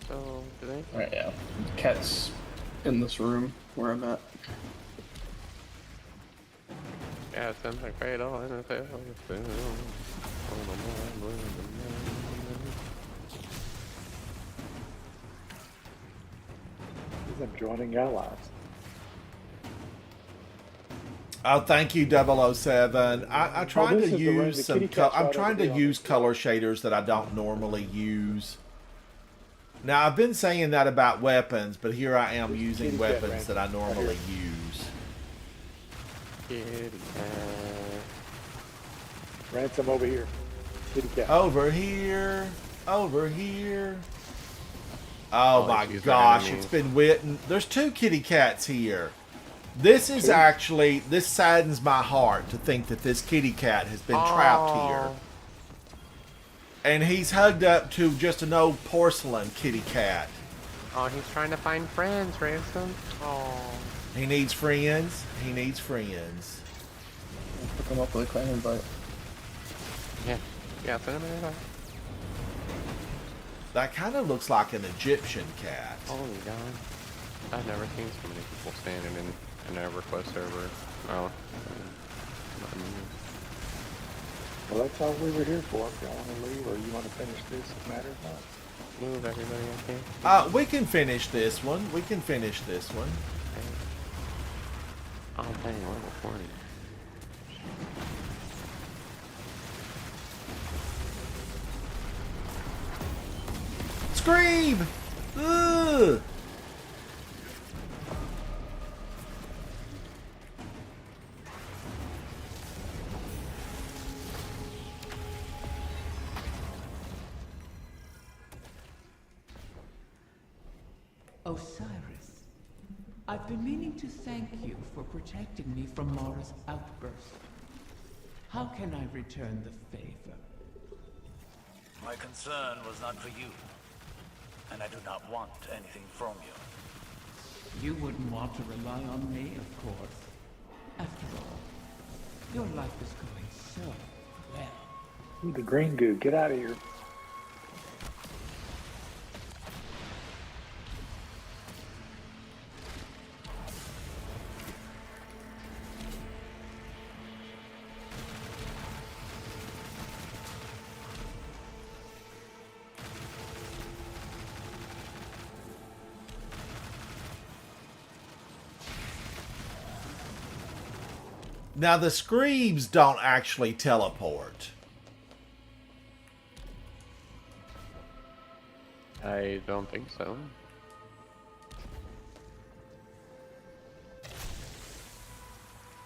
So, do they? Alright, yeah. Cat's in this room where I'm at. Yeah, it sounds like fatal and it fails. He's joining allies. Oh, thank you, 007. I tried this to is the room, use the some. kitty cat's I'm right trying over to there on use the color shaders that I don't normally use. Now, I've been saying that about weapons, but here I am using kitty cat, weapons Randy. that I normally Right use. Kitty cat. Ransom over here. Kitty cat. Over here. Over here. Oh Oh, my she's gosh, behind me. it's been written. There's two kitty cats here. This is actually, this saddens my heart to think that this kitty cat has been trapped here. And he's hugged up to just an old porcelain kitty cat. Oh, he's trying to find friends, Ransom. Oh. He needs friends. He needs friends. Pick him up with a clan invite. Yeah. Yeah, send him an invite. That kind of looks like an Egyptian cat. Holy God. I've never seen so many people standing in an EverQuest server. Oh. Well, that's all we were here for. If y'all want to leave or you want to finish this, it matters not. Move everybody I can. We can finish this one. We can finish this one. Oh, dang, level 40. Scream! Ugh! Osiris, I've been meaning to thank you for protecting me from Mara's outburst. How can I return the favor? My concern was not for you, and I do not want anything from you. You wouldn't want to rely on me, of course. After all, your life is going so well. Ooh, the green goo, get out of here. Now the Screebs don't actually teleport. I don't think so.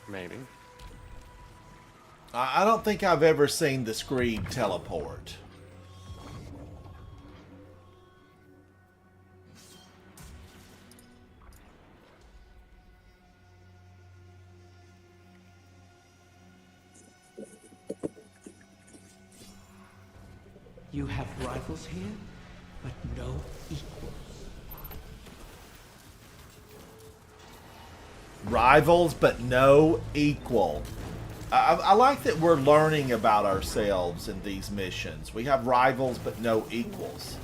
Maybe. I don't think I've ever seen the Screeb teleport. You have rivals here, but no equals. Rivals, but no equal. I like that we're learning about ourselves in these missions. We have rivals, but no equals.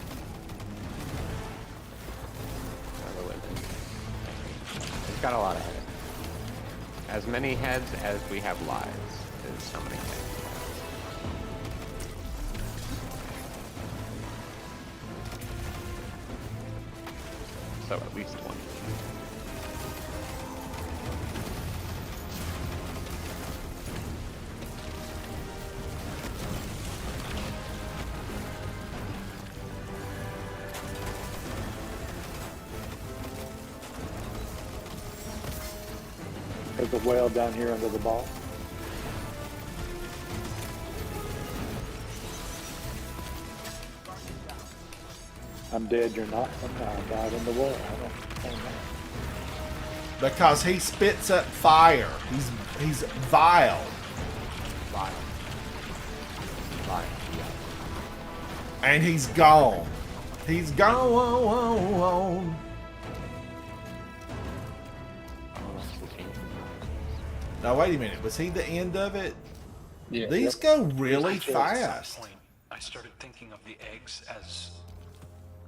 We've got a lot of heads. As many heads as we have lives is so many heads. So at least one. There's a whale down here under the ball. I'm dead, you're not. I died in the wall. I don't understand that. Because he spits up fire. He's vile. Vile. Vile. Yeah. And he's gone. He's gone. Now wait a minute. Was he the end of it? Yeah. These go really At some fast. point, I started thinking of the eggs as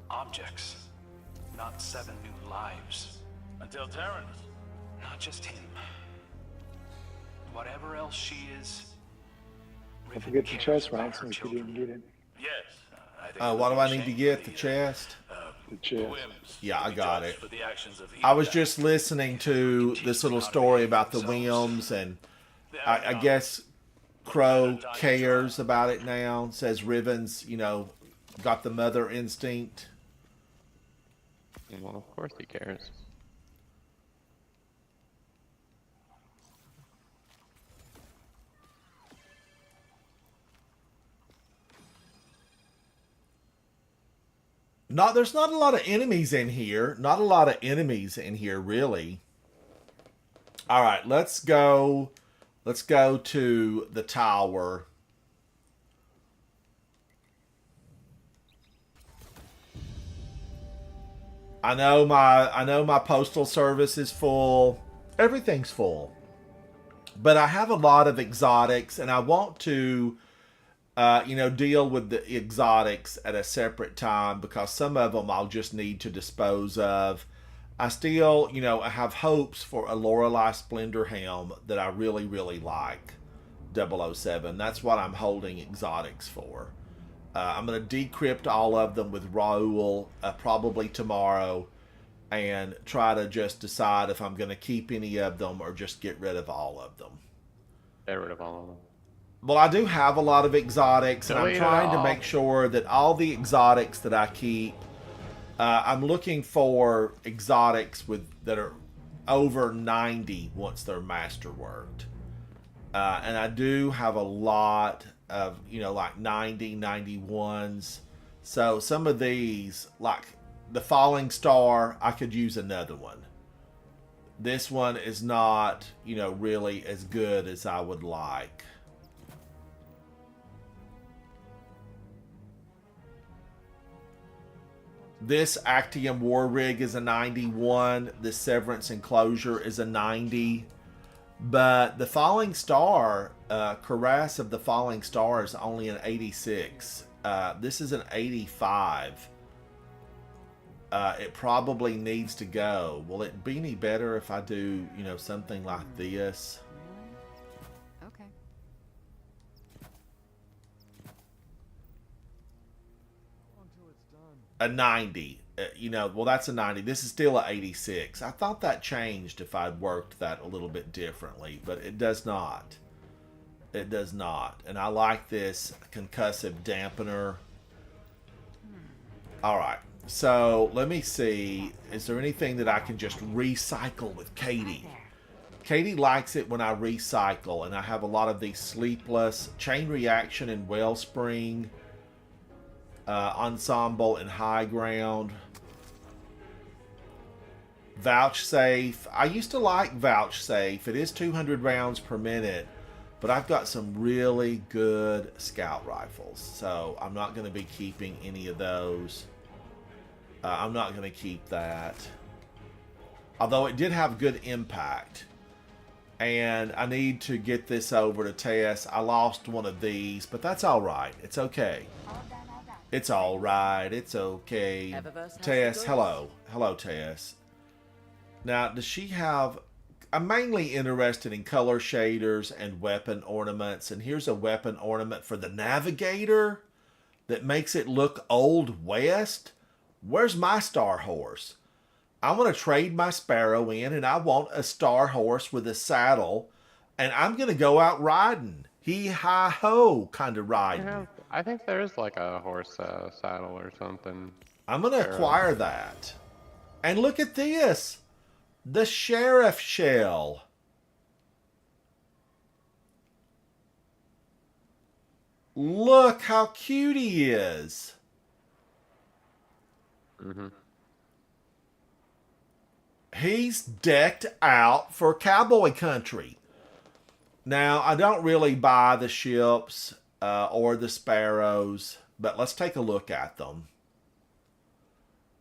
objects, not 7 new lives. Until Terrence. Not just him. Whatever else she is. Don't forget the chest ransom if you didn't get it. Yes. What do I need to get? The chest? The chest. Yeah, I got it. I was just listening to this little story about the Whims, and I guess Crow cares about it now. Says Riven's, got the mother instinct. Well, of course he cares. There's not a lot of enemies in here. Not a lot of enemies in here, really. All right, let's go. Let's go to the tower. I know my postal service is full. Everything's full. But I have a lot of exotics, and I want to deal with the exotics at a separate time, because some of them I'll just need to dispose of. I still, I have hopes for a Lorelei Splendor helm that I really, really like. 007. That's what I'm holding exotics for. I'm going to decrypt all of them with Raoul probably tomorrow. and try to just decide if I'm going to keep any of them or just get rid of all of them. Get rid of all of them. Well, I do have a lot of exotics, and I'm Delete it trying to all. make sure that all the exotics that I keep, I'm looking for exotics that are over 90 once they're masterworked. And I do have a lot of, like 90, 91s. So some of these, like the Falling Star, I could use another one. This one is not, really as good as I would like. This Actium War Rig is a 91. This Severance Enclosure is a 90. But the Falling Star, Cuirass of the Falling Star is only an 86. This is an 85. It probably needs to go. Will it be any better if I do, something like this? Okay. A 90. Well, that's a 90. This is still a 86. I thought that changed if I'd worked that a little bit differently, but it does not. It does not. And I like this concussive dampener. All right. So let me see. Is there anything that I can just recycle with Katie? Katie likes it when I recycle, and I have a lot of these Sleepless, Chain Reaction, and Wellspring, Ensemble, and High Ground. Vouchsafe. I used to like Vouchsafe. It is 200 rounds per minute, but I've got some really good scout rifles, so I'm not going to be keeping any of those. I'm not going to keep that. Although it did have good impact. And I need to get this over to Tess. I lost one of these, but that's all right. It's okay. It's all right. It's okay. Tess, hello. Hello, Tess. Now, does she have... I'm mainly interested in color shaders and weapon ornaments. And here's a weapon ornament for the Navigator that makes it look Old West. Where's my Star Horse? I want to trade my Sparrow in, and I want a Star Horse with a saddle. And I'm going to go out riding. Hee-hi-ho kind of riding. Yeah, I think there is like a horse saddle or something. I'm going to acquire that. And look at this. The Sheriff Shell. Look how cute he is. Mm-hmm. He's decked out for cowboy country. Now, I don't really buy the ships or the sparrows, but let's take a look at them.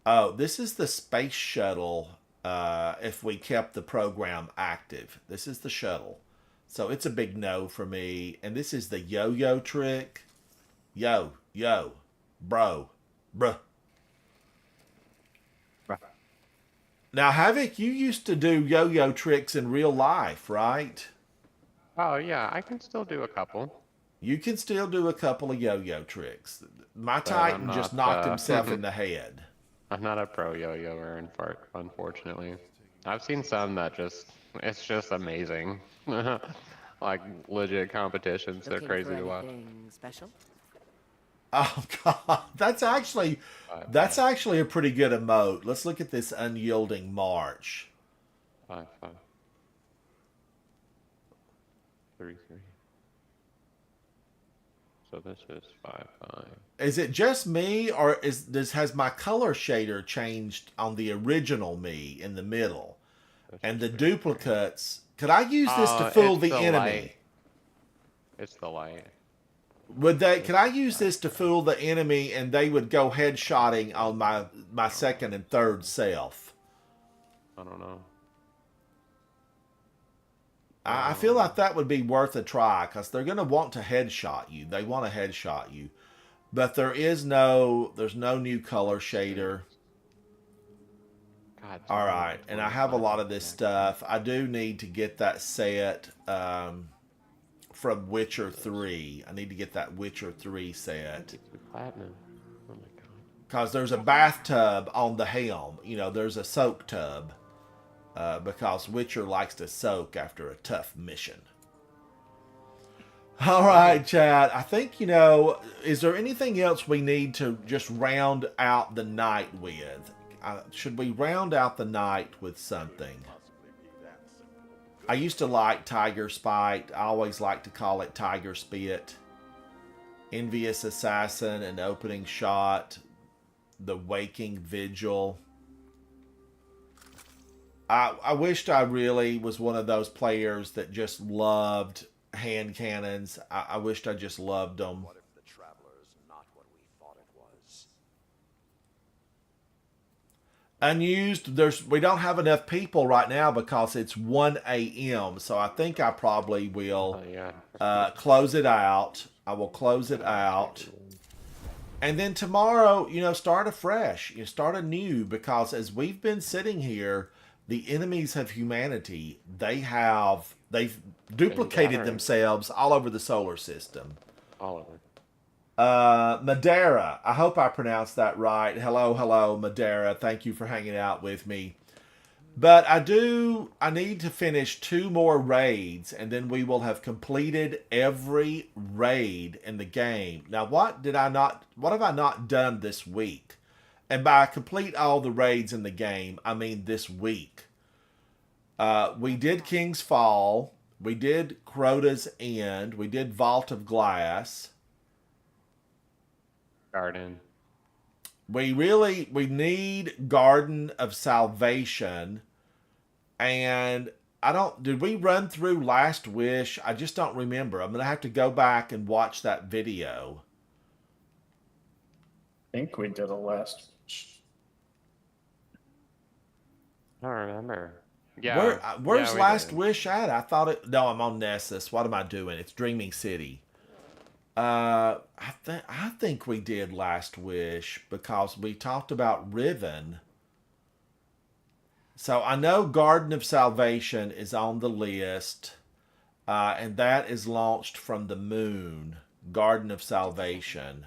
Oh, this is the space shuttle if we kept the program active. This is the shuttle. So it's a big no for me. And this is the yo-yo trick. Yo, bro, bruh. Now, Havoc, you used to do yo-yo tricks in real life, right? Oh, yeah, I can still do a couple. You can still do a couple of yo-yo tricks. My Titan just knocked himself in the head. I'm not a pro yo-yoer, unfortunately. I've seen some that it's just amazing. Like legit competitions, they're crazy to watch. Special? Oh God, that's actually a pretty good emote. Let's look at this unyielding march. 5-5. 3-3. So this is 5-5. Is it just me, or has my color shader changed on the original me in the middle? And the duplicates. Could I use this to fool the enemy? Light. It's the light. Could I use this to fool the enemy and they would go headshotting on my second and third self? I don't know. I feel like that would be worth a try because they're going to want to headshot you. They want to headshot you. But there's no new color shader. God, all right. And I have a lot of this stuff. I do need to get that set from Witcher 3. I need to get that Witcher 3 set. Platinum. Oh my God. Because there's a bathtub on the helm. You know, there's a soak tub. Because Witcher likes to soak after a tough mission. All right, Chad. I think, is there anything else we need to just round out the night with? Should we round out the night with something? I used to like Tiger Spite. I always like to call it Tiger Spit. Envious Assassin, an opening shot. The Waking Vigil. I wished I really was one of those players that just loved hand cannons. I wished I just loved them. What if the Traveler's not what we thought it was? Unused, we don't have enough people right now because it's 1 a.m. So I think I probably will close it out. I will close it out. And then tomorrow, start afresh. Start anew, because as we've been sitting here, the enemies of humanity, they've duplicated themselves all over the solar system. All over. Madeira, I hope I pronounced that right. Hello, Madeira. Thank you for hanging out with me. But I need to finish 2 more raids, and then we will have completed every raid in the game. Now, what have I not done this week? And by complete all the raids in the game, I mean this week. We did King's Fall. We did Crota's End. We did Vault of Glass. Garden. We need Garden of Salvation. And did we run through Last Wish? I just don't remember. I'm going to have to go back and watch that video. I think we did a Last Wish. I don't remember. Yeah. Where's Last Wish at? I thought it. No, I'm on Nessus. What am I doing? It's Dreaming City. I think we did Last Wish because we talked about Riven. So I know Garden of Salvation is on the list, and that is launched from the moon. Garden of Salvation.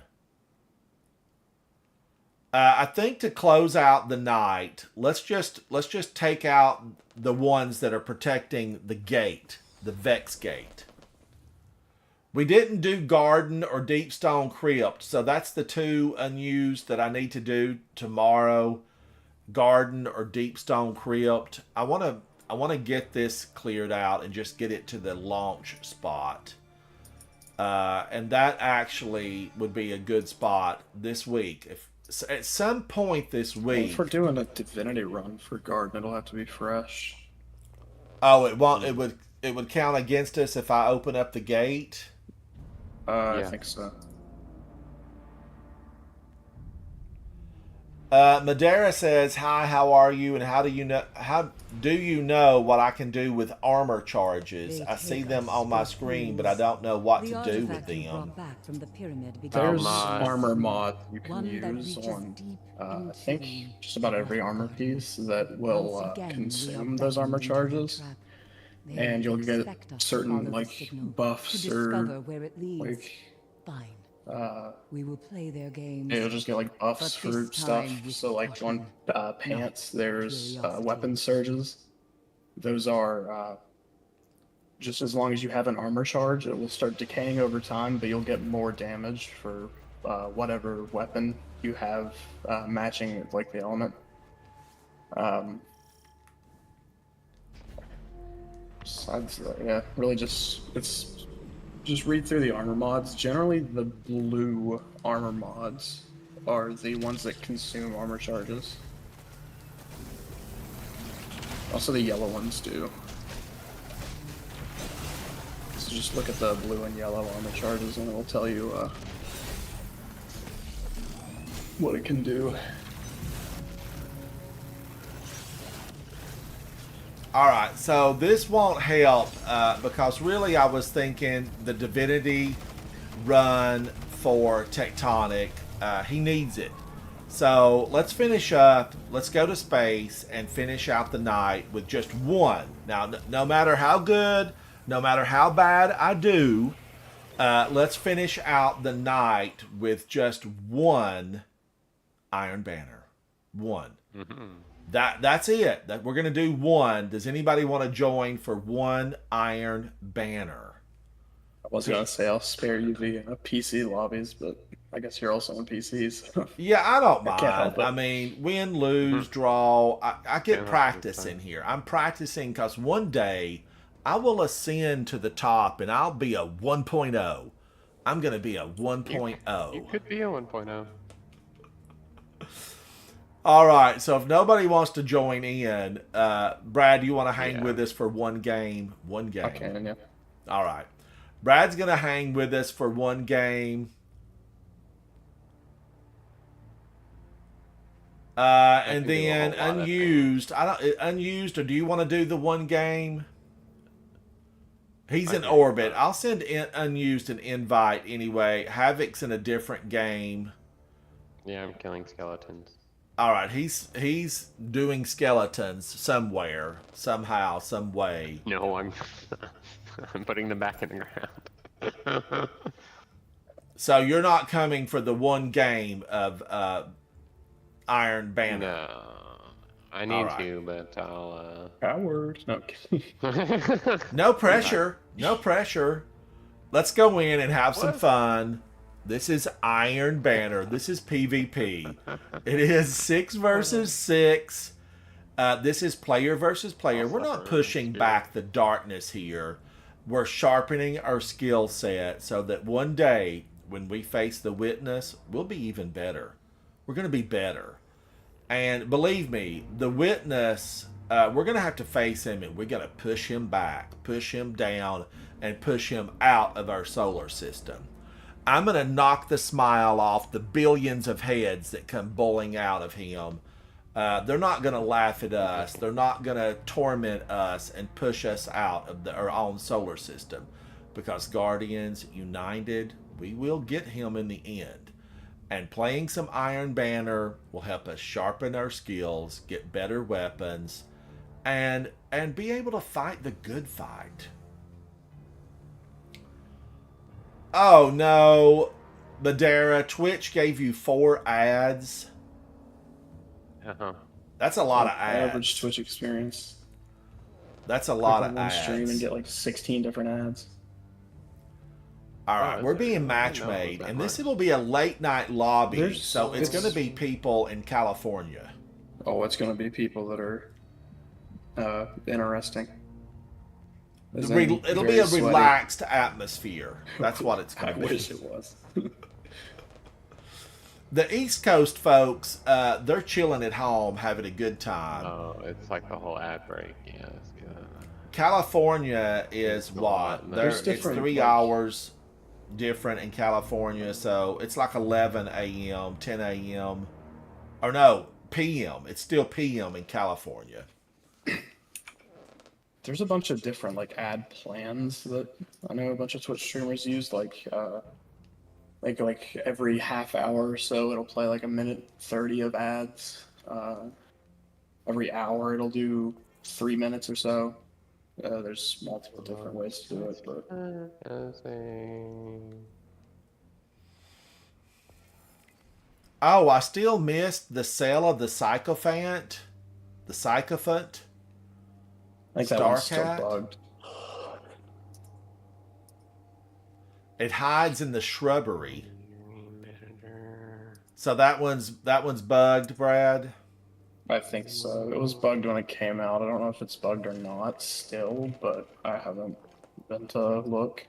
I think to close out the night, let's just take out the ones that are protecting the gate, the Vex Gate. We didn't do Garden or Deepstone Crypt, so that's the 2 unused that I need to do tomorrow. Garden or Deepstone Crypt. I want to get this cleared out and just get it to the launch spot. And that actually would be a good spot this week. If at some point this week, if we're doing a Divinity run for Garden, it'll have to be fresh. Oh, it won't. It would count against us if I open up the gate. I think so. Madeira says, "Hi, how are you? And how do you know what I can do with armor charges? I see them on my screen, but I don't know what to do with them." There's armor mod you can use on, I think, just about every armor piece that will consume those armor charges, and you'll get certain buffs or we will play their games. you'll just get buffs for stuff. So on pants, there's weapon surges. Those are just as long as you have an armor charge, it will start decaying over time, but you'll get more damage for whatever weapon you have matching the element. Besides that, really just read through the armor mods. Generally, the blue armor mods are the ones that consume armor charges. Also, the yellow ones do. So just look at the blue and yellow armor charges, and it will tell you what it can do. Alright, so this won't help because really I was thinking the Divinity run for Tectonic. He needs it. So let's finish up. Let's go to space and finish out the night with just 1. Now, no matter how good, no matter how bad I do, let's finish out the night with just 1 Iron Banner. 1. Mm-hmm. That's it. That we're gonna do 1. Does anybody want to join for 1 Iron Banner? I was gonna say I'll spare you the PC lobbies, but I guess you're also on PCs. Yeah, I don't I can't help mind. it. I mean, win, lose, draw. I get Yeah, practice that's fine. in here. I'm practicing because one day I will ascend to the top and I'll be a 1.0. I'm going to be a 1.0. You could be a 1.0. All right, so if nobody wants to join in, Brad, you want to hang with us for 1 game? 1 game. I can, yeah. All right. Brad's going to hang with us for 1 game. And then unused. Unused, or do you want to do the 1 game? He's in orbit. I'll send unused an invite anyway. Havoc's in a different game. Yeah, I'm killing skeletons. All right, he's doing skeletons somewhere, somehow, some way. No, I'm I'm putting them back in the ground. So you're not coming for the 1 game of Iron Banner. No, I need to, but I'll. Coward. No. No pressure. No pressure. Let's go in and have some fun. This is Iron Banner. This is PvP. It is 6 versus 6. This is player versus player. We're not pushing back the darkness here. We're sharpening our skill set so that one day when we face the Witness, we'll be even better. We're going to be better. And believe me, the Witness, we're going to have to face him and we're going to push him back, push him down, and push him out of our solar system. I'm going to knock the smile off the billions of heads that come bowling out of him. They're not going to laugh at us. They're not going to torment us and push us out of our own solar system. Because Guardians United, we will get him in the end. And playing some Iron Banner will help us sharpen our skills, get better weapons, and be able to fight the good fight. Oh no, Madeira, Twitch gave you 4 ads. Uh-huh. That's a lot of ads. Average Twitch experience. That's a lot Click of on one ads. stream and get like 16 different ads. All right, we're being match made, and this will be a late night lobby, so it's going to be people in California. Oh, it's going to be people that are interesting. It'll be a relaxed atmosphere. That's what it's going to be. I wish it was. The East Coast folks, they're chilling at home, having a good time. Oh, it's like the whole ad break. Yes. Yeah. California is what? It's 3 hours different in California, so it's like 11 a.m., 10 a.m. Or no, p.m. It's still p.m. in California. There's a bunch of different like ad plans that I know a bunch of Twitch streamers use, like every half hour or so it'll play like 1:30 of ads. Every hour it'll do 3 minutes or so. There's multiple different ways to do it, but oh, I still missed the sale of the Sycophant. The Sycophant. I think that one's still bugged. It hides in the shrubbery. So that one's bugged, Brad? I think so. It was bugged when it came out. I don't know if it's bugged or not still, but I haven't been to look.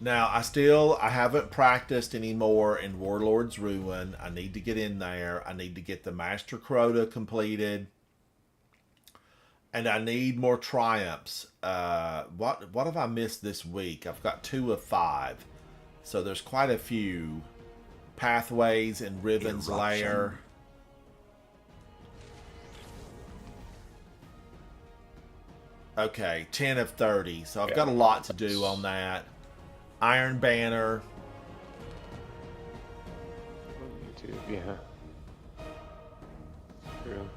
Now, I haven't practiced anymore in Warlord's Ruin. I need to get in there. I need to get the Master Crota completed. And I need more triumphs. What have I missed this week? I've got 2 of 5. So there's quite a few. Pathways in Riven's Lair. Okay, 10 of 30. So I've got a lot to do on that. Iron Banner. Yeah. True.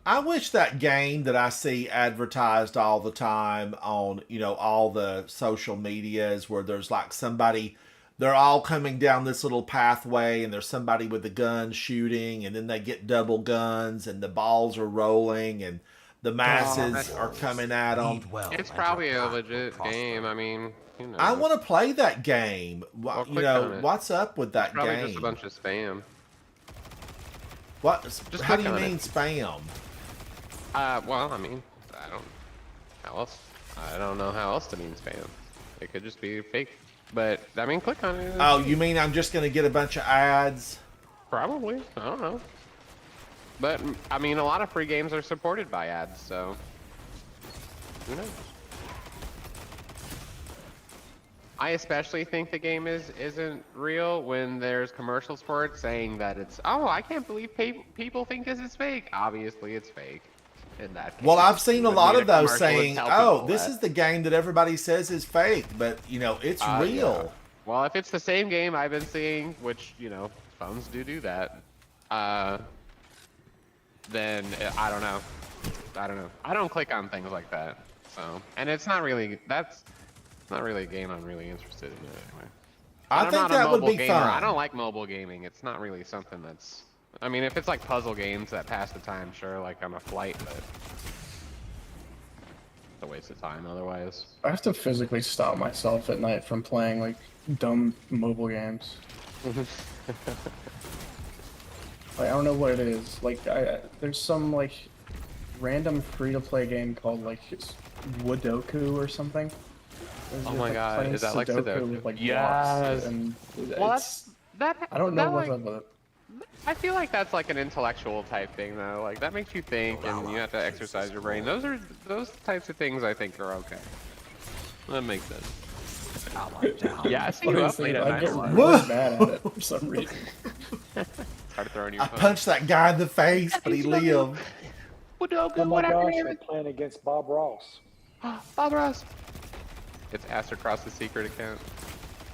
I wish that game that I see advertised all the time on, all the social medias where there's like somebody, they're all coming down this little pathway and there's somebody with a gun shooting and then they get double guns and the balls are rolling and the masses are coming at them. It's probably a legit game. I mean, who knows? I want to play that game. Well, click on it. What's up with that It's probably game? just a bunch of spam. What? Just How do click you on mean it. spam? Well, I mean, I don't know how else to mean spam. It could just be fake. But, I mean, click on it. Oh, you mean I'm just going to get a bunch of ads? Probably. I don't know. But, I mean, a lot of free games are supported by ads, so... Who knows? I especially think the game isn't real when there's commercials for it saying that it's, oh, I can't believe people think this is fake. Obviously, it's fake. In that case, well, I've seen a lot of those saying, oh, this that. is the game that everybody says is fake, but, it's real. Yeah. Well, if it's the same game I've been seeing, which, phones do that, then I don't know. I don't click on things like that. So, and it's not really, that's not really a game I'm really interested in anyway. I think that would be fun. I don't like mobile gaming. It's not really something that's, I mean, if it's like puzzle games that pass the time, sure, like on a flight, but it's a waste of time otherwise. I have to physically stop myself at night from playing like dumb mobile games. Like, I don't know what it is. Like, there's some like random free-to-play game called like Sudoku or something. Oh my god, is that like Sudoku? With, like, yes. blocks and Well, it's, I don't know what's up with it. I feel like that's like an intellectual type thing though. Like that makes you think and you have to exercise your brain. Those types of things I think are okay. That makes sense. Yeah, I see you up late at I get night. really bad at it for some reason. Started throwing your I phone. punched that guy in the face, but he lived. Oh my gosh, I'm playing against Bob Ross. Bob Ross. It's Aster Cross's secret account.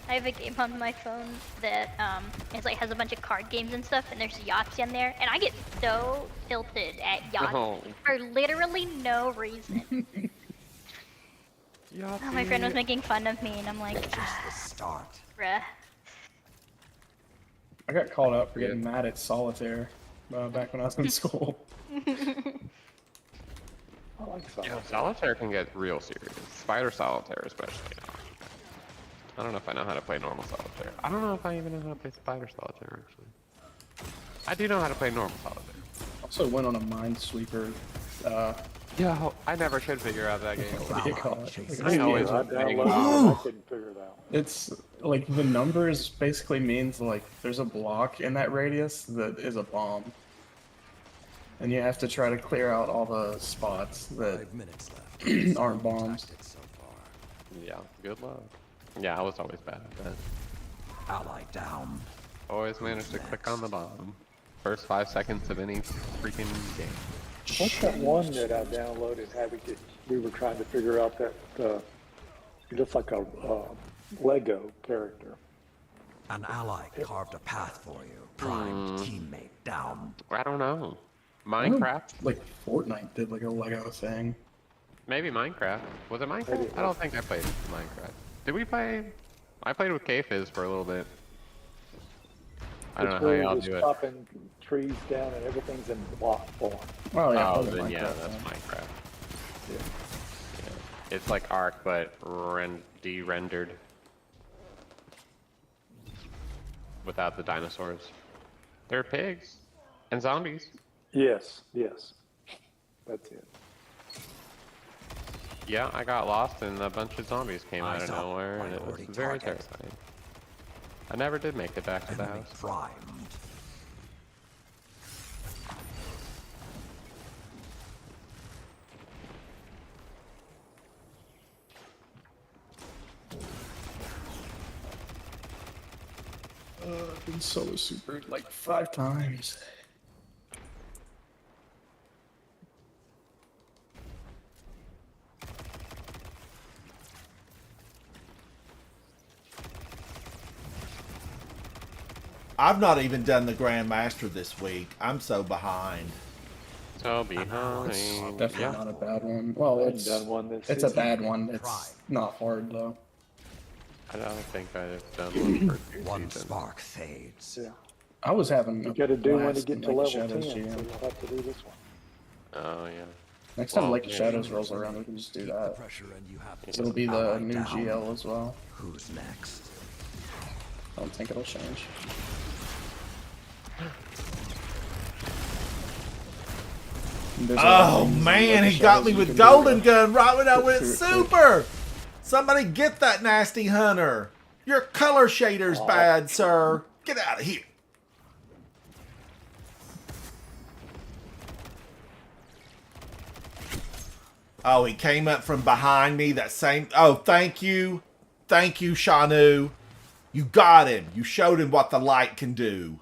I have a game on my phone that has a bunch of card games and stuff, and there's yachts in there, and I get so tilted at yachts for literally no reason. Oh, my friend was making fun of me, and I'm like, just the start. Bruh. I got called out for getting mad at solitaire back when I was in school. I like solitaire. Yeah, solitaire can get real serious. Spider solitaire especially. I don't know if I know how to play normal solitaire. I don't know if I even know how to play spider solitaire actually. I do know how to play normal solitaire. Also went on a minesweeper. Yeah, I never could figure out that game. What do you call it? I downloaded it, I couldn't figure it out. It's like the numbers basically means like there's a block in that radius that is a bomb. And you have to try to clear out all the spots that aren't bombs. Yeah, good luck. Yeah, I was always bad at that. Ally down. Always managed to click on the bomb. First 5 seconds of any freaking game. What's that one that I downloaded? We were trying to figure out that it looks like a Lego character. An ally carved a path for you. Primed teammate down. I don't know. Minecraft? Like Fortnite did like a Lego thing. Maybe Minecraft. Was it Minecraft? I don't think I played Minecraft. Did we play? I played with K-Fizz for a little bit. I don't know how y'all do it. Chopping trees down and everything's in block form. Oh yeah, oh, then yeah, that's Minecraft. Yeah. It's like Ark, but de-rendered. Without the dinosaurs. They're pigs. And zombies. Yes, yes. That's it. Yeah, I got lost and a bunch of zombies came out of nowhere and it was very terrifying. I never did make it back to the house. Primed. I've been solo supered like 5 times. I've not even done the Grandmaster this week. I'm so behind. So behind. It's definitely Yeah. not a bad one. Well, I haven't it's done one this it's a season. bad one. It's not hard though. I don't think I've done one for 2 One seasons. spark fades. Yeah. I was having You a got to do one to blast get in, to like, level Shadows 10, GM. so you'll have to do this one. Oh yeah. Next time Well, Lake of yeah. Shadows rolls around, we can just do Keep the that. pressure and you have It'll be the allied new down. GL as well. Who's next? I don't think it'll change. There's a lot of Oh things in man, Lake he of got Shadows me you with can do golden to gun right when I get went through it quick. super. Somebody get that nasty hunter. Your color shader's bad, sir. Get out of here. Oh, he came up from behind me. That same. Oh, thank you. Thank you, Shanu. You got him. You showed him what the light can do.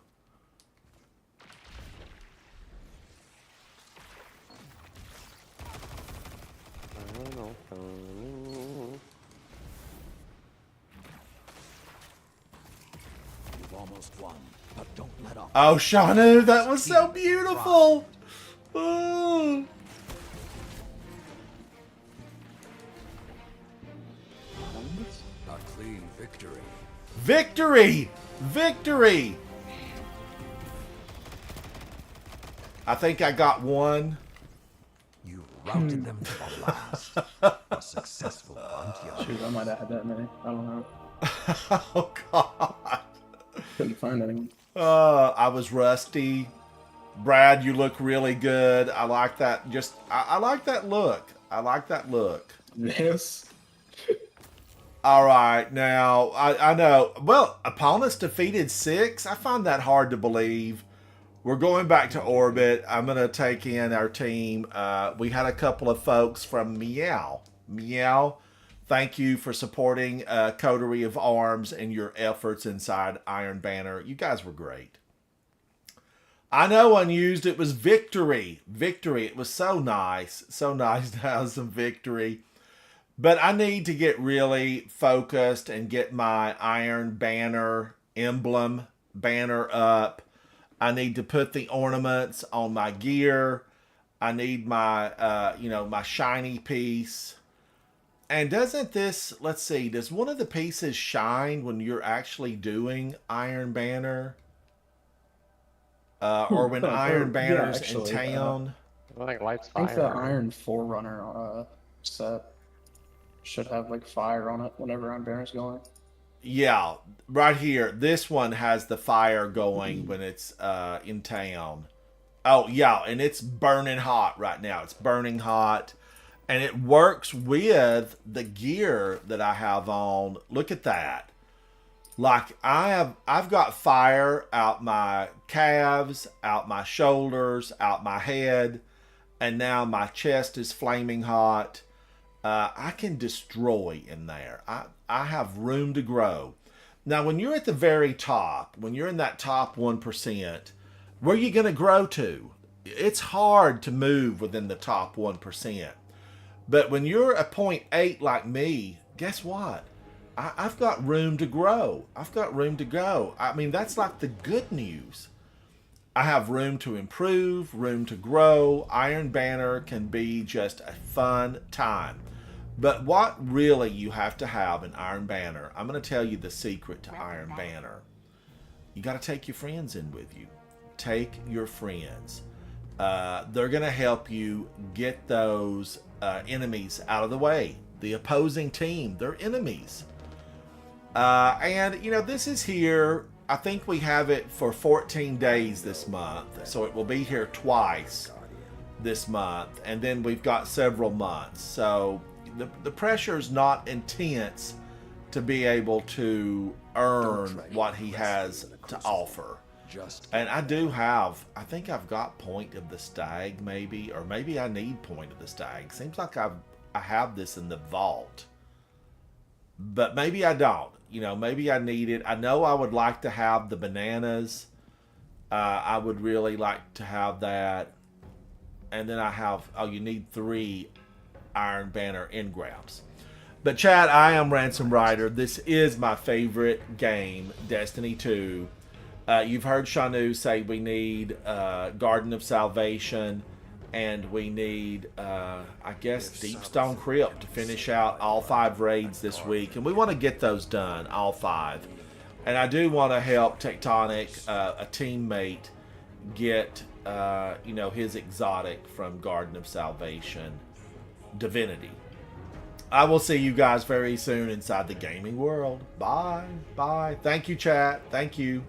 You've almost won, but don't let up. Oh, Shanu, that was so beautiful. Oh. A clean victory. Victory! Victory! I think I got one. You routed them to the last. A successful hunt, Shoot, I might have had that many. I don't know. Oh, God. Couldn't find anyone. I was rusty. Brad, you look really good. I like that. I like that look. I like that look. Yes. All right, now, I know. Well, opponents defeated 6. I find that hard to believe. We're going back to orbit. I'm going to take in our team. We had a couple of folks from Meow. Meow, thank you for supporting Coterie of Arms and your efforts inside Iron Banner. You guys were great. I know unused, it was victory. Victory. It was so nice. So nice to have some victory. But I need to get really focused and get my Iron Banner emblem banner up. I need to put the ornaments on my gear. I need my, my shiny piece. And doesn't this, let's see, does one of the pieces shine when you're actually doing Iron Banner? Or when Iron Banner's in town? Like lights I think the fire. Iron Forerunner set should have like fire on it whenever Iron Banner's going. Yeah, right here. This one has the fire going when it's in town. Oh, yeah, and it's burning hot right now. It's burning hot. And it works with the gear that I have on. Look at that. Like I've got fire out my calves, out my shoulders, out my head, and now my chest is flaming hot. I can destroy in there. I have room to grow. Now, when you're at the very top, when you're in that top 1%, where are you going to grow to? It's hard to move within the top 1%. But when you're a 0.8 like me, guess what? I've got room to grow. I've got room to go. I mean, that's like the good news. I have room to improve, room to grow. Iron Banner can be just a fun time. But what really you have to have in Iron Banner, I'm going to tell you the secret to Iron Banner. You got to take your friends in with you. Take your friends. They're going to help you get those enemies out of the way. The opposing team, they're enemies. And, this is here. I think we have it for 14 days this month. So it will be here twice this month. And then we've got several months. So the pressure is not intense to be able to earn what he has to offer. And I do have, I think I've got Point of the Stag maybe, or maybe I need Point of the Stag. Seems like I have this in the vault. But maybe I don't. Maybe I need it. I know I would like to have the bananas. I would really like to have that. And then I have, you need 3 Iron Banner engrams. But chat, I am Ransom Rider. This is my favorite game, Destiny 2. You've heard Shanu say we need Garden of Salvation. And we need, I guess, Deepstone Crypt to finish out all 5 raids this week. And we want to get those done, all 5. And I do want to help Tectonic, a teammate, get, his exotic from Garden of Salvation, Divinity. I will see you guys very soon inside the gaming world. Bye. Bye. Thank you, chat. Thank you.